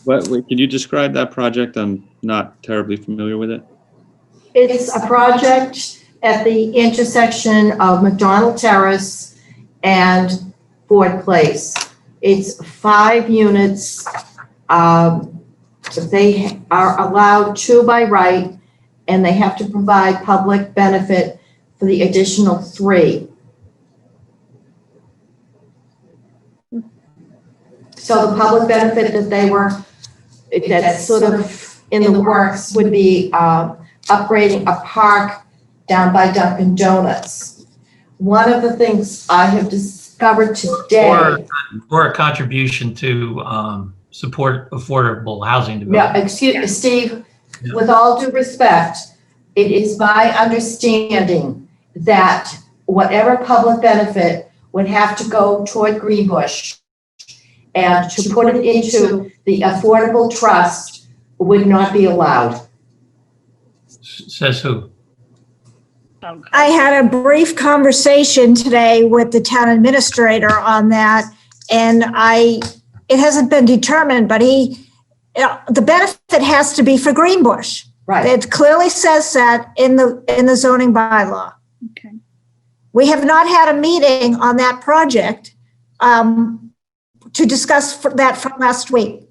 Wait, can you describe that project? I'm not terribly familiar with it. It's a project at the intersection of McDonald Terrace and Ford Place. It's 5 units. So they are allowed 2 by right, and they have to provide public benefit for the additional 3. So the public benefit that's sort of in the works would be upgrading a park down by Dunkin' Donuts. One of the things I have discovered today. Or a contribution to support affordable housing development. Yeah, excuse me, Steve, with all due respect, it is my understanding that whatever public benefit would have to go toward Greenbush and to put it into the affordable trust would not be allowed. Says who? I had a brief conversation today with the town administrator on that, and it hasn't been determined, but the benefit has to be for Greenbush. Right. It clearly says that in the zoning bylaw. Okay. We have not had a meeting on that project to discuss that from last week.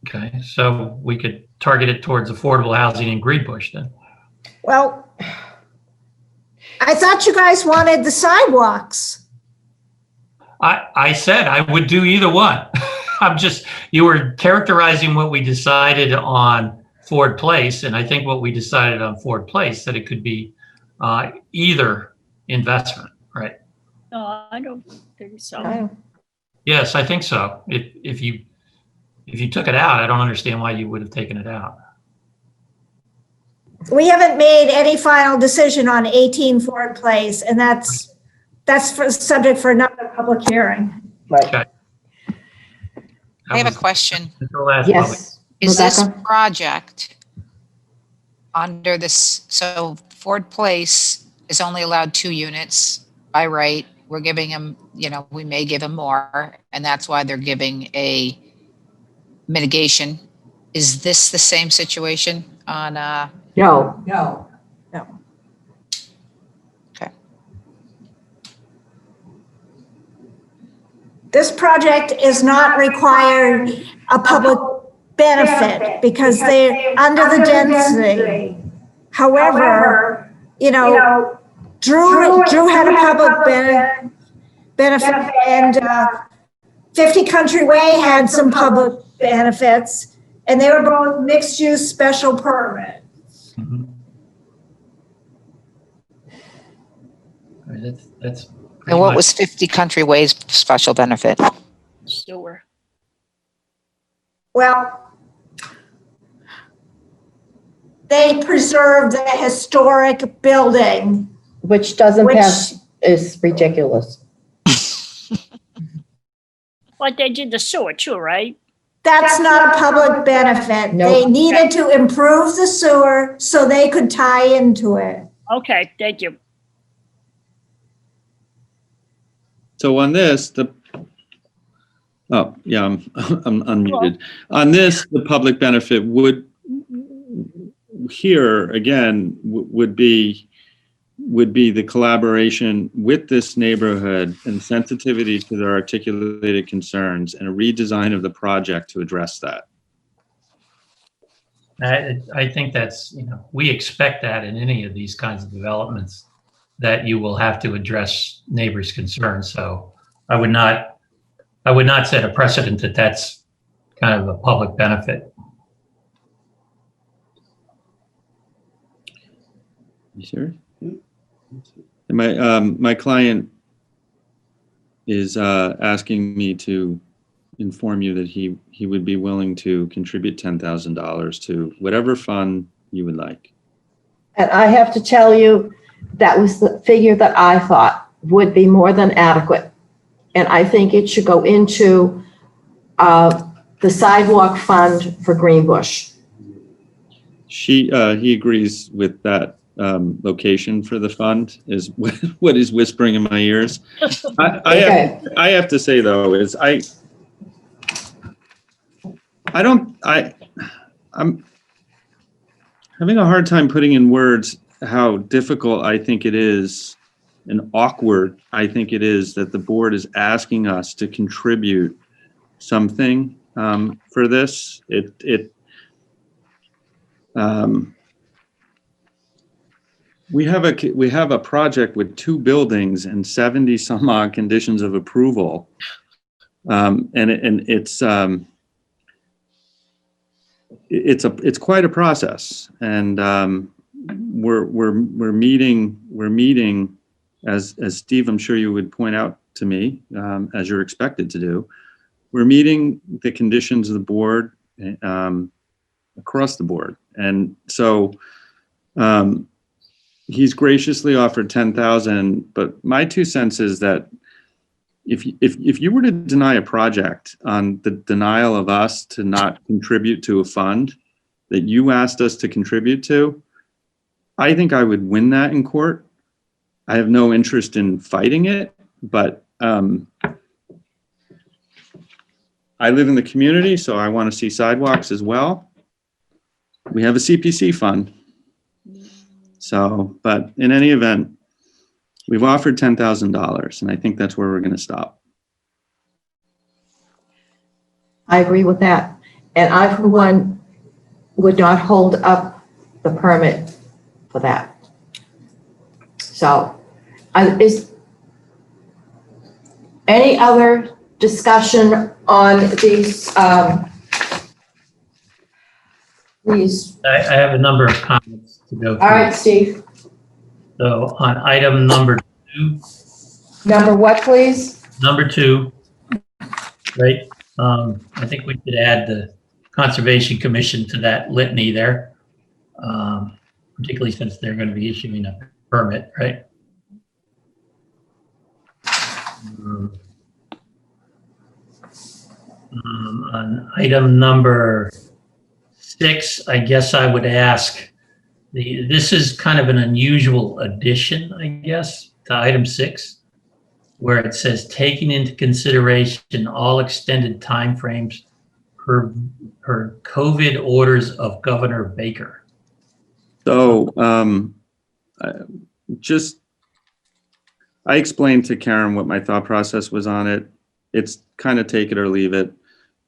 Okay, so we could target it towards affordable housing in Greenbush then. Well, I thought you guys wanted the sidewalks. I said I would do either one. You were characterizing what we decided on Ford Place, and I think what we decided on Ford Place, that it could be either investment, right? No, I don't think so. Yes, I think so. If you took it out, I don't understand why you would have taken it out. We haven't made any final decision on 18 Ford Place, and that's subject for another public hearing. Right. Okay. I have a question. The last Yes. Is this Rebecca? project under this, so Ford Place is only allowed 2 units by right. We're giving them, we may give them more, and that's why they're giving a mitigation. Is this the same situation on, No, This project is not required a public benefit because they're under the density. However, Drew had a public benefit, and 50 Country Way had some public benefits, and they were both mixed-use special permit. That's and what was 50 Country Way's special benefit? Sewer. Well, they preserved the historic building. which doesn't pass is ridiculous. But they did the sewer too, right? That's not a public benefit. Nope. They needed to improve the sewer so they could tie into it. Okay, thank you. So on this, I'm unmuted. On this, the public benefit would, here again, would be the collaboration with this neighborhood and sensitivity to their articulated concerns and a redesign of the project to address that. I think that's, we expect that in any of these kinds of developments, that you will have to address neighbors' concerns. So I would not set a precedent that that's kind of a public benefit. You sure? My client is asking me to inform you that he would be willing to contribute $10,000 to whatever fund you would like. And I have to tell you, that was the figure that I thought would be more than adequate. And I think it should go into the sidewalk fund for Greenbush. He agrees with that location for the fund, is what is whispering in my ears. I have to say though, is I'm having a hard time putting in words how difficult I think it is and awkward I think it is that the board is asking us to contribute something for this. We have a project with 2 buildings and 70 some odd conditions of approval, it's quite a process, and we're meeting as Steve, I'm sure you would point out to me, as you're expected to do. We're meeting the conditions of the board across the board, and so. He's graciously offered 10,000, but my 2 cents is that if you were to deny a project on the denial of us to not contribute to a fund that you asked us to contribute to, I think I would win that in court. I have no interest in fighting it, but I live in the community, so I want to see sidewalks as well. We have a CPC fund. So, but in any event, we've offered $10,000, and I think that's where we're going to stop. I agree with that. And I, for one, would not hold up the permit for that. So, is any other discussion on these? I have a number of comments to go through. All right, Steve. So on item number 2. Number what, please? Number 2, right? I think we could add the Conservation Commission to that litany there, particularly since they're going to be issuing a permit, right? On item number 6, I guess I would ask This is kind of an unusual addition, I guess, to item 6, where it says taking into consideration all extended timeframes per COVID orders of Governor Baker. So I explained to Karen what my thought process was on it. It's kind of take it or leave it.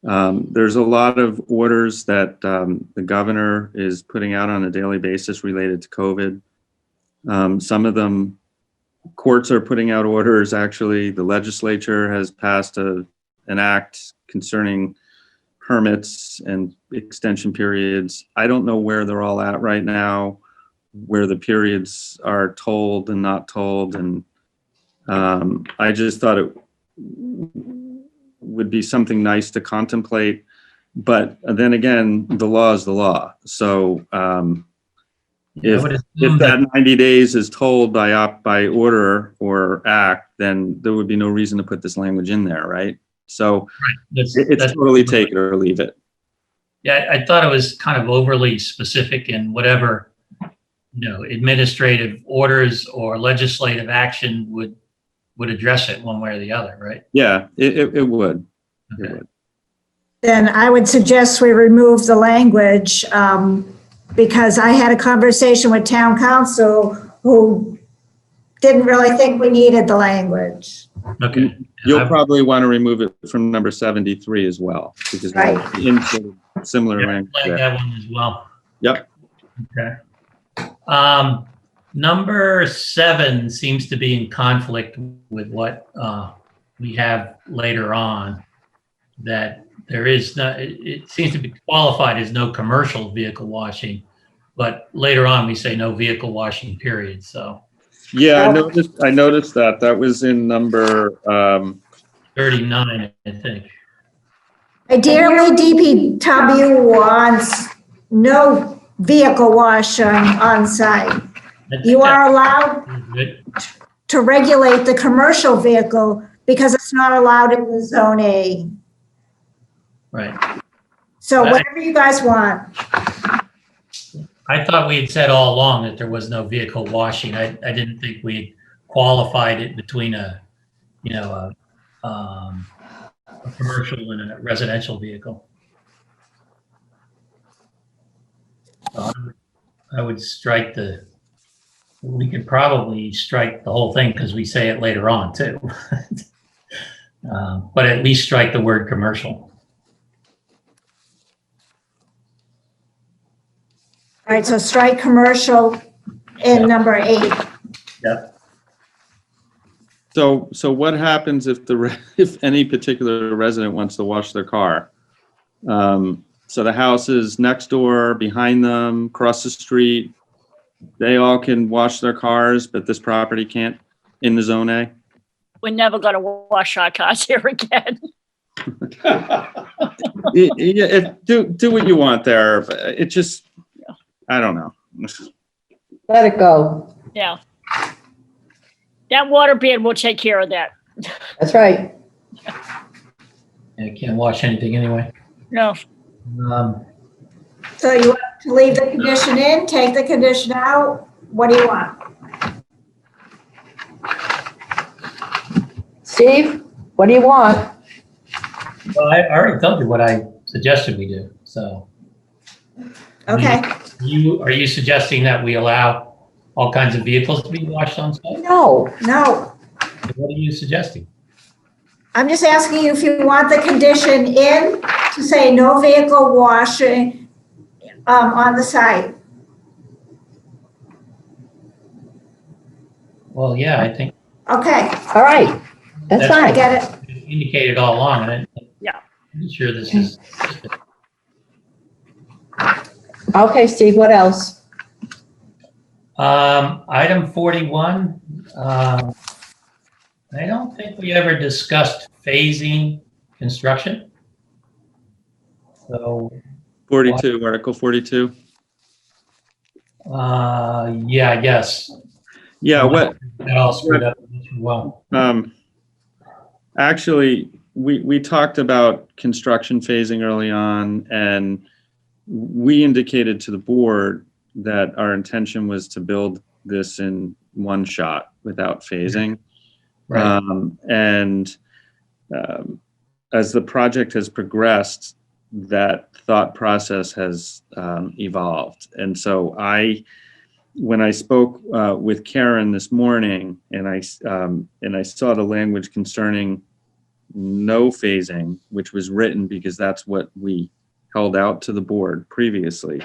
There's a lot of orders that the governor is putting out on a daily basis related to COVID. Some of them, courts are putting out orders. Actually, the legislature has passed an act concerning permits and extension periods. I don't know where they're all at right now, where the periods are told and not told. And I just thought it would be something nice to contemplate. But then again, the law is the law. So if that 90 days is told by order or act, then there would be no reason to put this language in there, right? So it's totally take it or leave it. Yeah, I thought it was kind of overly specific in whatever, administrative orders or legislative action would address it one way or the other, right? Yeah, it would. Okay. It would. Then I would suggest we remove the language because I had a conversation with town council who didn't really think we needed the language. Okay. You'll probably want to remove it from number 73 as well, because Right. similar Yeah, language like there. that one as well. Yep. Okay. Number 7 seems to be in conflict with what we have later on, that there is no, it seems to be qualified as no commercial vehicle washing, but later on we say no vehicle washing period, so. Yeah, I noticed that. That was in number 39, I think. Ideally, DPW wants no vehicle washing on site. I think You are allowed that's good. to regulate the commercial vehicle because it's not allowed in the zone A. Right. So whatever you guys want. I thought we had said all along that there was no vehicle washing. I didn't think we had qualified it between a commercial and a residential vehicle. So I would strike we could probably strike the whole thing because we say it later on too. But at least strike the word commercial. All right, so strike commercial in number 8. Yep. So what happens if any particular resident wants to wash their car? So the houses next door, behind them, across the street, they all can wash their cars, but this property can't in the zone A? We're never gonna wash our cars here again. Do what you want there. It just, I don't know. Let it go. Yeah. That water ban will take care of that. That's right. And you can't wash anything anyway. No, So you want to leave the condition in, take the condition out? What do you want? Steve, what do you want? Well, I already told you what I suggested we do, so. Okay. Are you suggesting that we allow all kinds of vehicles to be washed on site? No, What are you suggesting? I'm just asking you if you want the condition in to say no vehicle washing on the site. Well, yeah, I think Okay, all right. That's That's I fine. get it. it's indicated all along, and Yeah. I'm sure this is. Okay, Steve, what else? Item 41, I don't think we ever discussed phasing construction. So, 42, Article 42. yeah, I guess. Yeah, what, That all screwed up well. actually, we talked about construction phasing early on, and we indicated to the board that our intention was to build this in one shot without phasing. Right. As the project has progressed, that thought process has evolved. And so when I spoke with Karen this morning, and I saw the language concerning no phasing, which was written because that's what we held out to the board previously.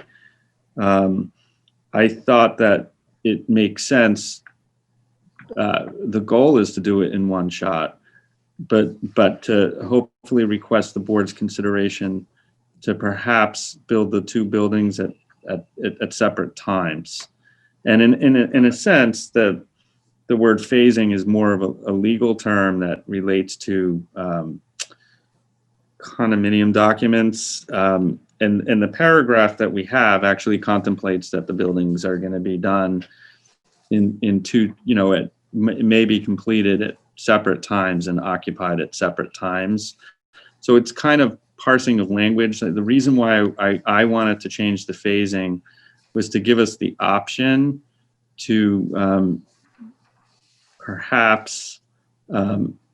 I thought that it makes sense. The goal is to do it in one shot, but to hopefully request the board's consideration to perhaps build the two buildings at separate times. And in a sense, the word phasing is more of a legal term that relates to condominium documents. And the paragraph that we have actually contemplates that the buildings are going to be done in two, it may be completed at separate times and occupied at separate times. So it's kind of parsing of language. The reason why I wanted to change the phasing was to give us the option to perhaps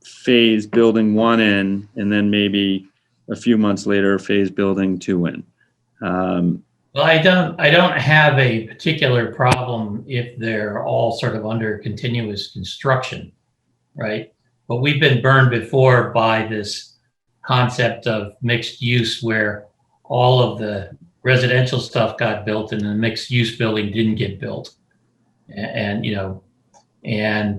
phase building 1 in, and then maybe a few months later phase building 2 in. Well, I don't have a particular problem if they're all sort of under continuous construction, right? But we've been burned before by this concept of mixed use where all of the residential stuff got built and the mixed use building didn't get built. And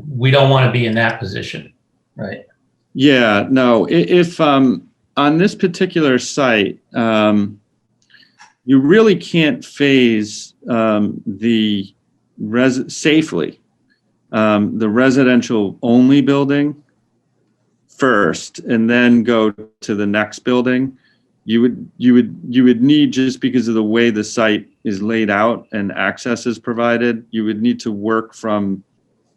we don't want to be in that position, right? Yeah, no, if on this particular site, you really can't phase safely the residential only building first and then go to the next building. You would need, just because of the way the site is laid out and access is provided, you would need to work from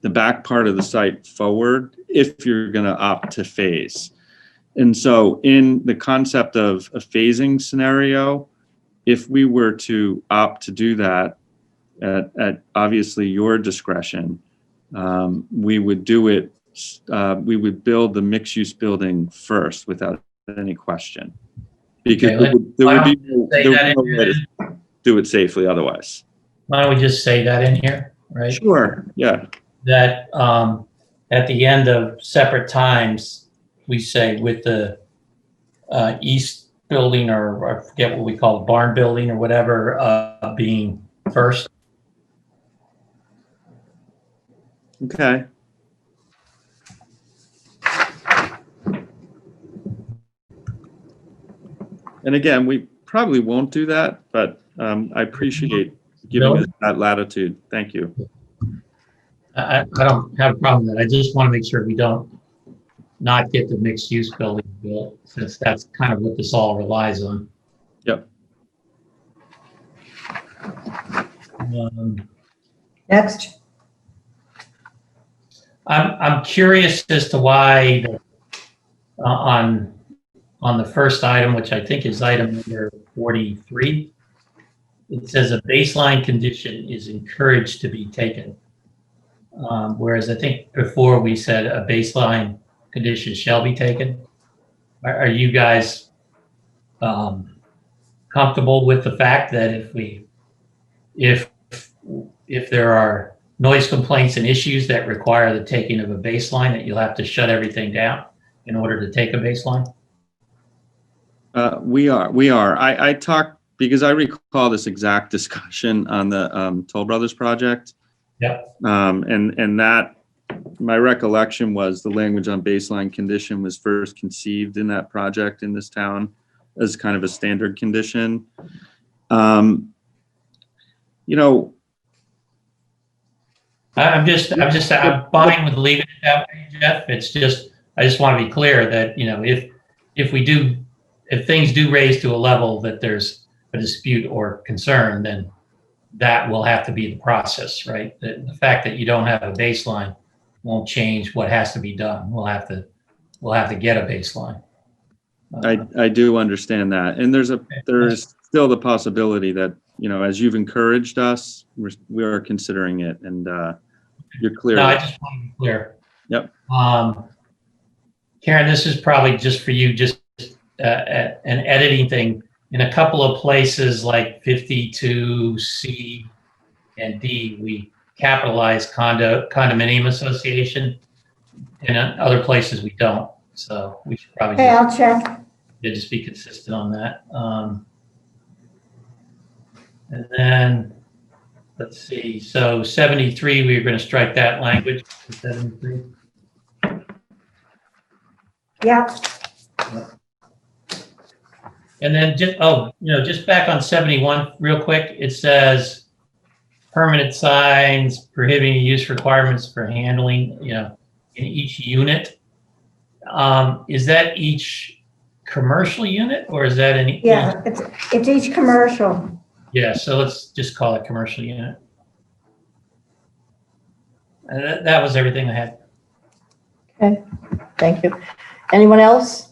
the back part of the site forward if you're going to opt to phase. And so in the concept of a phasing scenario, if we were to opt to do that at obviously your discretion, we would do it, we would build the mixed use building first without any question. Because there would be no way to do it safely otherwise. Why don't we just say that in here, right? Sure, yeah. That at the end of separate times, we say with the east building, or I forget what we call it, barn building or whatever, being first. Okay. And again, we probably won't do that, but I appreciate giving us that latitude. Thank you. I don't have a problem with that. I just want to make sure we don't not get the mixed use building built, since that's kind of what this all relies on. Yep. Next. I'm curious as to why on the first item, which I think is item number 43, it says a baseline condition is encouraged to be taken. Whereas I think before we said a baseline condition shall be taken. Are you guys comfortable with the fact that if there are noise complaints and issues that require the taking of a baseline, that you'll have to shut everything down in order to take a baseline? We are. I talked, because I recall this exact discussion on the Toll Brothers project. Yep. And that, my recollection was the language on baseline condition was first conceived in that project in this town as kind of a standard condition. I'm fine with leaving it that way, Jeff. It's just, I just want to be clear that, if things do raise to a level that there's a dispute or concern, then that will have to be the process, right? The fact that you don't have a baseline won't change what has to be done. We'll have to get a baseline. I do understand that. And there's still the possibility that, as you've encouraged us, we are considering it, and you're clear. No, I just want to be clear. Yep. Karen, this is probably just for you, just an editing thing. In a couple of places like 52C and D, we capitalize condominium association. In other places, we don't. So we should probably Okay, I'll check. just be consistent on that. And then, let's see, so 73, we were going to strike that language. 73. Yep. And then just back on 71 real quick, it says permanent signs prohibiting use requirements for handling, in each unit. Is that each commercial unit or is that in? Yeah, it's each commercial. Yeah, so let's just call it commercial unit. And that was everything I had. Okay, thank you. Anyone else?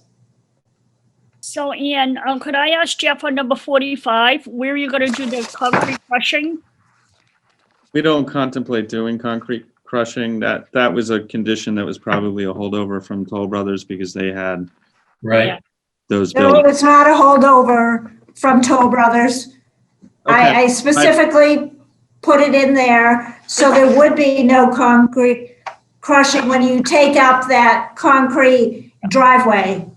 So Ian, could I ask Jeff on number 45, where are you going to do the concrete crushing? We don't contemplate doing concrete crushing. That was a condition that was probably a holdover from Toll Brothers because they had Right. those No, buildings. it's not a holdover from Toll Brothers. Okay. I specifically put it in there so there would be no concrete crushing when you take up that concrete driveway.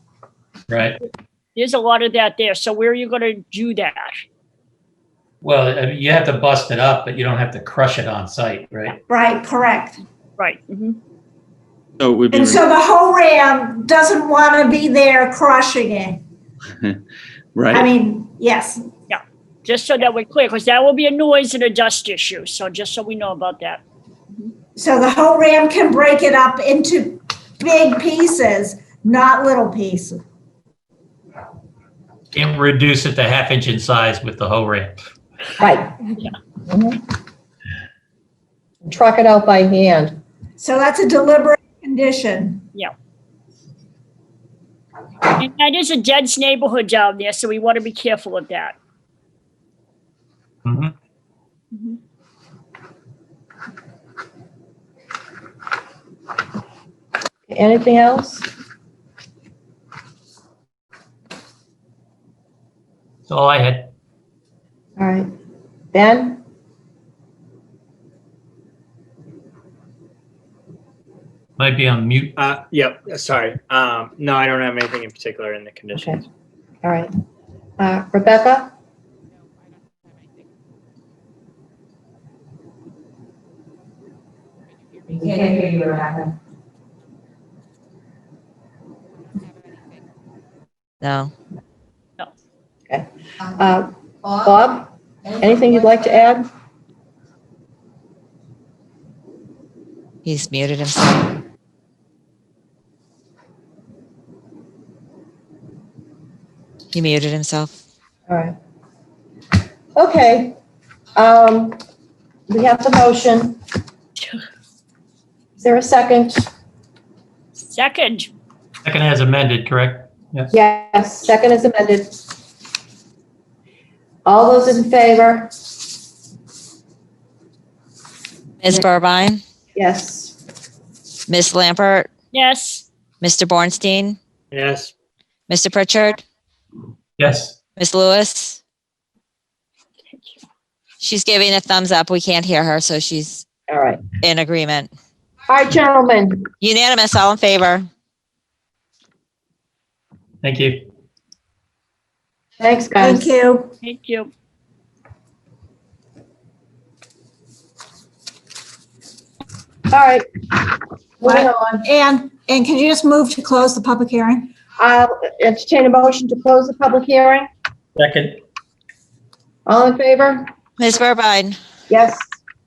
Right. There's a lot of that there. So where are you going to do that? Well, I mean, you have to bust it up, but you don't have to crush it on site, right? Right, correct. Right. Mhm. So it would be And so the whole ram doesn't want to be there crushing it. right. I mean, yes. Just so that we're clear, because that will be a noise and a dust issue. So just so we know about that. So the whole ram can break it up into big pieces, not little pieces. Can't reduce it to ½ inch in size with the hoe ram. Right. Yeah. Mhm. Truck it out by hand. So that's a deliberate condition. And that is a dense neighborhood down there, so we want to be careful of that. Mm-hmm. Anything else? That's all I had. All right. Ben? Might be on mute. Yep, sorry. No, I don't have anything in particular in the conditions. Okay. All right. Rebecca? We can't hear you, Rebecca. No. Okay. Bob, anything you'd like to add? He's muted himself. He muted himself. All right. Okay. We have the motion. Is there a second? Second, Second as amended, correct? Yes. Yes, second is amended. All those in favor? Ms. Burbine, Yes. Ms. Lampert, yes. Mr. Bornstein, Yes. Mr. Pritchard, Yes. Ms. Lewis. She's giving a thumbs up. We can't hear her, so she's All right. in agreement. All right, gentlemen. Unanimous, all in favor. Thank you. Thanks, guys. Thank you. Thank you. All right. Moving on. And can you just move to close the public hearing? I'll entertain a motion to close the public hearing. Second. All in favor? Ms. Burbine, Yes.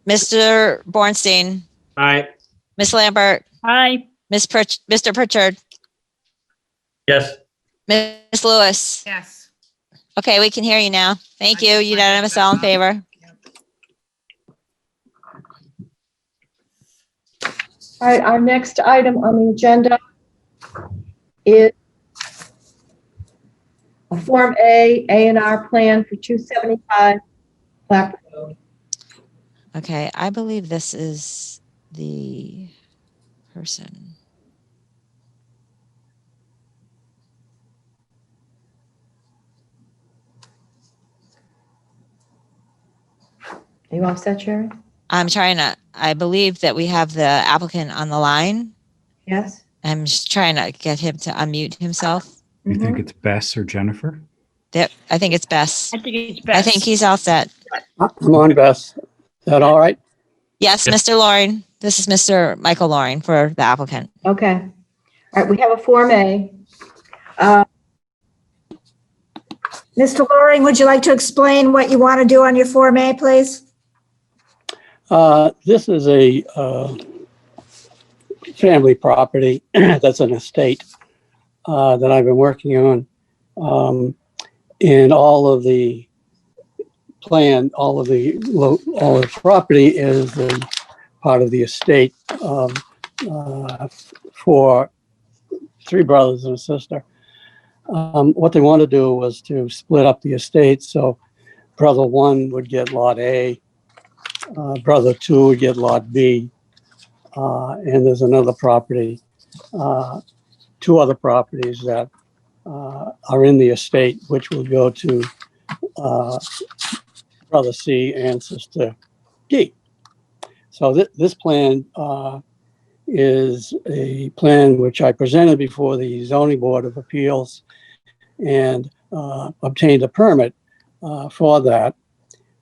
Mr. Bornstein, All right. Ms. Lambert, Aye. Mr. Pritchard, Yes. Ms. Lewis. Yes. Okay, we can hear you now. Thank you. I just Unanimous, wanted to- all in favor. All right, our next item on the agenda is a Form A&R plan for 275 Clap Road. Okay, I believe this is the person. Are you all set, Sherry? I believe that we have the applicant on the line. Yes? I'm just trying to get him to unmute himself. You think Mhm. it's Bess or Jennifer? I think it's Bess. I think it's I best. think he's all set. Come on, Bess. Is that all right? Yes, Mr. Loring. This is Mr. Michael Loring for the applicant. Okay. All right, we have a Form A. Mr. Loring, would you like to explain what you want to do on your Form A, please? This is a family property that's an estate that I've been working on. And all of the property is the part of the estate for three brothers and a sister. What they want to do was to split up the estate. So brother one would get lot A, brother two would get lot B, and there's another property, two other properties that are in the estate, which will go to brother C and sister D. So this plan is a plan which I presented before the Zoning Board of Appeals and obtained a permit for that.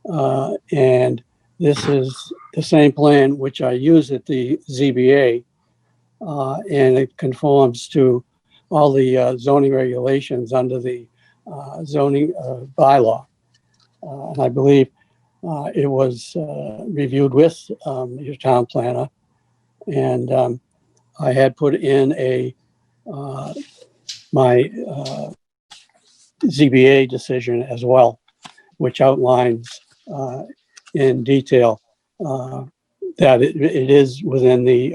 And this is the same plan which I use at the ZBA, and it conforms to all the zoning regulations under the zoning bylaw. And I believe it was reviewed with your town planner, and I had put in my ZBA decision as well, which outlines in detail that it is within the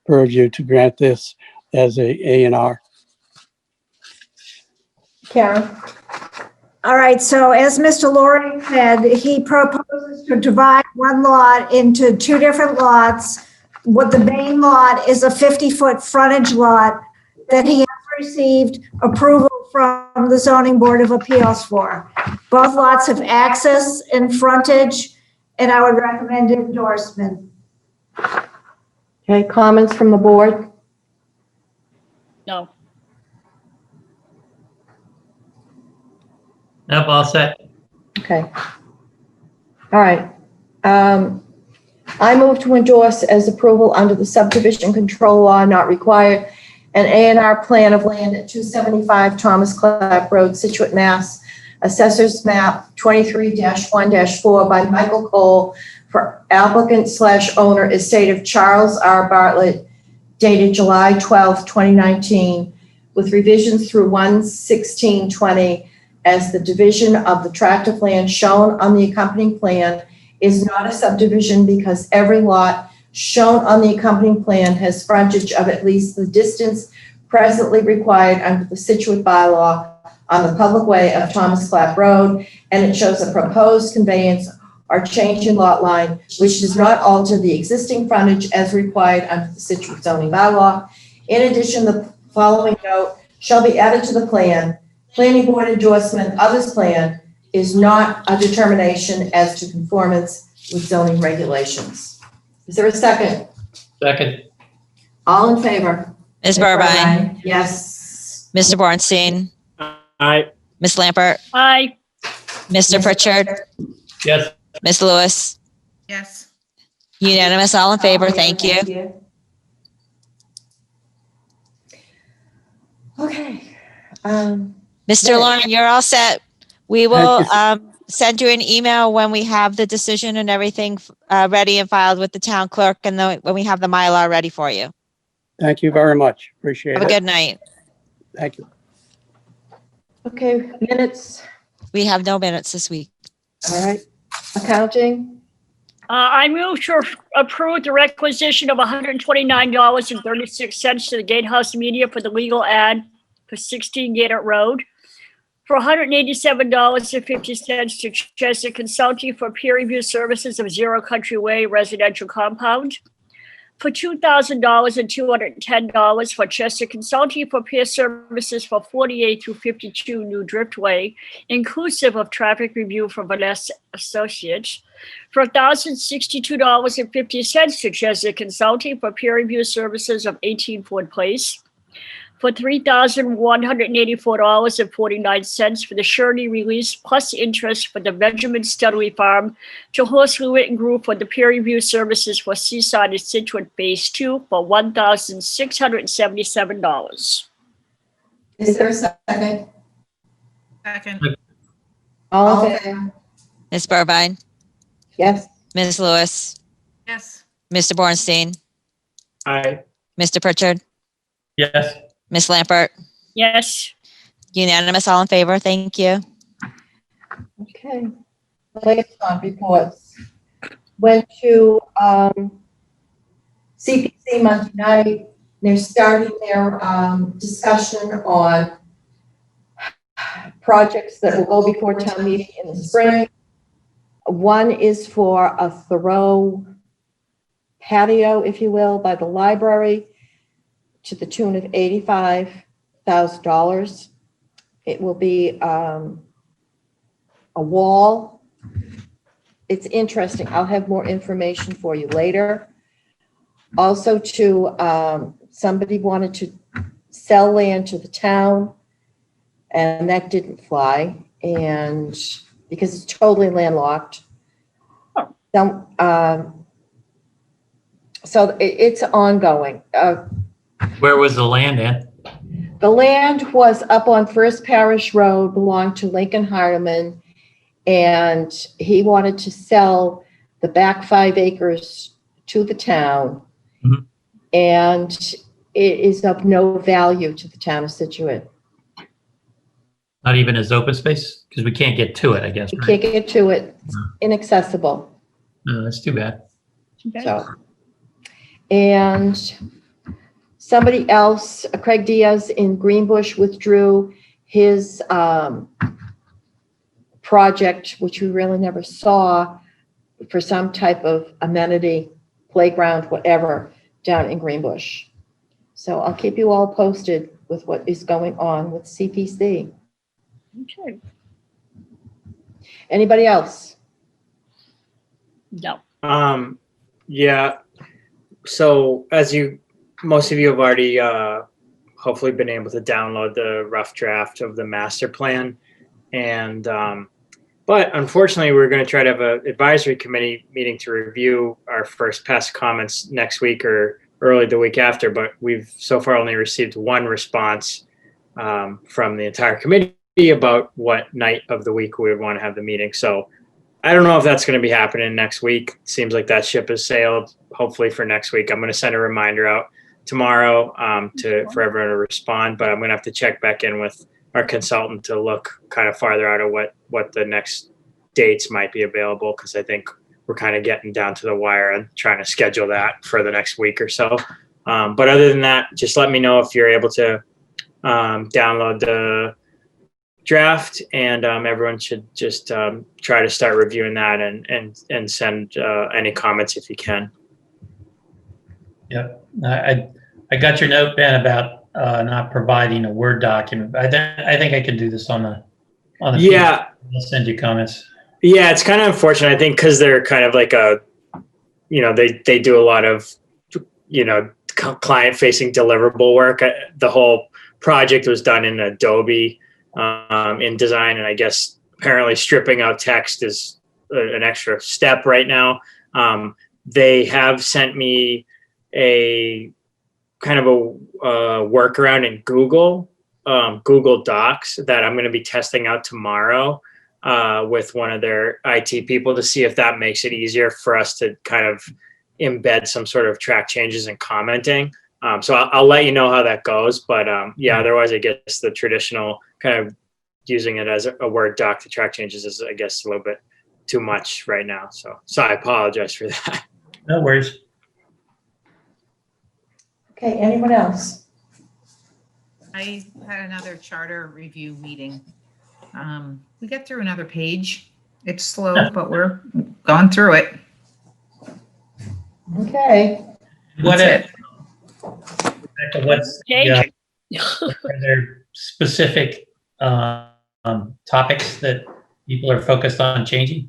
purview to grant this as a A&R. Karen? All right, so as Mr. Loring said, he proposes to divide one lot into two different lots. What the main lot is a 50-foot frontage lot that he has received approval from the Zoning Board of Appeals for. Both lots have access and frontage, and I would recommend endorsement. Okay, comments from the board? No. Nope, all set. Okay. All right. I move to endorse as approval under the subdivision control law not required an A&R plan of land at 275 Thomas Clap Road, Scituate, Mass. Assessors map 23-1-4 by Michael Cole for applicant/owner estate of Charles R. Bartlett, dated July 12, 2019, with revisions through 1/16/20, as the division of the tract of land shown on the accompanying plan is not a subdivision because every lot shown on the accompanying plan has frontage of at least the distance presently required under the Scituate bylaw on the public way of Thomas Clap Road, and it shows a proposed conveyance or change in lot line which does not alter the existing frontage as required under the Scituate zoning bylaw. In addition, the following note shall be added to the plan. Planning board endorsement of this plan is not a determination as to conformance with zoning regulations. Is there a second? Second. All in favor? Ms. Burbine, Yes. Mr. Bornstein, Aye. Ms. Lampert, Aye. Mr. Pritchard, Yes. Ms. Lewis, Yes. unanimous, all in favor, thank you. Okay. Mr. Loring, you're all set. We will send you an email when we have the decision and everything ready and filed with the town clerk, and then when we have the Mylar ready for you. Thank you very much. Appreciate Have it. a good night. Thank you. Okay, minutes. We have no minutes this week. All right. Accounting. I move to approve the requisition of $129.36 to the Gatehouse Media for the legal ad for 16 Gator Road. for $187.50 to Chester Consulting for peer review services of Zero Country Way residential compound. For $2,000 and $210 for Chester Consulting for peer services for 48 through 52 New Driftway, inclusive of traffic review from Vanessa Associates. For $1,062.50 to Chester Consulting for peer review services of 18 Ford Place. For $3,184.49 for the surety release plus interest for the Benjamin Studley Farm to Horsley Witten Group for the peer review services for Seaside and Citroen Phase 2 for $1,677. Is there a second? Second. All in favor? Ms. Burbine, Yes. Ms. Lewis, Yes. Mr. Bornstein, Aye. Mr. Pritchard, Yes. Ms. Lampert, Yes. unanimous, all in favor. Thank you. Okay. Liaison reports. Went to CPC Monday night. They're starting their discussion on projects that will go before town meeting in the spring. One is for a Thoreau patio, if you will, by the library to the tune of $85,000. It will be a wall. It's interesting. I'll have more information for you later. Also to, somebody wanted to sell land to the town and that didn't fly. And because it's totally landlocked. So it's ongoing. Where was the land, Ann? The land was up on First Parish Road, belonged to Lincoln Hardeman, and he wanted to sell the back 5 acres to the town. Mhm. And it is of no value to the town of Scituate. Not even as open space? Because we can't get to it, I guess, You right? can't get to it, it's inaccessible. No, that's too bad. So, and somebody else, Craig Diaz in Greenbush, withdrew his project, which we really never saw, for some type of amenity, playground, whatever, down in Greenbush. So I'll keep you all posted with what is going on with CPC. Okay. Anybody else? No. Yeah. So as most of you have already hopefully been able to download the rough draft of the master plan. And but unfortunately, we're going to try to have an advisory committee meeting to review our first pass comments next week or early the week after. But we've so far only received one response from the entire committee about what night of the week we would want to have the meeting. So I don't know if that's going to be happening next week. Seems like that ship has sailed. Hopefully for next week, I'm going to send a reminder out tomorrow for everyone to respond. But I'm going to have to check back in with our consultant to look kind of farther out of what the next dates might be available, because I think we're kind of getting down to the wire and trying to schedule that for the next week or so. But other than that, just let me know if you're able to download the draft, and everyone should just try to start reviewing that and send any comments if you can. Yep. I got your note, Ben, about not providing a Word document. I think I can do this on the Yeah. I'll send you comments. Yeah, it's kind of unfortunate, I think, because they're kind of like they do a lot of, client-facing deliverable work. The whole project was done in Adobe InDesign, and I guess apparently stripping out text is an extra step right now. They have sent me a kind of a workaround in Google Docs that I'm going to be testing out tomorrow with one of their IT people to see if that makes it easier for us to kind of embed some sort of track changes and commenting. So I'll let you know how that goes. But yeah, otherwise, I guess the traditional kind of using it as a Word doc to track changes is, I guess, a little bit too much right now. So I apologize for that. No worries. Okay, anyone else? I had another charter review meeting We get through another page. It's slow, but we're going through it. Okay. What That's Rebecca, what's Change. are there specific topics that people are focused on changing?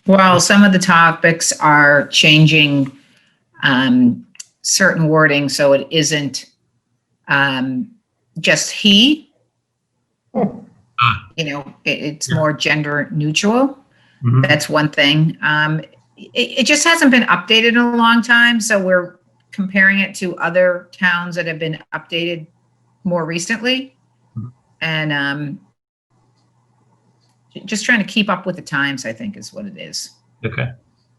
Well, some of the topics are changing certain wording so it isn't just he. You know, it's more gender neutral. Mhm. That's one thing. It just hasn't been updated in a long time, so we're comparing it to other towns that have been updated more recently. And just trying to keep up with the times, I think, is what it is. Okay.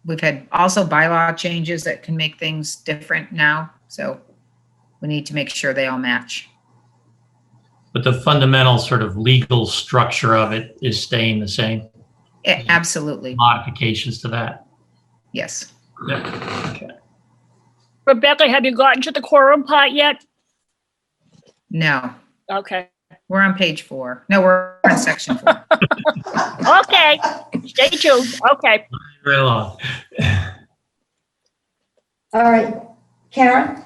We've had also bylaw changes that can make things different now, so we need to make sure they all match. But the fundamental sort of legal structure of it is staying the same. Absolutely, Modifications to that. yes. Yeah. Okay. Rebecca, have you gotten to the quorum part yet? No, Okay. we're on page 4. No, we're on section 4. Okay. Stay tuned. Okay. Very long. All right. Karen?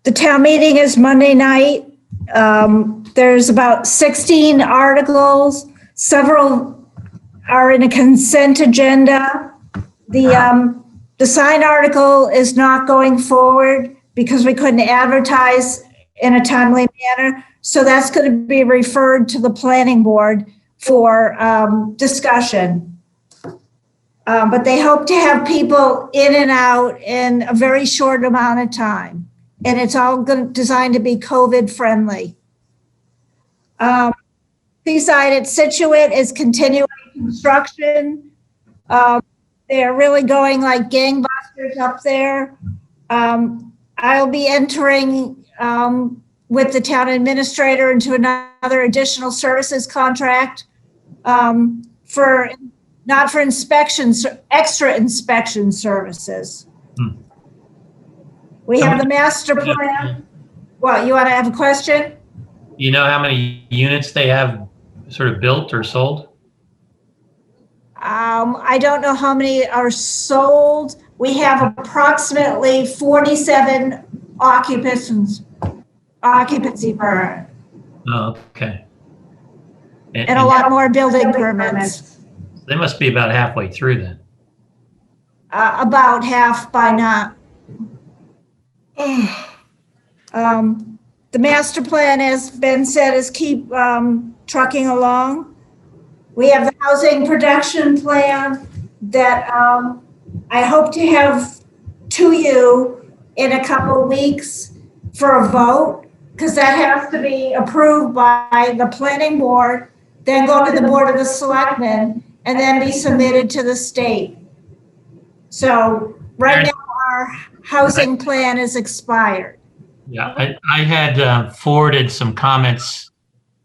The town meeting is Monday night. There's about 16 articles. Several are in a consent agenda. The sign article is not going forward because we couldn't advertise in a timely manner. So that's going to be referred to the planning board for discussion. But they hope to have people in and out in a very short amount of time. And it's all designed to be COVID friendly. Seaside at Scituate is continuing construction. They're really going like gangbusters up there. I'll be entering with the town administrator into another additional services contract for not for inspections, extra inspection services. We have the master plan. What, you want to have a question? You know how many units they have sort of built or sold? I don't know how many are sold. We have approximately 47 occupancy permit Oh, okay. and a lot more building permits. They must be about halfway through then. About half by now. The master plan, as Ben said, is keep trucking along. We have the housing production plan that I hope to have to you in a couple of weeks for a vote, because that has to be approved by the planning board, then go to the board of the selectmen, and then be submitted to the state. So right now, our housing plan is expired. Yeah, I had forwarded some comments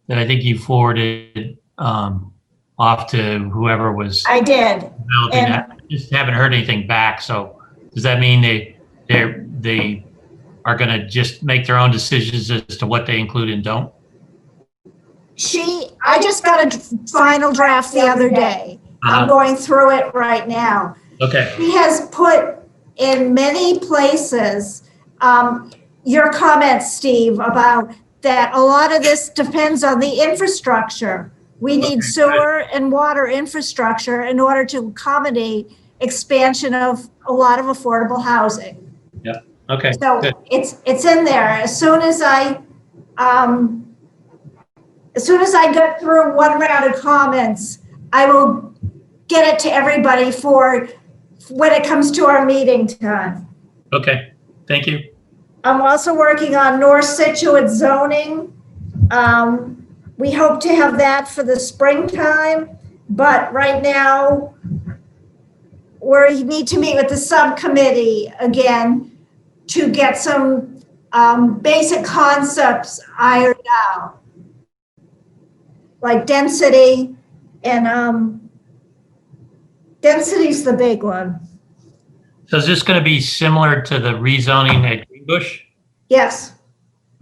that I think you forwarded off to whoever was I did. developing And- that. Just haven't heard anything back. So does that mean they are going to just make their own decisions as to what they include and don't? I just got a final draft the other day. I'm going through it right now. Okay. He has put in many places, your comments, Steve, about that a lot of this depends on the infrastructure. We need sewer and water infrastructure in order to accommodate expansion of a lot of affordable housing. Yeah. Okay. So Good. it's in there. As soon as I get through one round of comments, I will get it to everybody for when it comes to our meeting time. Okay. Thank you. I'm also working on North Scituate zoning. We hope to have that for the springtime, but right now we need to meet with the subcommittee again to get some basic concepts ironed out, like density, and density's the big one. So is this going to be similar to the rezoning at Greenbush? Yes.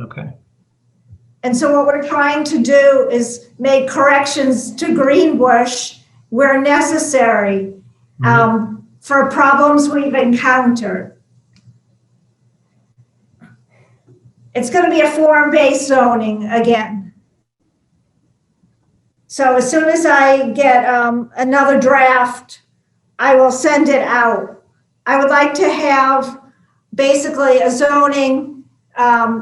Okay. And so what we're trying to do is make corrections to Greenbush where necessary for problems we've encountered. It's going to be a form-based zoning again. So as soon as I get another draft, I will send it out. I would like to have basically a zoning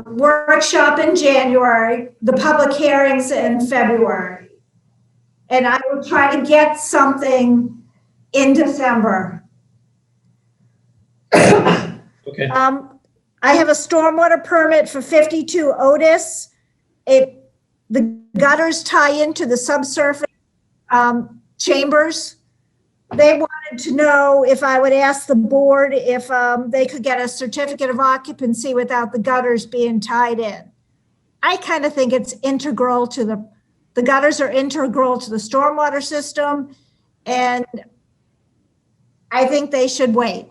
workshop in January, the public hearings in February. And I will try to get something in December. Okay. I have a stormwater permit for 52 Otis. The gutters tie into the subsurface chambers. They wanted to know if I would ask the board if they could get a certificate of occupancy without the gutters being tied in. I kind of think it's integral to the gutters are integral to the stormwater system, and I think they should wait.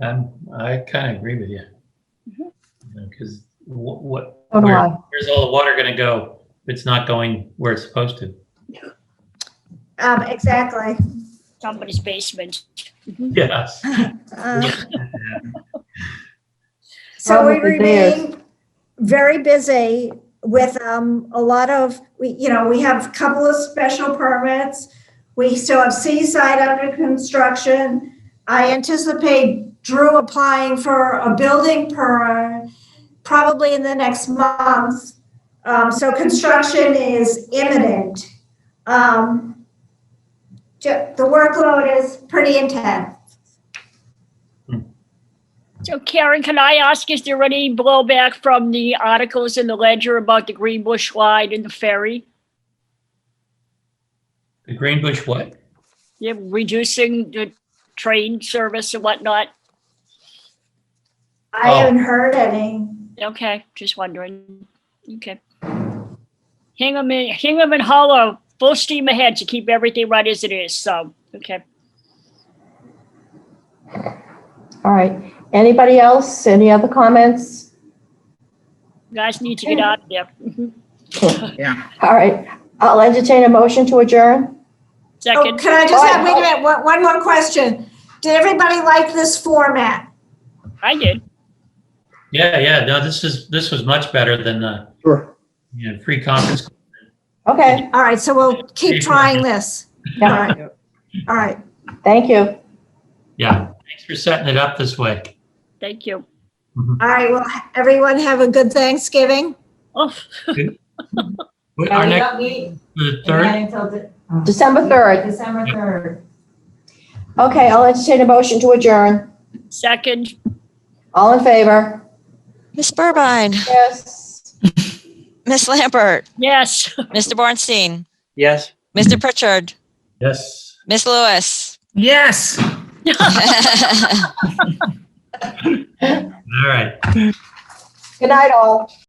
I kind of agree with you. Because So do I. where's all the water going to go if it's not going where it's supposed to? Exactly. Somebody's basement. Yes. So we Probably theirs. remain very busy with a lot of, we have a couple of special permits. We still have Seaside under construction. I anticipate Drew applying for a building permit probably in the next month. So construction is imminent. The workload is pretty intense. So Karen, can I ask, is there any blowback from the articles in the Ledger about the Greenbush line and the ferry? The Greenbush what? Yeah, reducing the train service and whatnot? I haven't heard any. Okay, just wondering. Okay. Hingham and Hollow, full steam ahead to keep everything right as it is, so, okay. All right. Anybody else? Any other comments? You guys need to get out of there. Yeah. All right. I'll entertain a motion to adjourn. Oh, Second, can I just have, wait a minute, one more question. Did everybody like this format? I did. Yeah. No, this was much better than Sure. free conference. Okay. All right, so we'll keep trying this. All Yeah. right. All right. Thank you. Yeah. Thanks for setting it up this way. Thank you. All right, well, everyone have a good Thanksgiving. Oh, Our next, meet the third. until December 3rd. December 3rd. Okay, I'll entertain a motion to adjourn. second, All in favor? Ms. Burbine, Yes. Ms. Lambert, yes. Mr. Bornstein, Yes. Mr. Pritchard, Yes. Ms. Lewis. Yes. All right. Good night, all.